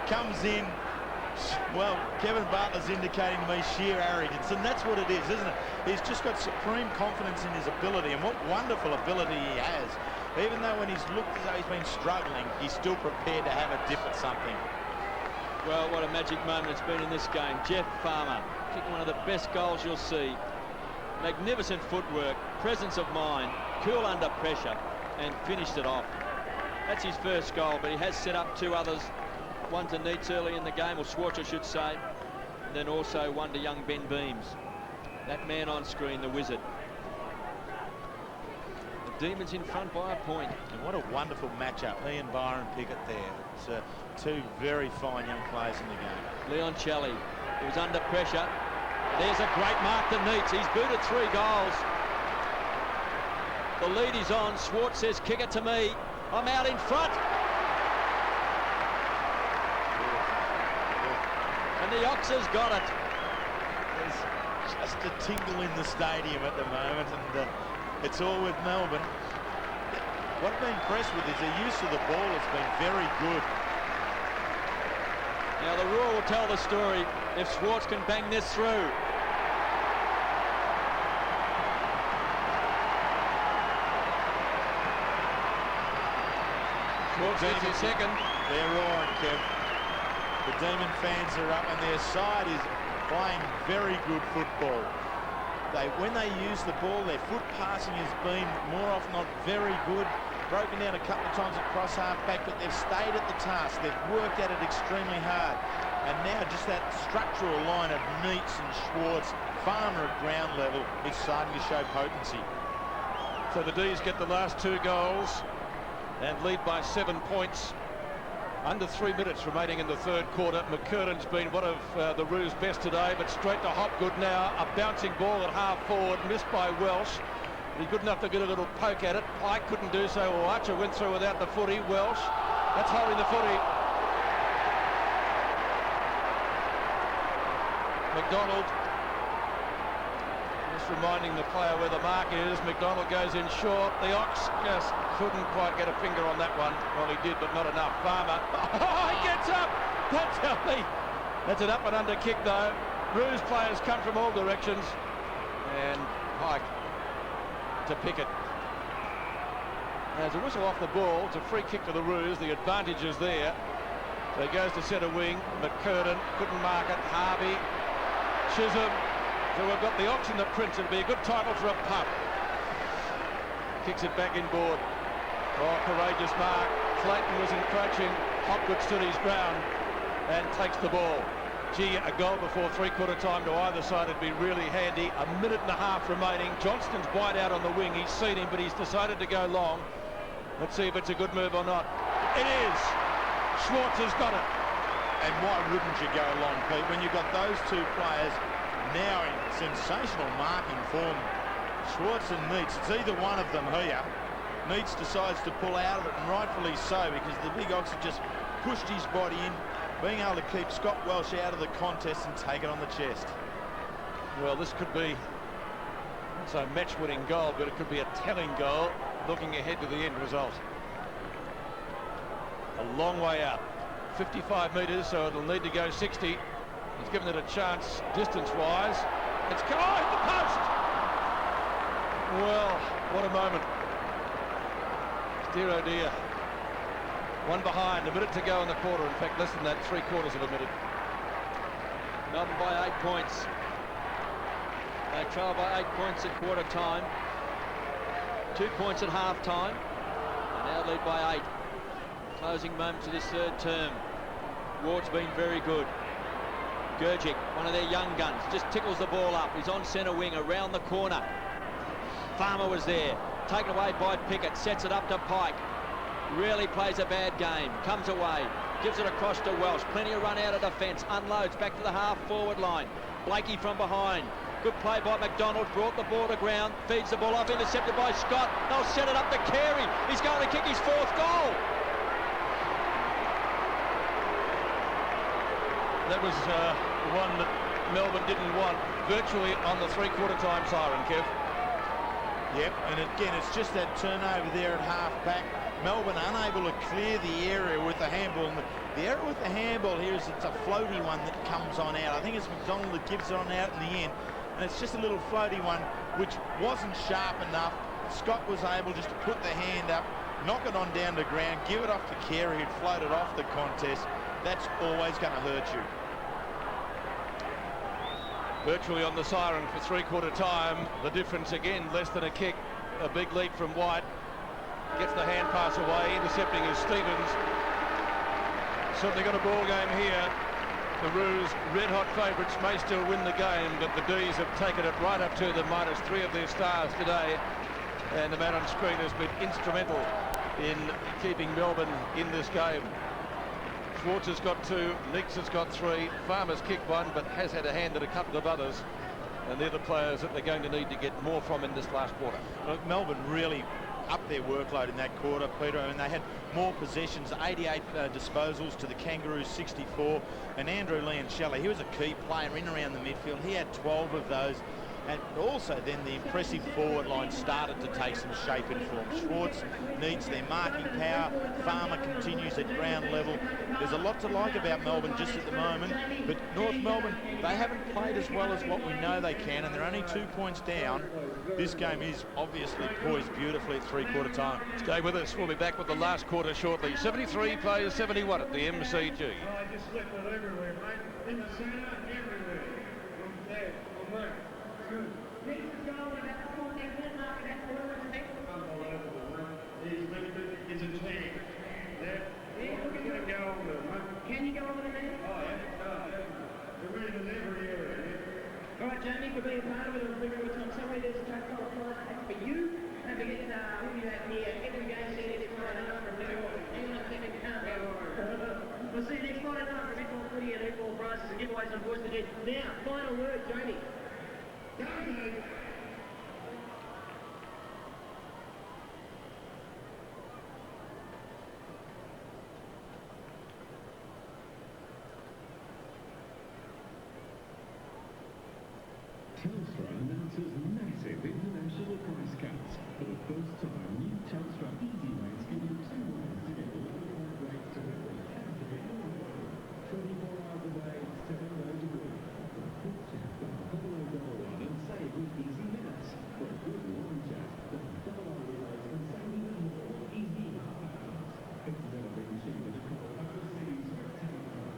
Comes in, Well, Kevin Bartler's indicating to me sheer arrogance, and that's what it is, isn't it? He's just got supreme confidence in his ability, and what wonderful ability he has. Even though when he's looked as though he's been struggling, he's still prepared to have a dip at something. Well, what a magic moment it's been in this game. Jeff Farmer kicking one of the best goals you'll see. Magnificent footwork, presence of mind, cool under pressure, and finished it off. That's his first goal, but he has set up 2 others. One to Neitz early in the game, or Schwartz I should say, and then also one to young Ben Beams. That man on screen, the wizard. The Demons in front by a point. And what a wonderful matchup, he and Byron Pickett there. It's 2 very fine young players in the game. Leon Challey, he was under pressure. There's a great mark to Neitz. He's booted 3 goals. The lead is on. Schwartz says, kick it to me. I'm out in front. And the Ox has got it. There's just a tingle in the stadium at the moment, and it's all with Melbourne. What I've been impressed with is the use of the ball has been very good. Now the Roar will tell the story if Schwartz can bang this through. Schwartz gets his second. They're roaring, Kev. The Demon fans are up, and their side is playing very good football. When they use the ball, their foot passing has been more often not very good. Broken down a couple of times across half-back, but they've stayed at the task. They've worked at it extremely hard. And now just that structural line of Neitz and Schwartz, Farmer at ground level, is starting to show potency. So the D's get the last 2 goals and lead by 7 points. Under 3 minutes remaining in the 3rd quarter. McKernan's been one of the Roos' best today, but straight to Hopgood now. A bouncing ball at half forward, missed by Welsh. He's good enough to get a little poke at it. Pike couldn't do so. Archer went through without the footy. Welsh, that's holding the footy. McDonald, just reminding the player where the mark is. McDonald goes in short. The Ox just couldn't quite get a finger on that one. Well, he did, but not enough. Farmer, oh, he gets up. That's healthy. That's an up and under kick, though. Roos players come from all directions. And Pike to Pickett. There's a whistle off the ball. It's a free kick to the Roos. The advantage is there. So he goes to centre wing. McKernan couldn't mark it. Harvey, Ch7. So we've got the Ox and the Prince. It'll be a good title for a pup. Kicks it back inboard. Oh, courageous mark. Clayton was encroaching. Hopgood stood his ground and takes the ball. Gee, a goal before 3/4 time to either side would be really handy. 1.5 minutes remaining. Johnston's wide out on the wing. He's seen him, but he's decided to go long. Let's see if it's a good move or not. It is. Schwartz has got it. And why wouldn't you go long, Pete, when you've got those 2 players now in sensational marking form? Schwartz and Neitz, it's either one of them here. Neitz decides to pull out of it, and rightfully so, because the big Ox have just pushed his body in, being able to keep Scott Welsh out of the contest and take it on the chest. Well, this could be not a match-winning goal, but it could be a telling goal looking ahead to the end result. A long way out. 55 metres, so it'll need to go 60. He's given it a chance distance-wise. It's hit the post! Well, what a moment. Dear oh dear. One behind, 1 minute to go in the quarter. In fact, less than that, 3/4 of a minute. Melbourne by 8 points. They trail by 8 points at quarter time. 2 points at half time. And now lead by 8. Closing moments of this 3rd term. Ward's been very good. Gurgic, one of their young guns, just tickles the ball up. He's on centre wing, around the corner. Farmer was there. Taken away by Pickett, sets it up to Pike. Really plays a bad game, comes away, gives it across to Welsh. Plenty of run out of defence, unloads back to the half-forward line. Blakey from behind. Good play by McDonald, brought the ball to ground, feeds the ball off, intercepted by Scott. They'll set it up to Carey. He's going to kick his 4th goal. That was one that Melbourne didn't want, virtually on the 3/4 time siren, Kev. Yep, and again, it's just that turnover there at half-back. Melbourne unable to clear the area with the handball. And the area with the handball here is it's a floaty one that comes on out. I think it's McDonald that gives it on out in the end. And it's just a little floaty one which wasn't sharp enough. Scott was able just to put the hand up, knock it on down to ground, give it off to Carey, who'd floated off the contest. That's always going to hurt you. Virtually on the siren for three-quarter time. The difference again, less than a kick. A big leap from White. Gets the hand pass away, intercepting is Stevens. Certainly got a ball game here. The Roos, red-hot favourites, may still win the game, but the D's have taken it right up to the -3 of their stars today. And the man on screen has been instrumental in keeping Melbourne in this game. Schwartz has got 2, Nicks has got 3, Farmer's kicked 1, but has had a hand at a couple of others. And they're the players that they're going to need to get more from in this last quarter. Look, Melbourne really upped their workload in that quarter, Peter, and they had more possessions, 88 disposals to the Kangaroos 64, and Andrew Leon-Shelley, he was a key player in around the midfield. He had 12 of those, and also then the impressive forward line started to take some shape and form. Schwartz needs their marking power. Farmer continues at ground level. There's a lot to like about Melbourne just at the moment, but North Melbourne, they haven't played as well as what we know they can, and they're only 2 points down. This game is obviously poised beautifully at three-quarter time. Stay with us. We'll be back with the last quarter shortly. 73 plays 71 at the MCG. I just left it everywhere, mate. In the centre, everywhere. From there, from there. Good. Unbelievable, mate. He's really good. He's a tank. Yeah. We're going to go over them, mate. Can you go over the net? Oh, yeah. They're ready in every area, yeah. All right, Jamie, could be a part of it. We'll bring it on somewhere. There's a track called for you. Don't forget, we'll be out here every game Saturday next Friday night from Melbourne. Anyone thinking can't go on. We'll see you next Friday night for a bit more footy and more prizes and giveaways on Voice to Dead. Now, final word, Jamie. Telstra announces massive international price cuts. For the first time, new Telstra Easy Rates give you 2 ways to get low flat rates to every country in the world. 24 hours a day, 7 days a week. Quick chat, dial 0011 and save with Easy Minutes. For a good long chat, dial 0011 and save even more easy half hours. It's never been cheaper to call overseas for telephone.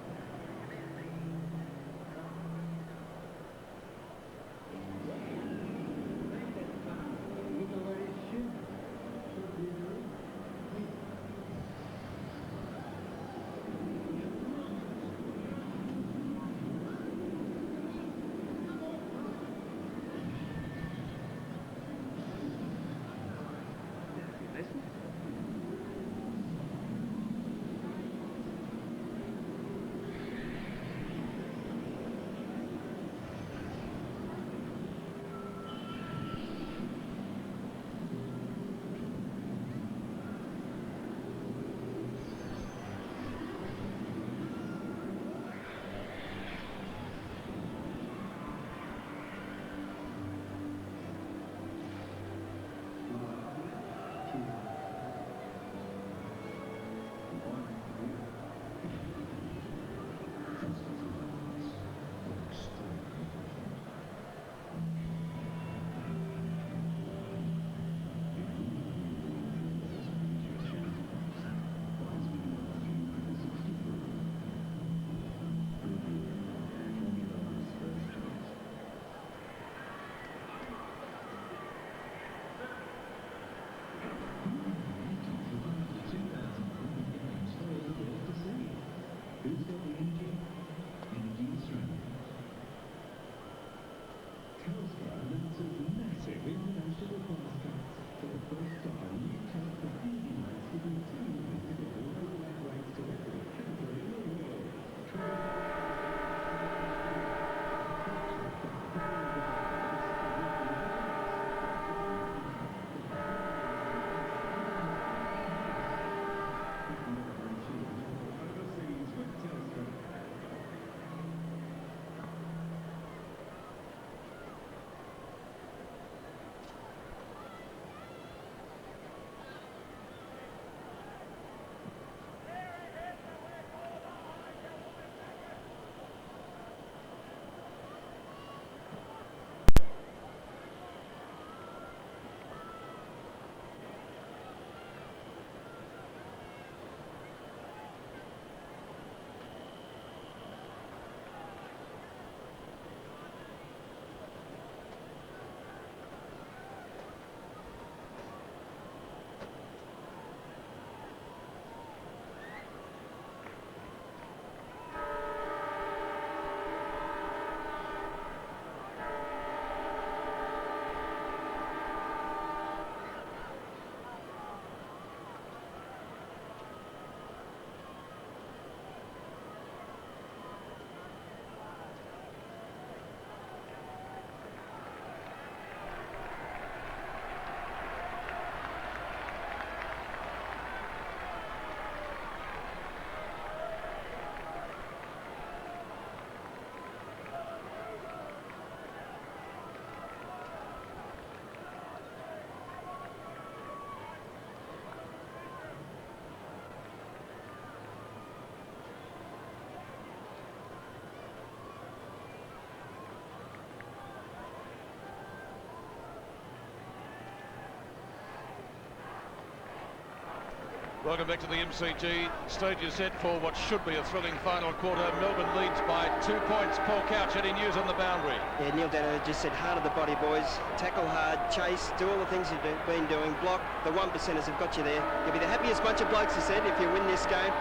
Welcome back to the MCG. Stage is set for what should be a thrilling final quarter. Melbourne leads by 2 points. Paul Couch heading news on the boundary. Yeah, Neil Dano just said hard of the body, boys. Tackle hard, chase, do all the things you've been doing. Block, the 1%ers have got you there. You'll be the happiest bunch of blokes, he said, if you win this game.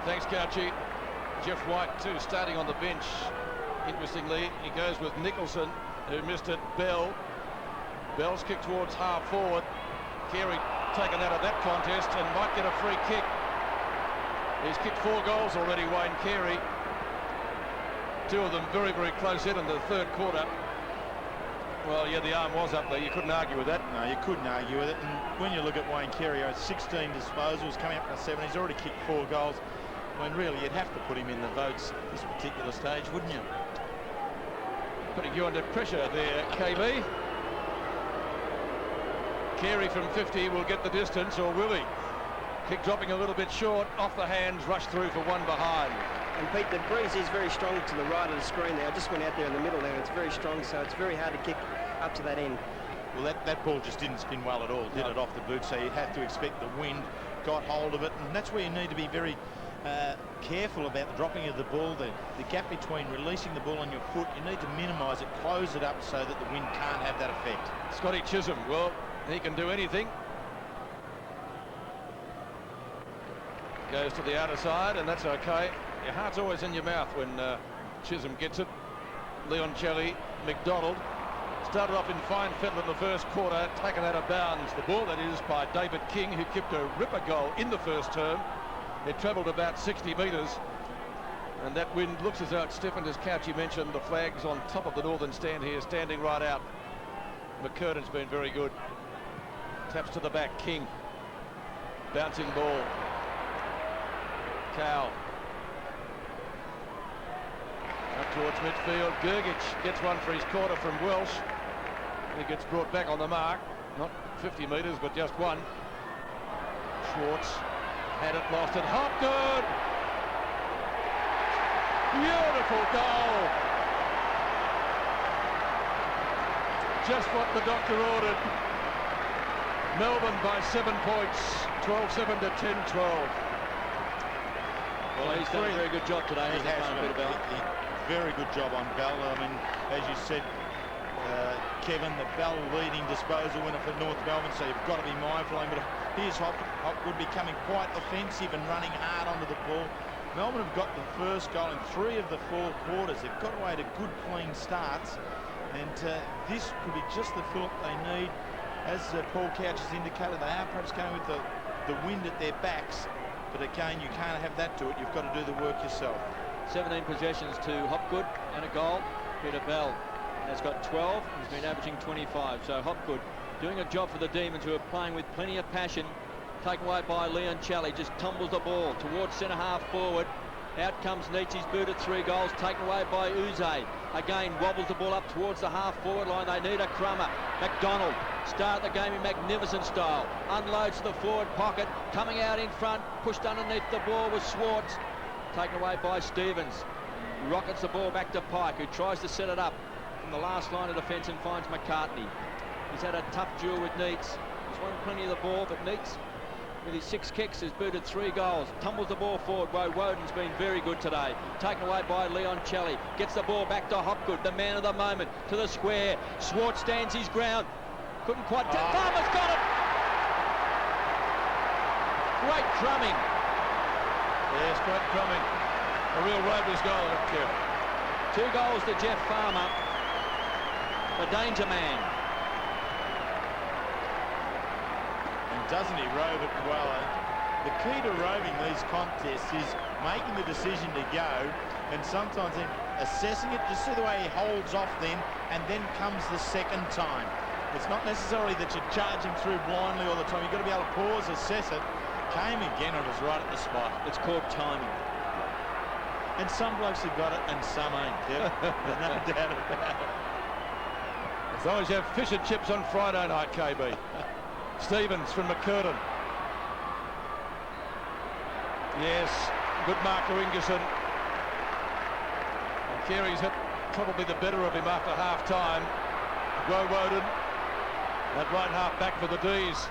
Thanks, Couchy. Jeff White, too, starting on the bench. Interestingly, he goes with Nicholson, who missed it. Bell's kick towards half forward. Carey taken out of that contest and might get a free kick. He's kicked 4 goals already, Wayne Carey. 2 of them very, very close in the third quarter. Well, yeah, the arm was up there. You couldn't argue with that. No, you couldn't argue with it. And when you look at Wayne Carey, 16 disposals, coming up to 7. He's already kicked 4 goals. When really you'd have to put him in the votes at this particular stage, wouldn't you? Putting you under pressure there, KB. Carey from 50 will get the distance, or will he? Kick dropping a little bit short, off the hands, rush through for 1 behind. And Pete, the breeze is very strong to the right of the screen there. I just went out there in the middle there. It's very strong, so it's very hard to kick up to that end. Well, that ball just didn't spin well at all, did it, off the boot, so you'd have to expect the wind got hold of it, and that's where you need to be very careful about the dropping of the ball. The gap between releasing the ball on your foot, you need to minimise it, close it up so that the wind can't have that effect. Scotty Ch7, well, he can do anything. Goes to the outer side, and that's okay. Your heart's always in your mouth when Ch7 gets it. Leon Chelly, McDonald. Started off in fine fettle in the first quarter, taken out of bounds. The ball, that is, by David King, who kicked a ripper goal in the first term. It travelled about 60 metres. And that wind looks as though it's stiffened, as Couchy mentioned. The flag's on top of the northern stand here, standing right out. McCurden's been very good. Taps to the back, King. Bouncing ball. Cow. Up towards midfield. Gergich gets one for his corner from Welsh. He gets brought back on the mark. Not 50 metres, but just 1. Schwartz had it, lost it. Hopgood! Beautiful goal! Just what the doctor ordered. Melbourne by 7 points. 12-7 to 10-12. Well, he's done a very good job today. He has. Very good job on Bell. I mean, as you said, Kevin, the Bell leading disposal winner for North Melbourne, so you've got to be mindful of him. But here's Hopgood becoming quite offensive and running hard onto the ball. Melbourne have got the first goal in 3 of the 4 quarters. They've got away to good, clean starts, and this could be just the fillip they need. As Paul Couch has indicated, they are perhaps going with the wind at their backs, but again, you can't have that to it. You've got to do the work yourself. 17 possessions to Hopgood and a goal. Peter Bell has got 12. He's been averaging 25. So Hopgood doing a job for the Demons, who are playing with plenty of passion. Taken away by Leon Chelly. Just tumbles the ball towards centre half forward. Out comes Nietzsche's booted 3 goals, taken away by Uze. Again, wobbles the ball up towards the half forward line. They need a crummer. McDonald start the game in magnificent style. Unloads the forward pocket. Coming out in front, pushed underneath the ball was Schwartz. Taken away by Stevens. Rockets the ball back to Pike, who tries to set it up from the last line of defence and finds McCartney. He's had a tough duel with Neitz. He's won plenty of the ball, but Neitz, with his 6 kicks, has booted 3 goals. Tumbles the ball forward. Woden's been very good today. Taken away by Leon Chelly. Gets the ball back to Hopgood, the man of the moment, to the square. Schwartz stands his ground. Couldn't quite... Farmer's got it! Great drumming. Yes, great drumming. A real Rovers goal, I don't care. 2 goals to Jeff Farmer, the danger man. And doesn't he rove it well? The key to roving these contests is making the decision to go, and sometimes then assessing it. Just see the way he holds off and then comes the second time. It's not necessarily that you charge him through blindly all the time. You've got to be able to pause, assess it. Came again and was right at the spot. It's called timing. And some blokes have got it and some ain't. Yep. There's no doubt about it. As long as you have fish and chips on Friday night, KB. Stevens from McCurden. Yes, good mark to Ingerson. And Carey's hit probably the better of him after half-time. Woden, that right half back for the D's.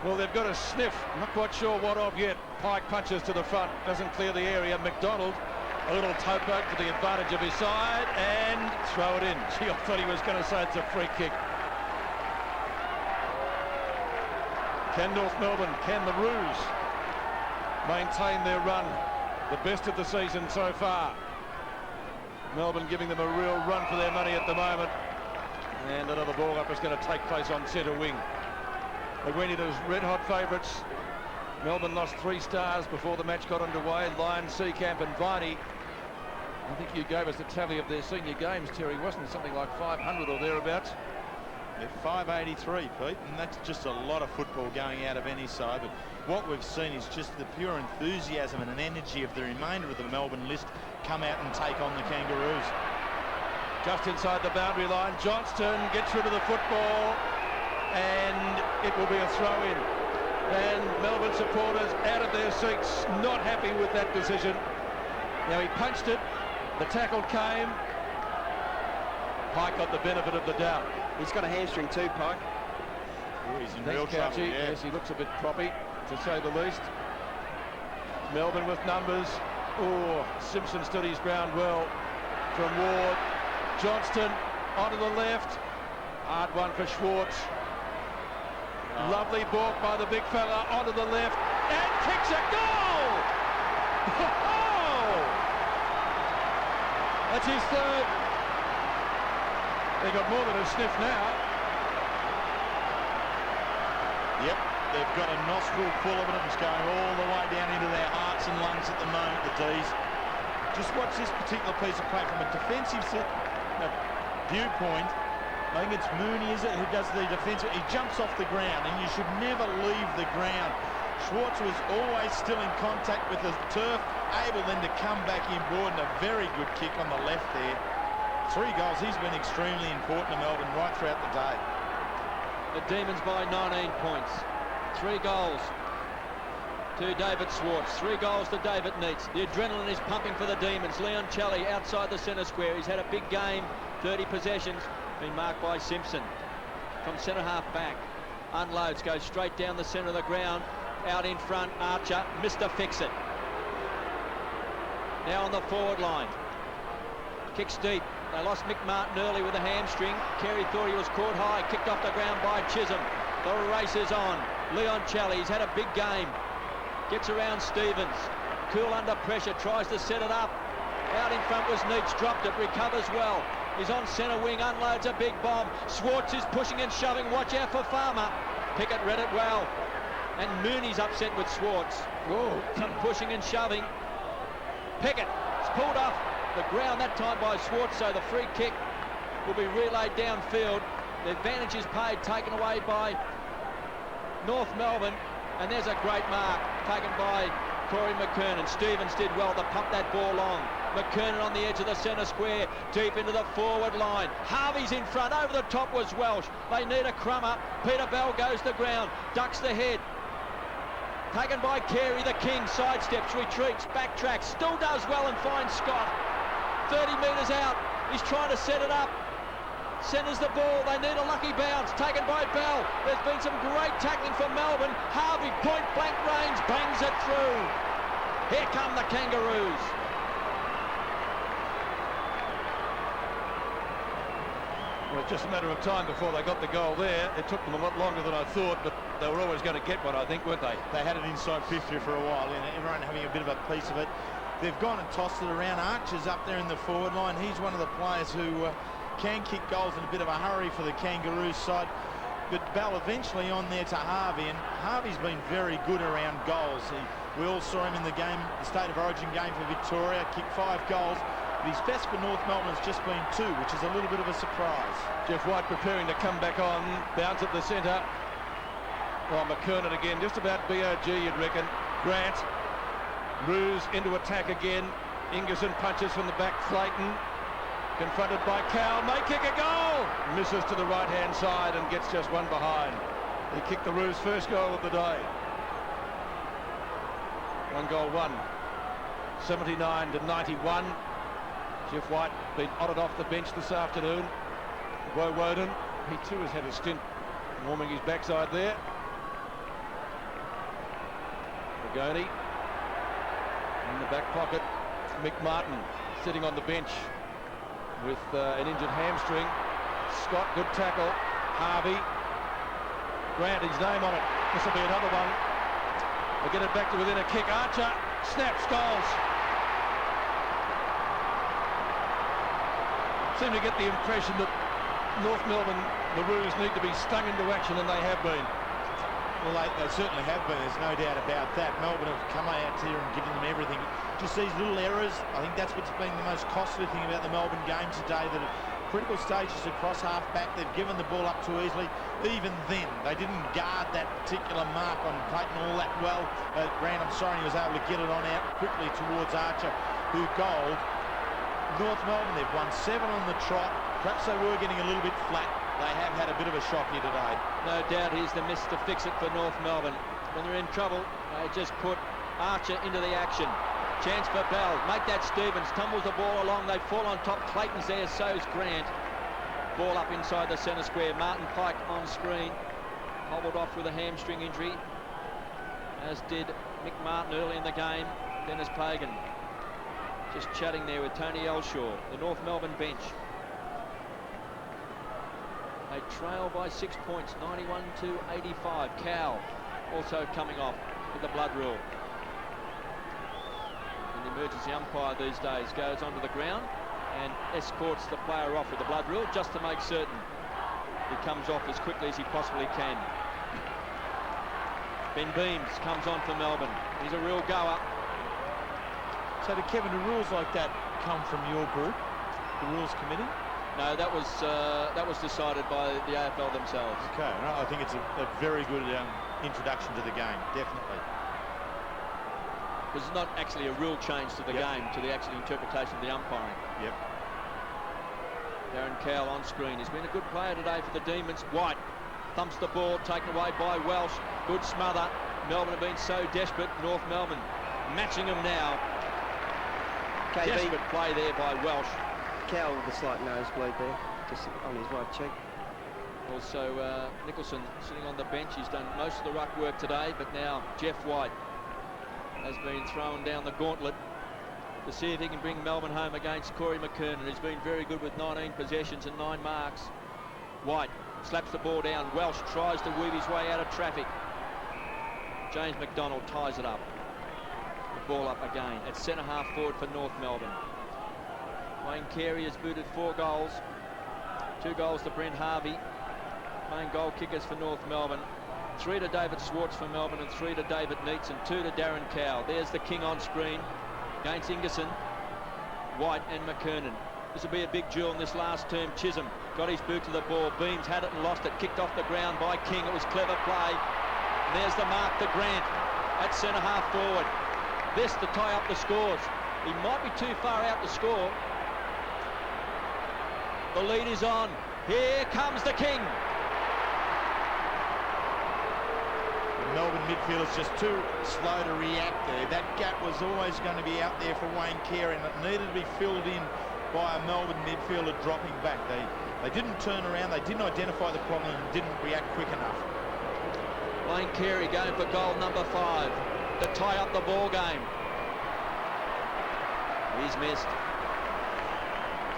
Well, they've got a sniff. I'm not quite sure what of yet. Pike punches to the front, doesn't clear the area. McDonald, a little toe poke to the advantage of his side, and throw it in. Gee, I thought he was going to say it's a free kick. Can North Melbourne, can the Roos maintain their run? The best of the season so far. Melbourne giving them a real run for their money at the moment. And another ball up is going to take place on centre wing. They went in as red-hot favourites. Melbourne lost 3 stars before the match got underway. Lyon, Seacamp and Viney. I think you gave us the tally of their senior games, Terry, wasn't it? Something like 500 or thereabouts. They're 583, Pete, and that's just a lot of football going out of any side. But what we've seen is just the pure enthusiasm and an energy of the remainder of the Melbourne list come out and take on the Kangaroos. Just inside the boundary line, Johnston gets rid of the football, and it will be a throw-in. And Melbourne supporters out of their seats, not happy with that decision. Now he punched it, the tackle came. Pike got the benefit of the doubt. He's got a hamstring too, Pike. Oh, he's in real trouble, yeah. Yes, he looks a bit proppy, to say the least. Melbourne with numbers. Oh, Simpson stood his ground well from Ward. Johnston onto the left. Hard one for Schwartz. Oh. Lovely balk by the big fella onto the left. And kicks a goal! Oh! That's his third. They got more than a sniff now. Yep, they've got a nostril full of it. It's going all the way down into their hearts and lungs at the moment, the D's. Just watch this particular piece of play from a defensive viewpoint. I think it's Mooney, is it, who does the defensive. He jumps off the ground, and you should never leave the ground. Schwartz was always still in contact with the turf, able then to come back inboard, and a very good kick on the left there. 3 goals. He's been extremely important to Melbourne right throughout the day. The Demons by 19 points. 3 goals to David Schwartz. 3 goals to David Neitz. The adrenaline is pumping for the Demons. Leon Chally outside the centre square. He's had a big game. 30 possessions. Been marked by Simpson. From centre half back. Unloads. Goes straight down the centre of the ground. Out in front. Archer. Mr. Fix-It. Now on the forward line. Kicks deep. They lost Mick Martin early with a hamstring. Carey thought he was caught high. Kicked off the ground by Ch7. The race is on. Leon Chally, he's had a big game. Gets around Stevens. Cool under pressure. Tries to set it up. Out in front was Neitz. Dropped it. Recovers well. He's on centre wing. Unloads a big bomb. Schwartz is pushing and shoving. Watch out for Farmer. Pickett read it well. And Mooney's upset with Schwartz. Oh, some pushing and shoving. Pickett. It's pulled off the ground that time by Schwartz, so the free kick will be relayed downfield. The advantage is paid, taken away by North Melbourne, and there's a great mark taken by Corey McKernan. Stevens did well to pump that ball long. McKernan on the edge of the centre square, deep into the forward line. Harvey's in front, over the top was Welsh. They need a crummer. Peter Bell goes to ground, ducks the head. Taken by Carey, the king, sidesteps, retreats, backtracks, still does well and finds Scott. 30 metres out, he's trying to set it up. Centres the ball, they need a lucky bounce, taken by Bell. There's been some great tackling from Melbourne. Harvey, point blank range, bangs it through. Here come the Kangaroos. Well, it's just a matter of time before they got the goal there. It took them a lot longer than I thought, but they were always going to get one, I think, weren't they? They had it inside 50 for a while, and everyone having a bit of a piece of it. They've gone and tossed it around. Archer's up there in the forward line. He's one of the players who can kick goals in a bit of a hurry for the Kangaroos side. But Bell eventually on there to Harvey, and Harvey's been very good around goals. We all saw him in the game, the State of Origin game for Victoria, kicked 5 goals. But his best for North Melbourne has just been 2, which is a little bit of a surprise. Jeff White preparing to come back on, bounce at the centre. Oh, McKernan again, just about BOG, you'd reckon. Grant. Roos into attack again. Ingerson punches from the back. Clayton confronted by Cowell, may kick a goal. Misses to the right-hand side and gets just one behind. He kicked the Roos' first goal of the day. 1 goal, 1. 79 to 91. Jeff White been honoured off the bench this afternoon. Woden, he too has had a stint warming his backside there. Regoni in the back pocket. Mick Martin sitting on the bench with an injured hamstring. Scott, good tackle. Harvey. Grant, his name on it. This will be another one. They get it back to within a kick. Archer snaps, goals. Seem to get the impression that North Melbourne, the Roos, need to be stung into action, and they have been. Well, they certainly have been, there's no doubt about that. Melbourne have come out here and given them everything. Just these little errors, I think that's what's been the most costly thing about the Melbourne game today, that at critical stages across half-back, they've given the ball up too easily. Even then, they didn't guard that particular mark on Clayton all that well. Grant, I'm sorry, he was able to get it on out quickly towards Archer, who goaled. North Melbourne, they've won 7 on the trot. Perhaps they were getting a little bit flat. They have had a bit of a shock here today. No doubt he's the miss to fix it for North Melbourne. When they're in trouble, they just put Archer into the action. Chance for Bell. Make that Stevens. Tumbles the ball along. They fall on top. Clayton's there. So's Grant. Ball up inside the centre square. Martin Pike on screen. Hobbled off with a hamstring injury, as did Mick Martin early in the game. Denis Pagan just chatting there with Tony Elshaw, the North Melbourne bench. They trail by 6 points, 91-85. Cow also coming off with the blood rule. And the emergency umpire these days goes onto the ground and escorts the player off with the blood rule, just to make certain he comes off as quickly as he possibly can. Ben Beams comes on for Melbourne. He's a real goer. So did Kevin, do rules like that come from your group, the rules committee? No, that was decided by the AFL themselves. Okay, well, I think it's a very good introduction to the game, definitely. It's not actually a rule change to the game, to the actual interpretation of the umpiring. Yep. Darren Cowell on screen. He's been a good player today for the Demons. White thumps the ball, taken away by Welsh. Good smother. Melbourne have been so desperate. North Melbourne matching them now. KB. Desperate play there by Welsh. Cowell with a slight nosebleed there, just on his right cheek. Also, Nicholson sitting on the bench. He's done most of the ruck work today, but now Jeff White has been thrown down the gauntlet to see if he can bring Melbourne home against Corey McKernan, who's been very good with 19 possessions and 9 marks. White slaps the ball down. Welsh tries to weave his way out of traffic. James McDonald ties it up. The ball up again at centre-half forward for North Melbourne. Wayne Carey has booted 4 goals. 2 goals to Brent Harvey. Main goal kickers for North Melbourne. 3 to David Swartz for Melbourne and 3 to David Neitz and 2 to Darren Cowell. There's the king on screen against Ingerson, White and McKernan. This will be a big duel in this last term. Chisholm got his boot to the ball. Beams had it and lost it. Kicked off the ground by King. It was clever play. And there's the mark to Grant at centre-half forward. This to tie up the scores. He might be too far out to score. The lead is on. Here comes the king. The Melbourne midfielders just too slow to react there. That gap was always going to be out there for Wayne Carey, and it needed to be filled in by a Melbourne midfielder dropping back. They didn't turn around, they didn't identify the problem and didn't react quick enough. Wayne Carey going for goal number 5 to tie up the ball game. He's missed.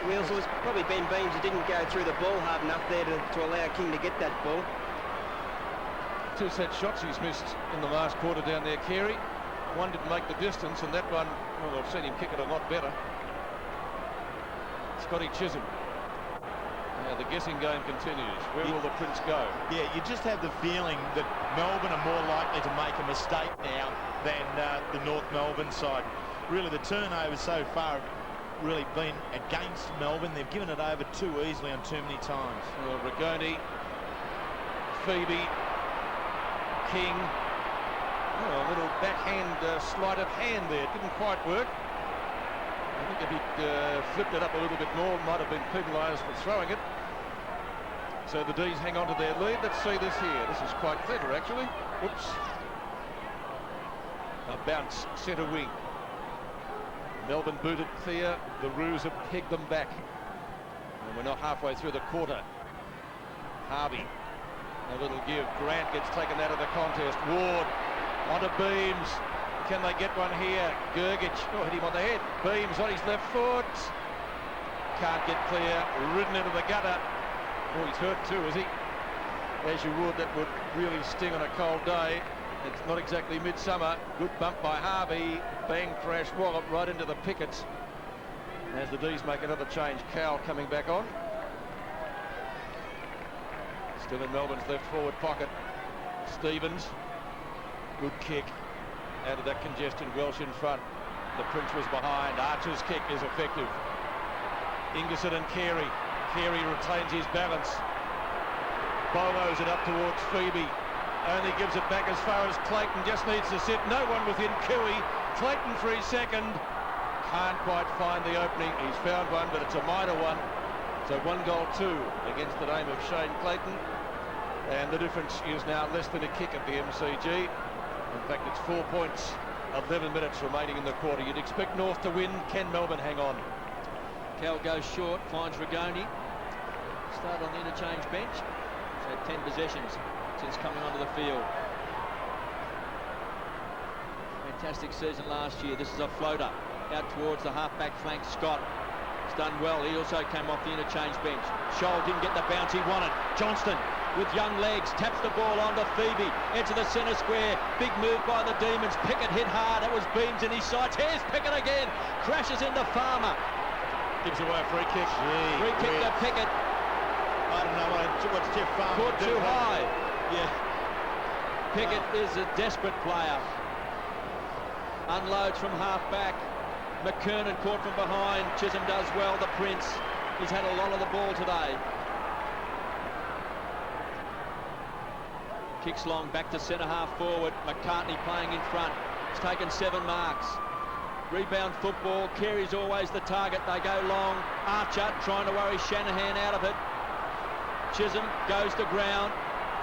Wheels, it was probably Ben Beams who didn't go through the ball hard enough there to allow King to get that ball. 2 set shots he's missed in the last quarter down there, Carey. One didn't make the distance, and that one, well, I've seen him kick it a lot better. Scotty Chisholm. Now the guessing game continues. Where will the Prince go? Yeah, you just have the feeling that Melbourne are more likely to make a mistake now than the North Melbourne side. Really, the turnovers so far have really been against Melbourne. They've given it over too easily on too many times. Well, Regoni, Phoebe, King. Oh, a little backhand sleight of hand there. Didn't quite work. I think if he'd flipped it up a little bit more, might have been penalised for throwing it. So the D's hang on to their lead. Let's see this here. This is quite clever, actually. Whoops. A bounce, centre wing. Melbourne booted clear. The Roos have pegged them back. And we're not halfway through the quarter. Harvey. A little give. Grant gets taken out of the contest. Ward onto Beams. Can they get one here? Gergic, oh, hit him on the head. Beams on his left foot. Can't get clear, ridden into the gutter. Oh, he's hurt too, is he? As you would, that would really sting on a cold day. It's not exactly midsummer. Good bump by Harvey. Bang, crash, wallop right into the pickets. As the D's make another change, Cowell coming back on. Still in Melbourne's left forward pocket. Stevens, good kick out of that congestion. Welsh in front. The Prince was behind. Archer's kick is effective. Ingerson and Carey. Carey retains his balance. Bolos it up towards Phoebe. Only gives it back as far as Clayton. Just needs to sit. No one within Cooey. Clayton for his second. Can't quite find the opening. He's found one, but it's a minor one. So 1-2 against the name of Shane Clayton. And the difference is now less than a kick at the MCG. In fact, it's 4 points, 11 minutes remaining in the quarter. You'd expect North to win. Can Melbourne hang on? Cal goes short, finds Rigoni. Start on the interchange bench. He's had 10 possessions since coming onto the field. Fantastic season last year. This is a floater out towards the half-back flank. Scott has done well. He also came off the interchange bench. Scholl didn't get the bounce he wanted. Johnston with young legs taps the ball onto Phoebe. Into the centre square. Big move by the Demons. Pickett hit hard. It was Beams in his sights. Here's Pickett again. Crashes into Farmer. Gives away a free kick. Free kick to Pickett. I don't know what's Jeff Farmer. Caught too high. Yeah. Pickett is a desperate player. Unloads from half-back. McKernan caught from behind. Chisholm does well. The Prince. He's had a lot of the ball today. Kicks long back to centre half forward. McCartney playing in front. He's taken 7 marks. Rebound football. Carey's always the target. They go long. Archer trying to worry Shanahan out of it. Chisholm goes to ground.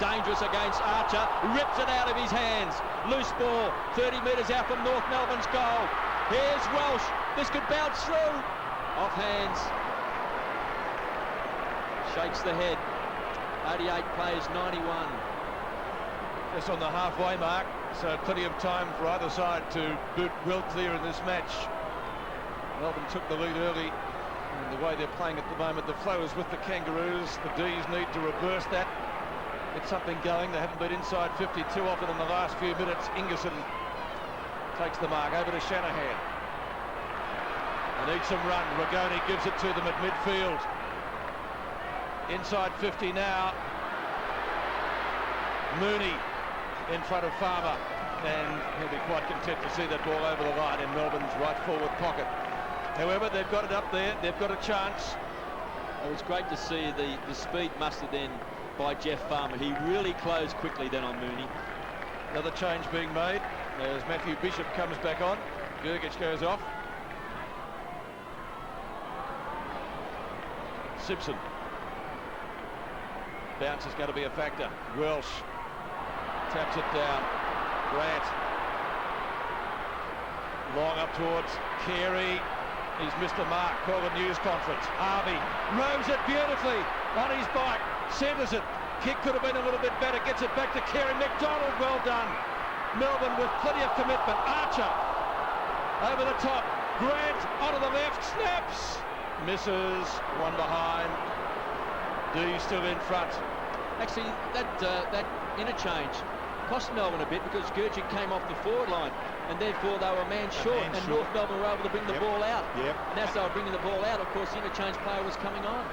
Dangerous against Archer. Rips it out of his hands. Loose ball. 30 metres out from North Melbourne's goal. Here's Welsh. This could bounce through. Off hands. Shakes the head. 88 plays 91. Just on the halfway mark, so plenty of time for either side to boot well clear in this match. Melbourne took the lead early, and the way they're playing at the moment, the flow is with the Kangaroos. The D's need to reverse that, get something going. They haven't been inside 50 too often in the last few minutes. Ingerson takes the mark over to Shanahan. They need some run. Rigoni gives it to them at midfield. Inside 50 now. Mooney in front of Farmer, and he'll be quite content to see that ball over the line in Melbourne's right forward pocket. However, they've got it up there. They've got a chance. It was great to see the speed mustered in by Jeff Farmer. He really closed quickly then on Mooney. Another change being made as Matthew Bishop comes back on. Gergic goes off. Simpson. Bounce is going to be a factor. Welsh taps it down. Grant. Long up towards Carey. He's missed a mark. Call the news conference. Harvey roams it beautifully on his bike. Centres it. Kick could have been a little bit better. Gets it back to Carey. McDonald, well done. Melbourne with plenty of commitment. Archer over the top. Grant onto the left. Snaps. Misses. One behind. D still in front. Actually, that interchange cost Melbourne a bit because Gergic came off the forward line, and therefore they were a man short, and North Melbourne were able to bring the ball out. And as they were bringing the ball out, of course, the interchange player was coming on.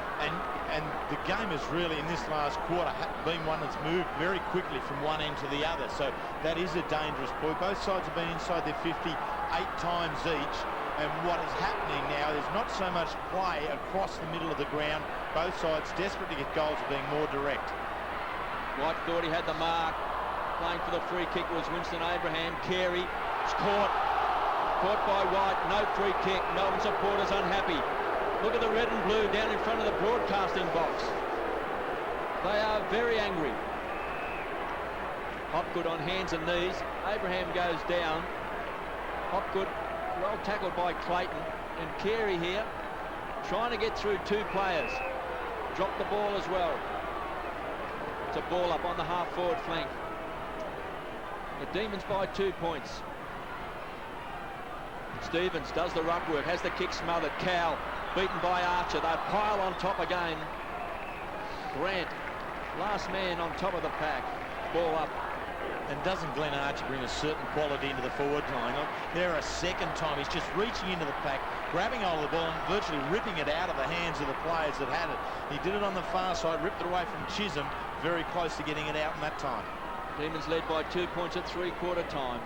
And the game has really, in this last quarter, been one that's moved very quickly from one end to the other. So that is a dangerous point. Both sides have been inside their 50 8 times each. And what is happening now, there's not so much play across the middle of the ground. Both sides desperate to get goals are being more direct. White thought he had the mark. Playing for the free kick was Winston Abraham. Carey is caught by White. No free kick. Melbourne supporters unhappy. Look at the red and blue down in front of the broadcasting box. They are very angry. Hopgood on hands and knees. Abraham goes down. Hopgood well tackled by Clayton, and Carey here trying to get through 2 players. Dropped the ball as well. It's a ball up on the half forward flank. The Demons by 2 points. Stevens does the ruck work, has the kick smothered. Cow beaten by Archer. They pile on top again. Grant, last man on top of the pack. Ball up. And doesn't Glenn Archer bring a certain quality into the forward line? There a second time he's just reaching into the pack, grabbing hold of the ball and virtually ripping it out of the hands of the players that had it. He did it on the far side, ripped it away from Ch7, very close to getting it out in that time. Demons led by 2 points at three-quarter time.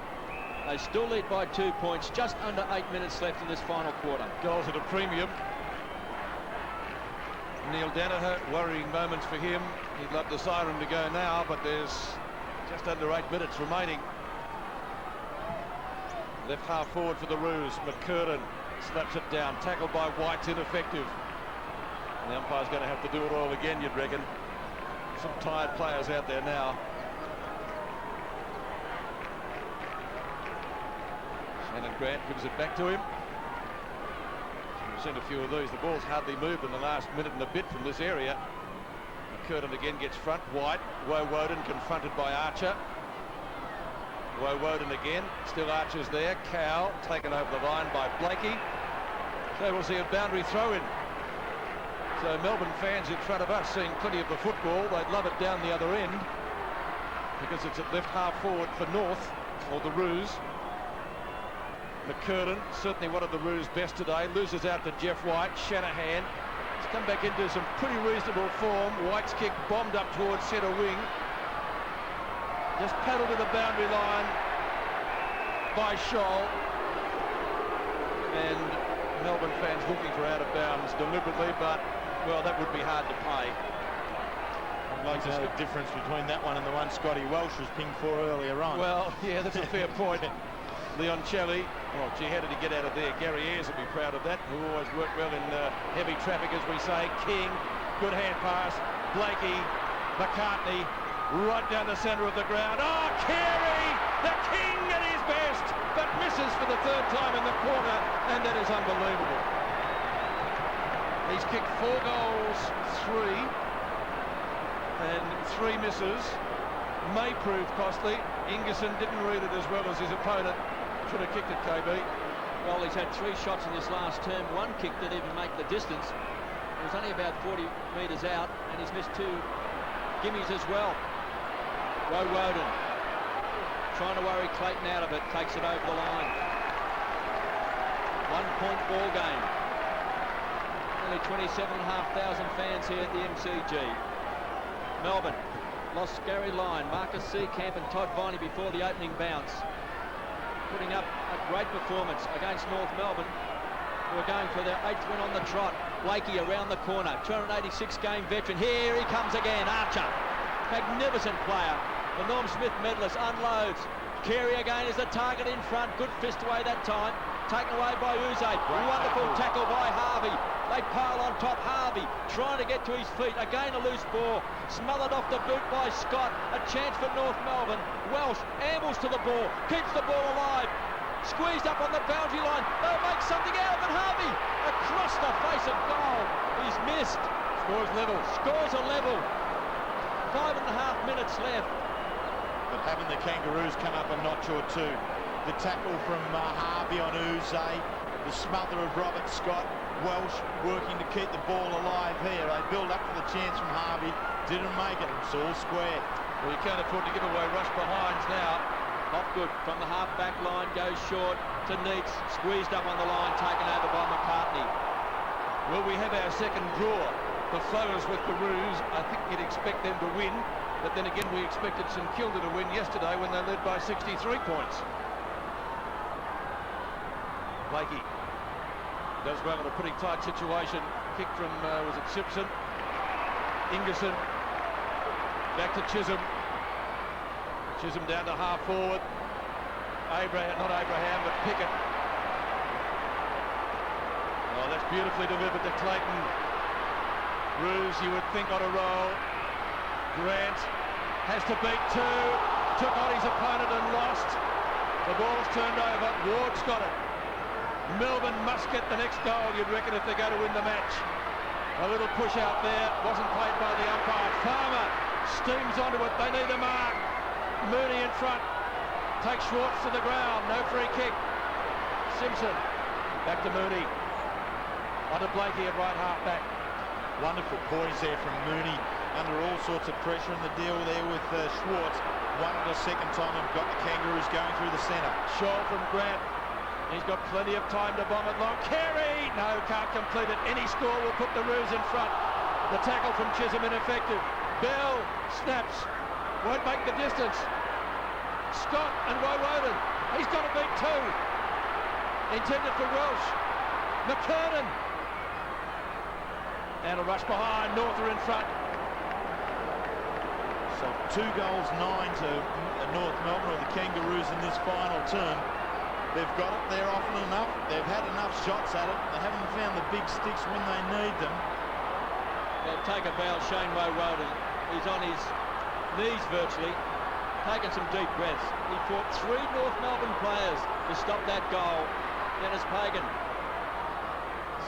They still lead by 2 points, just under 8 minutes left in this final quarter. Goals at a premium. Neil Danaher, worrying moments for him. He'd love the siren to go now, but there's just under 8 minutes remaining. Left half forward for the Roos. McCurtain slaps it down. Tackled by White's ineffective. And the umpire's going to have to do it all again, you'd reckon. Some tired players out there now. Shannon Grant gives it back to him. We've seen a few of these. The ball's hardly moved in the last minute and a bit from this area. McCurtain again gets front. White. Woden confronted by Archer. Woden again. Still Archer's there. Cow taken over the line by Blakey. So we'll see a boundary throw in. So Melbourne fans in front of us seeing plenty of the football. They'd love it down the other end because it's at left half forward for North, or the Roos. McCurtain, certainly one of the Roos' best today, loses out to Jeff White. Shanahan has come back into some pretty reasonable form. White's kick bombed up towards centre wing. Just paddled to the boundary line by Scholl. And Melbourne fans looking for out of bounds deliberately, but, well, that would be hard to pay. I'd like to know the difference between that one and the one Scotty Welsh was pinged for earlier on. Well, yeah, that's a fair point. Leon Cheli, well, gee, how did he get out of there? Gary Ayres will be proud of that, who always worked well in heavy traffic, as we say. King, good hand pass. Blakey, McCartney, right down the centre of the ground. Oh, Carey, the king at his best, but misses for the third time in the corner, and that is unbelievable. He's kicked 4 goals, 3, and 3 misses. May prove costly. Ingerson didn't read it as well as his opponent. Should have kicked it, KB. Well, he's had 3 shots in this last term. One kick didn't even make the distance. It was only about 40 metres out, and he's missed 2 gimmies as well. Woden trying to worry Clayton out of it, takes it over the line. 1-point ball game. Only 27,500 fans here at the MCG. Melbourne lost Gary Lyon, Marcus Seacamp and Todd Viney before the opening bounce. Putting up a great performance against North Melbourne, who are going for their 8th win on the trot. Blakey around the corner, 286 game veteran. Here he comes again, Archer. Magnificent player. The Norm Smith medalist unloads. Carey again is the target in front. Good fist away that time. Taken away by Uze. Wonderful tackle by Harvey. They pile on top. Harvey trying to get to his feet. Again a loose ball. Smothered off the boot by Scott. A chance for North Melbourne. Welsh ambles to the ball. Keeps the ball alive. Squeezed up on the boundary line. They'll make something out of it. Harvey across the face of goal. He's missed. Scores level. Scores a level. 5.5 minutes left. But having the Kangaroos come up a notch or 2. The tackle from Harvey on Uze. The smother of Robert Scott. Welsh working to keep the ball alive here. They build up for the chance from Harvey. Didn't make it. It's all square. Well, you can't afford to give away rush behinds now. Hopgood from the half-back line goes short to Neitz. Squeezed up on the line, taken over by McCartney. Well, we have our second draw. The Flowers with the Roos. I think you'd expect them to win. But then again, we expected St Kilda to win yesterday when they led by 63 points. Blakey does well in a pretty tight situation. Kick from, was it Simpson? Ingerson. Back to Chisholm. Chisholm down to half forward. Not Abraham, but Pickett. Oh, that's beautifully delivered to Clayton. Roos, you would think, on a roll. Grant has to beat 2. Took on his opponent and lost. The ball's turned over. Ward's got it. Melbourne must get the next goal, you'd reckon, if they're going to win the match. A little push out there. Wasn't played by the umpire. Farmer steams onto it. They need a mark. Mooney in front. Takes Schwartz to the ground. No free kick. Simpson. Back to Mooney. Onto Blakey at right half-back. Wonderful poise there from Mooney under all sorts of pressure, in the deal there with Schwartz. One at a second time and got the Kangaroos going through the centre. Shaw from Grant. He's got plenty of time to bomb it long. Carey! No, can't complete it. Any score will put the Roos in front. The tackle from Ch7 ineffective. Bell snaps. Won't make the distance. Scott and Woden. He's got to beat two. Intended for Welsh. McKernan. And a rush behind. North are in front. So 2 goals, 9 to North Melbourne, or the Kangaroos in this final term. They've got it there often enough. They've had enough shots at it. They haven't found the big sticks when they need them. Well, take a bow, Shane Woden. He's on his knees virtually, taking some deep breaths. He fought 3 North Melbourne players to stop that goal. Denis Pagan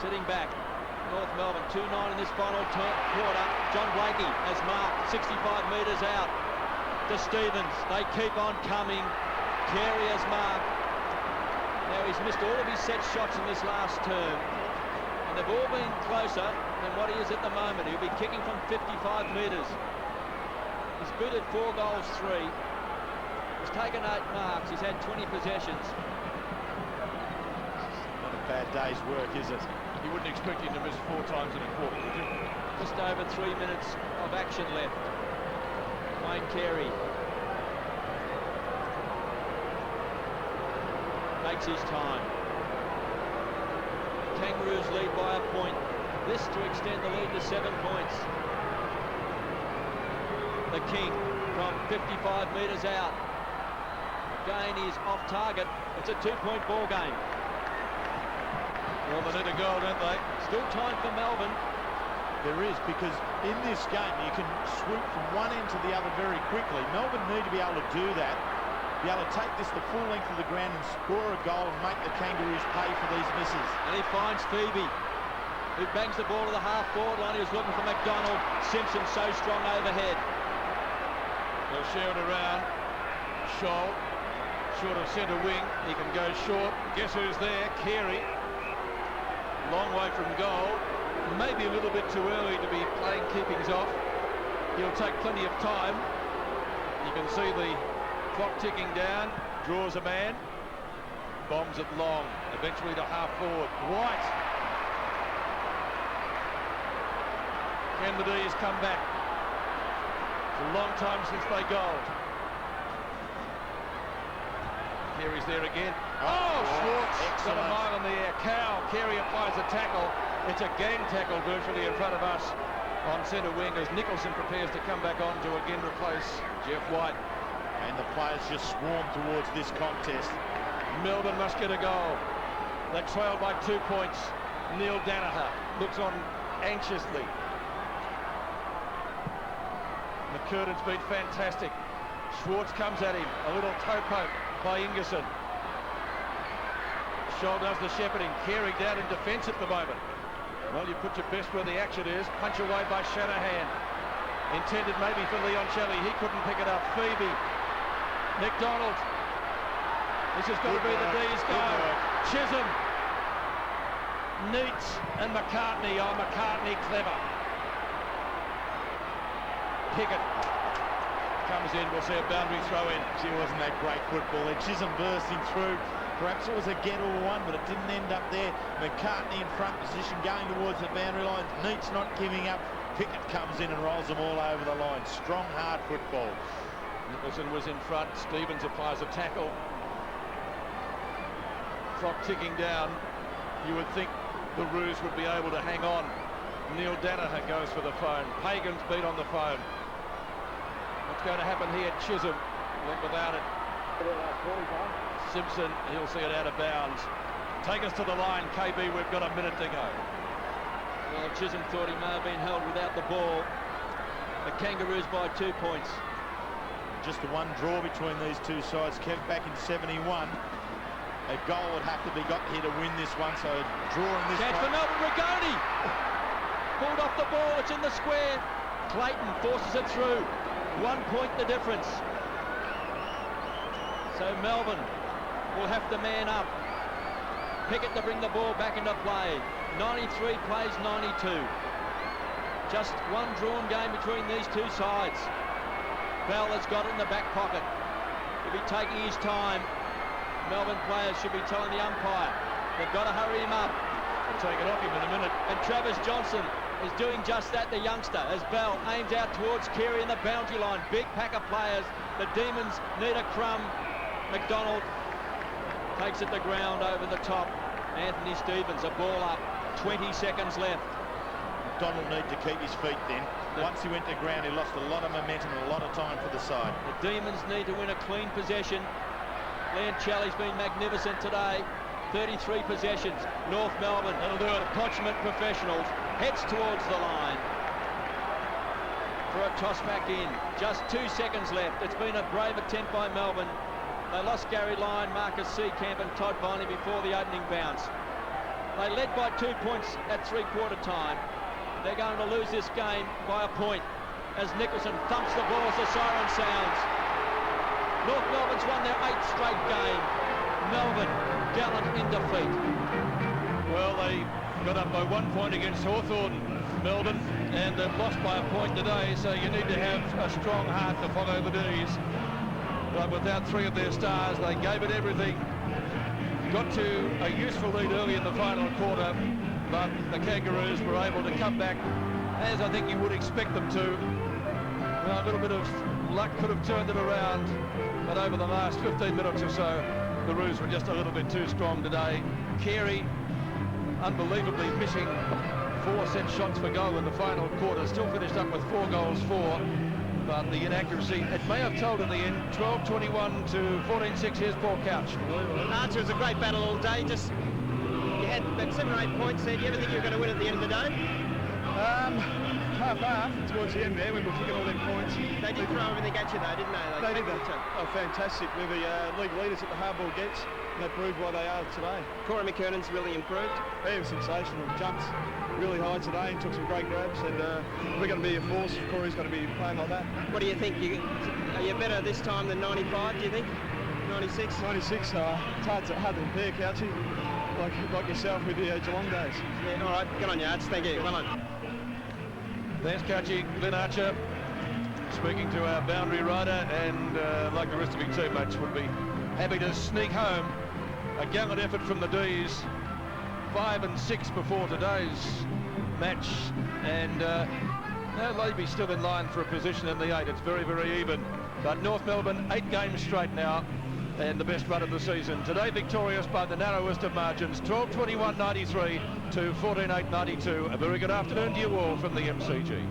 sitting back. North Melbourne 2-9 in this final quarter. John Blakey has marked 65 metres out to Stevens. They keep on coming. Carey has marked. Now he's missed all of his set shots in this last term, and they've all been closer than what he is at the moment. He'll be kicking from 55 metres. He's booted 4 goals, 3. He's taken 8 marks. He's had 20 possessions. Not a bad day's work, is it? You wouldn't expect him to miss 4 times in a quarter, would you? Just over 3 minutes of action left. Wayne Carey takes his time. Kangaroos lead by a point. This to extend the lead to 7 points. The King from 55 metres out. Again, is off target. It's a 2-point ball game. Well, they need a goal, don't they? Still time for Melbourne. There is, because in this game you can swoop from one end to the other very quickly. Melbourne need to be able to do that, be able to take this the full length of the ground and score a goal and make the Kangaroos pay for these misses. And he finds Phoebe, who bangs the ball to the half-forward line. He was looking for McDonald. Simpson so strong overhead. They'll share it around. Scholl, short of centre wing. He can go short. Guess who's there? Carey. Long way from goal. Maybe a little bit too early to be playing keepings off. He'll take plenty of time. You can see the clock ticking down. Draws a man. Bombs it long. Eventually to half forward. White. Can the D's come back? It's a long time since they goaled. Carey's there again. Oh, Schwartz got a mile in the air. Cow. Carey applies a tackle. It's a gang tackle virtually in front of us on centre wing as Nicholson prepares to come back on to again replace Jeff White. And the players just swarm towards this contest. Melbourne must get a goal. They trail by 2 points. Neil Danaher looks on anxiously. McKernan's been fantastic. Schwartz comes at him. A little toe poke by Ingerson. Scholl does the shepherding. Carey down in defence at the moment. Well, you put your best where the action is. Punch away by Shanahan. Intended maybe for Leon Shelley. He couldn't pick it up. Phoebe. McDonald. This has got to be the D's go. Ch7. Neat and McCartney. Oh, McCartney clever. Pickett comes in. We'll see a boundary throw in. Gee, wasn't that great football there? Ch7 bursting through. Perhaps it was a get or one, but it didn't end up there. McCartney in front position, going towards the boundary line. Neat's not giving up. Pickett comes in and rolls them all over the line. Strong, hard football. Nicholson was in front. Stevens applies a tackle. Clock ticking down. You would think the Roos would be able to hang on. Neil Danaher goes for the phone. Pagan's beat on the phone. What's going to happen here? Ch7 went without it. Simpson, he'll see it out of bounds. Take us to the line, KB. We've got a minute to go. Well, Ch7 thought he may have been held without the ball. The Kangaroos by 2 points. Just the one draw between these two sides. Kev back in 71. A goal would have to be got here to win this one, so a draw in this chance for Melbourne. Rigoni pulled off the ball. It's in the square. Clayton forces it through. 1 point the difference. So Melbourne will have to man up. Pickett to bring the ball back into play. 93 plays 92. Just one drawn game between these two sides. Bell has got it in the back pocket. He'll be taking his time. Melbourne players should be telling the umpire they've got to hurry him up. They'll take it off him in a minute. And Travis Johnson is doing just that, the youngster, as Bell aims out towards Carey in the boundary line. Big pack of players. The Demons need a crumb. McDonald takes it to ground over the top. Anthony Stevens, a ball up. 20 seconds left. Donald needed to keep his feet then. Once he went to ground, he lost a lot of momentum and a lot of time for the side. The Demons need to win a clean possession. Leon Chally's been magnificent today. 33 possessions. North Melbourne, that'll do it. Consummate professionals. Heads towards the line. For a toss back in. Just 2 seconds left. It's been a brave attempt by Melbourne. They lost Gary Lyon, Marcus Seacamp and Todd Viney before the opening bounce. They led by 2 points at three-quarter time. They're going to lose this game by a point as Nicholson thumps the ball as the siren sounds. North Melbourne's won their 8th straight game. Melbourne gallant in defeat. Well, they got up by 1 point against Hawthorn, Melbourne, and they've lost by a point today, so you need to have a strong heart to follow the D's. But without 3 of their stars, they gave it everything. Got to a useful lead early in the final quarter, but the Kangaroos were able to come back, as I think you would expect them to. Well, a little bit of luck could have turned it around, but over the last 15 minutes or so, the Roos were just a little bit too strong today. Carey, unbelievably missing 4 set shots for goal in the final quarter, still finished up with 4 goals for. But the inaccuracy, it may have told in the end. 12-21 to 14-6. Here's Paul Couch. Archer, it was a great battle all day. Just you had about 7 or 8 points there. Do you ever think you were going to win at the end of the day? Half towards the end there when we were kicking all them points. They did throw everything at you though, didn't they? They did that. Oh, fantastic. They're the league leaders at the hardball gets, and they proved why they are today. Corey McKernan's really improved. He was sensational. Jumped really high today and took some great grabs, and we're going to be a force if Corey's going to be playing like that. What do you think? Are you better this time than 95, do you think? 96? 96, it's hard to compare, Couchy, like yourself with the Geelong days. Yeah, all right, good on you, Arch. Thank you. Well done. Thanks, Couchy. Glenn Archer speaking to our boundary rider, and like the rest of his teammates, would be happy to sneak home. A gallant effort from the D's. 5 and 6 before today's match, and they'll be still in line for a position in the 8. It's very, very even. But North Melbourne, 8 games straight now, and the best run of the season. Today victorious by the narrowest of margins, 12-21-93 to 14-8-92. A very good afternoon to you all from the MCG.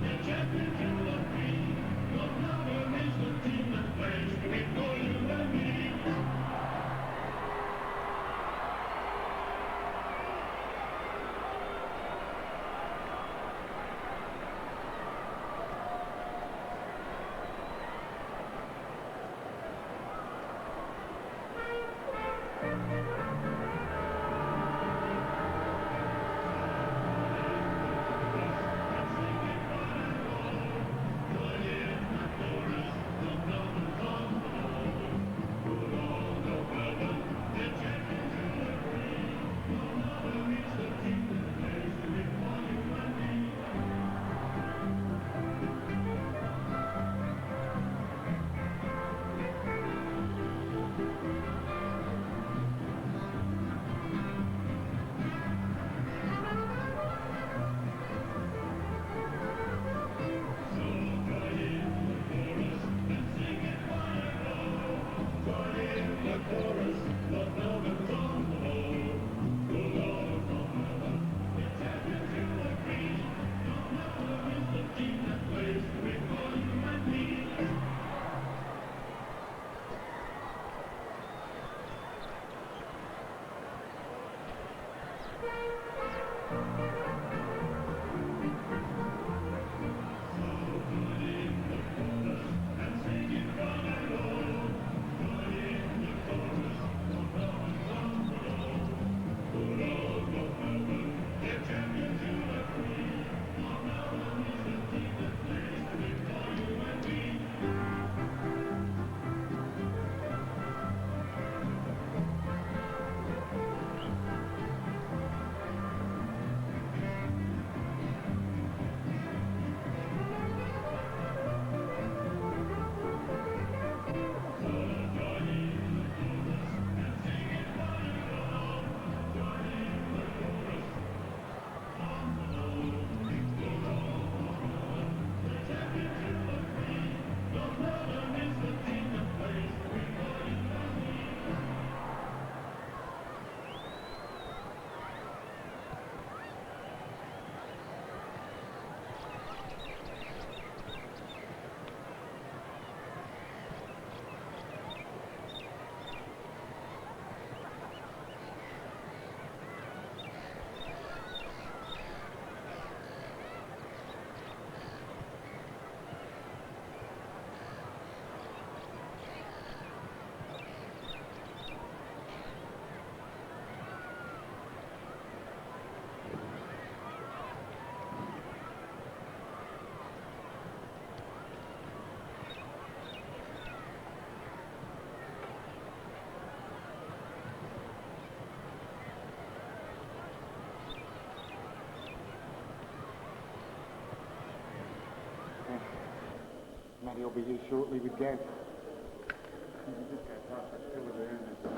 Matty will be here shortly with Gav.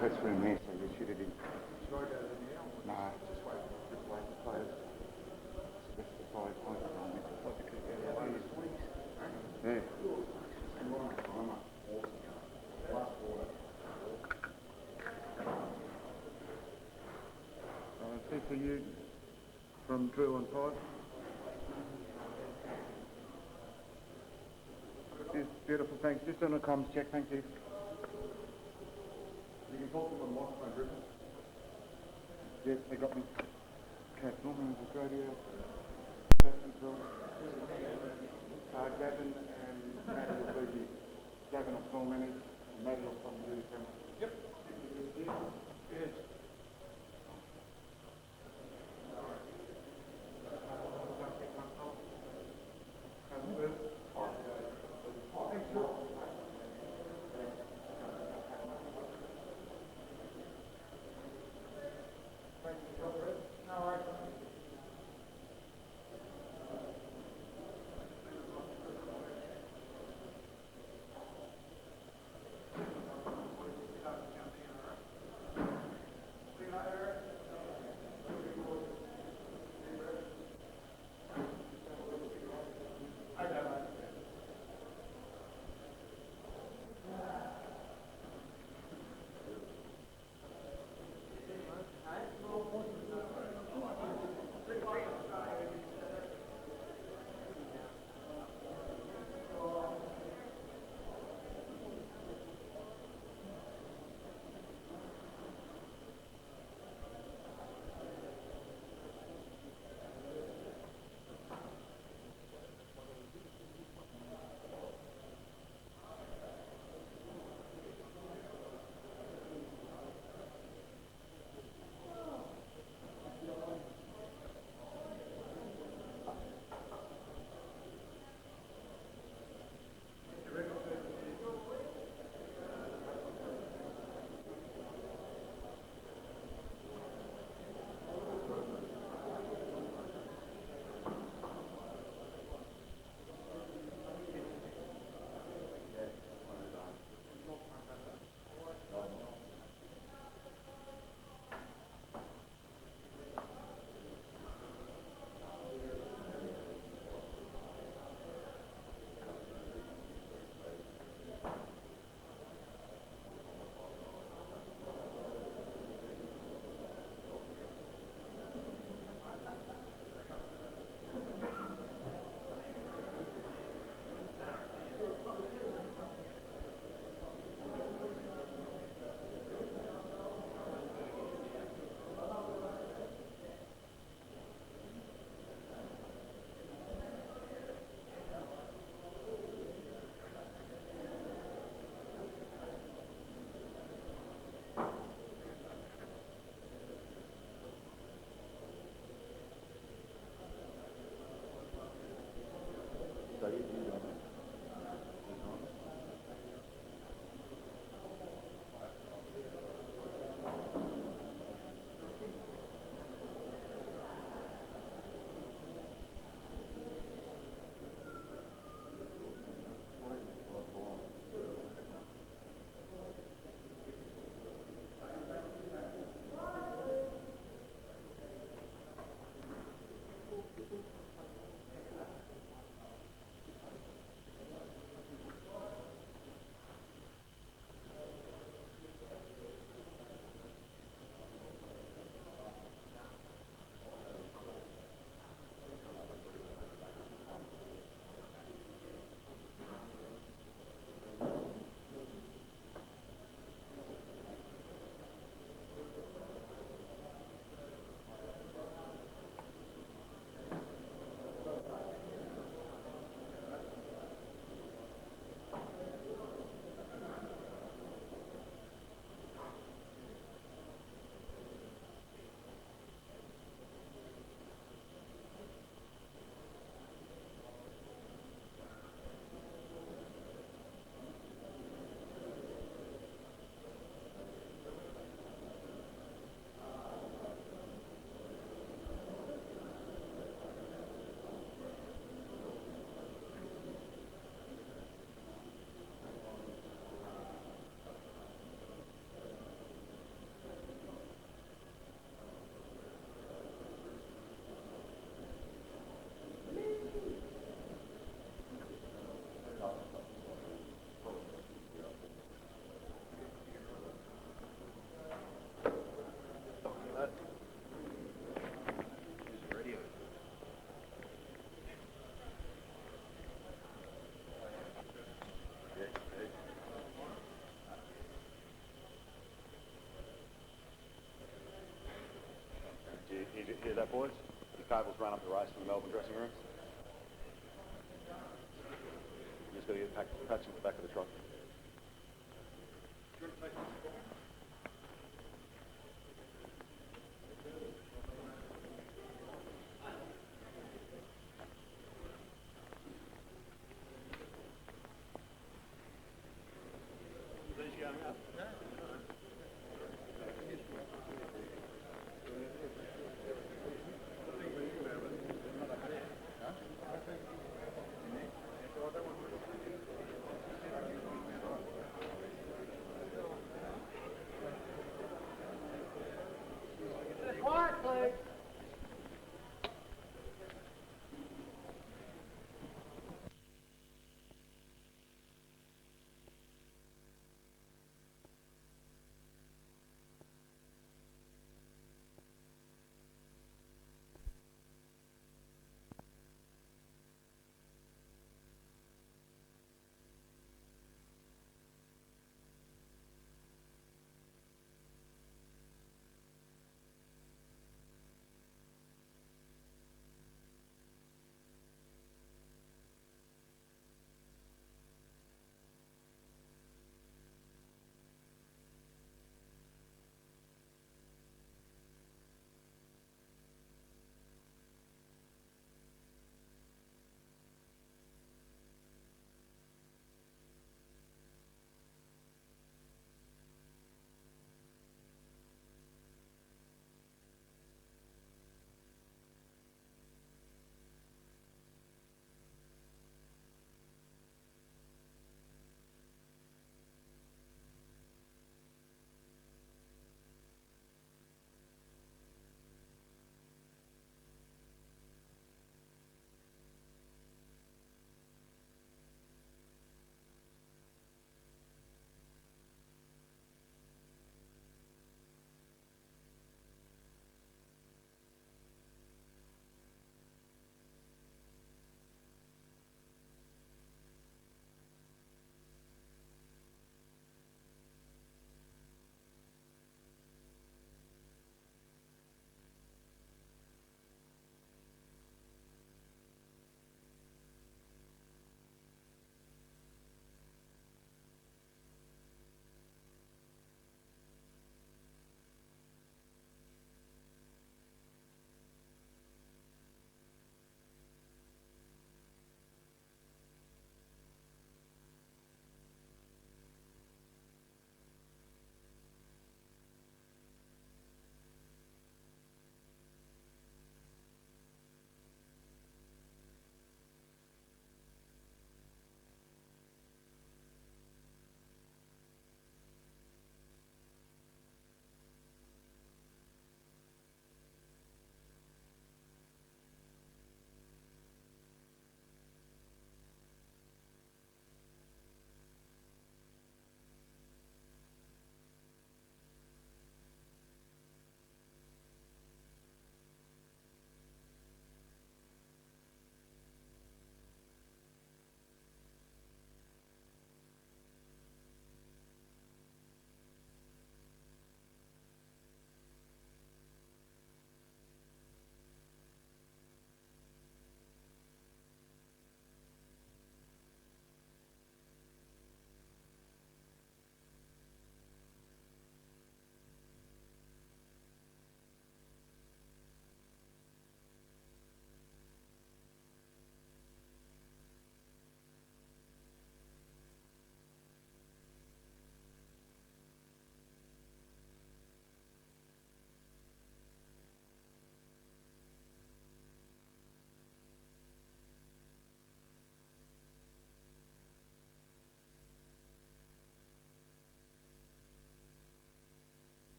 That's for him there, so you shoot it in. Nah, just wait. Close. That's the 5 points. Yeah. See for you from drill and pipe. Yes, beautiful, thanks. Just on a comms check, thank you. You can talk to them on microphone, Griffin. Yes, they got me. Okay, Norman is radio. Gavin and Matty will be here. Gavin will call manage, and Matty will come to the camera. Yep. Yes. after the race from the Melbourne dressing rooms. You just got to get patched at the back of the truck.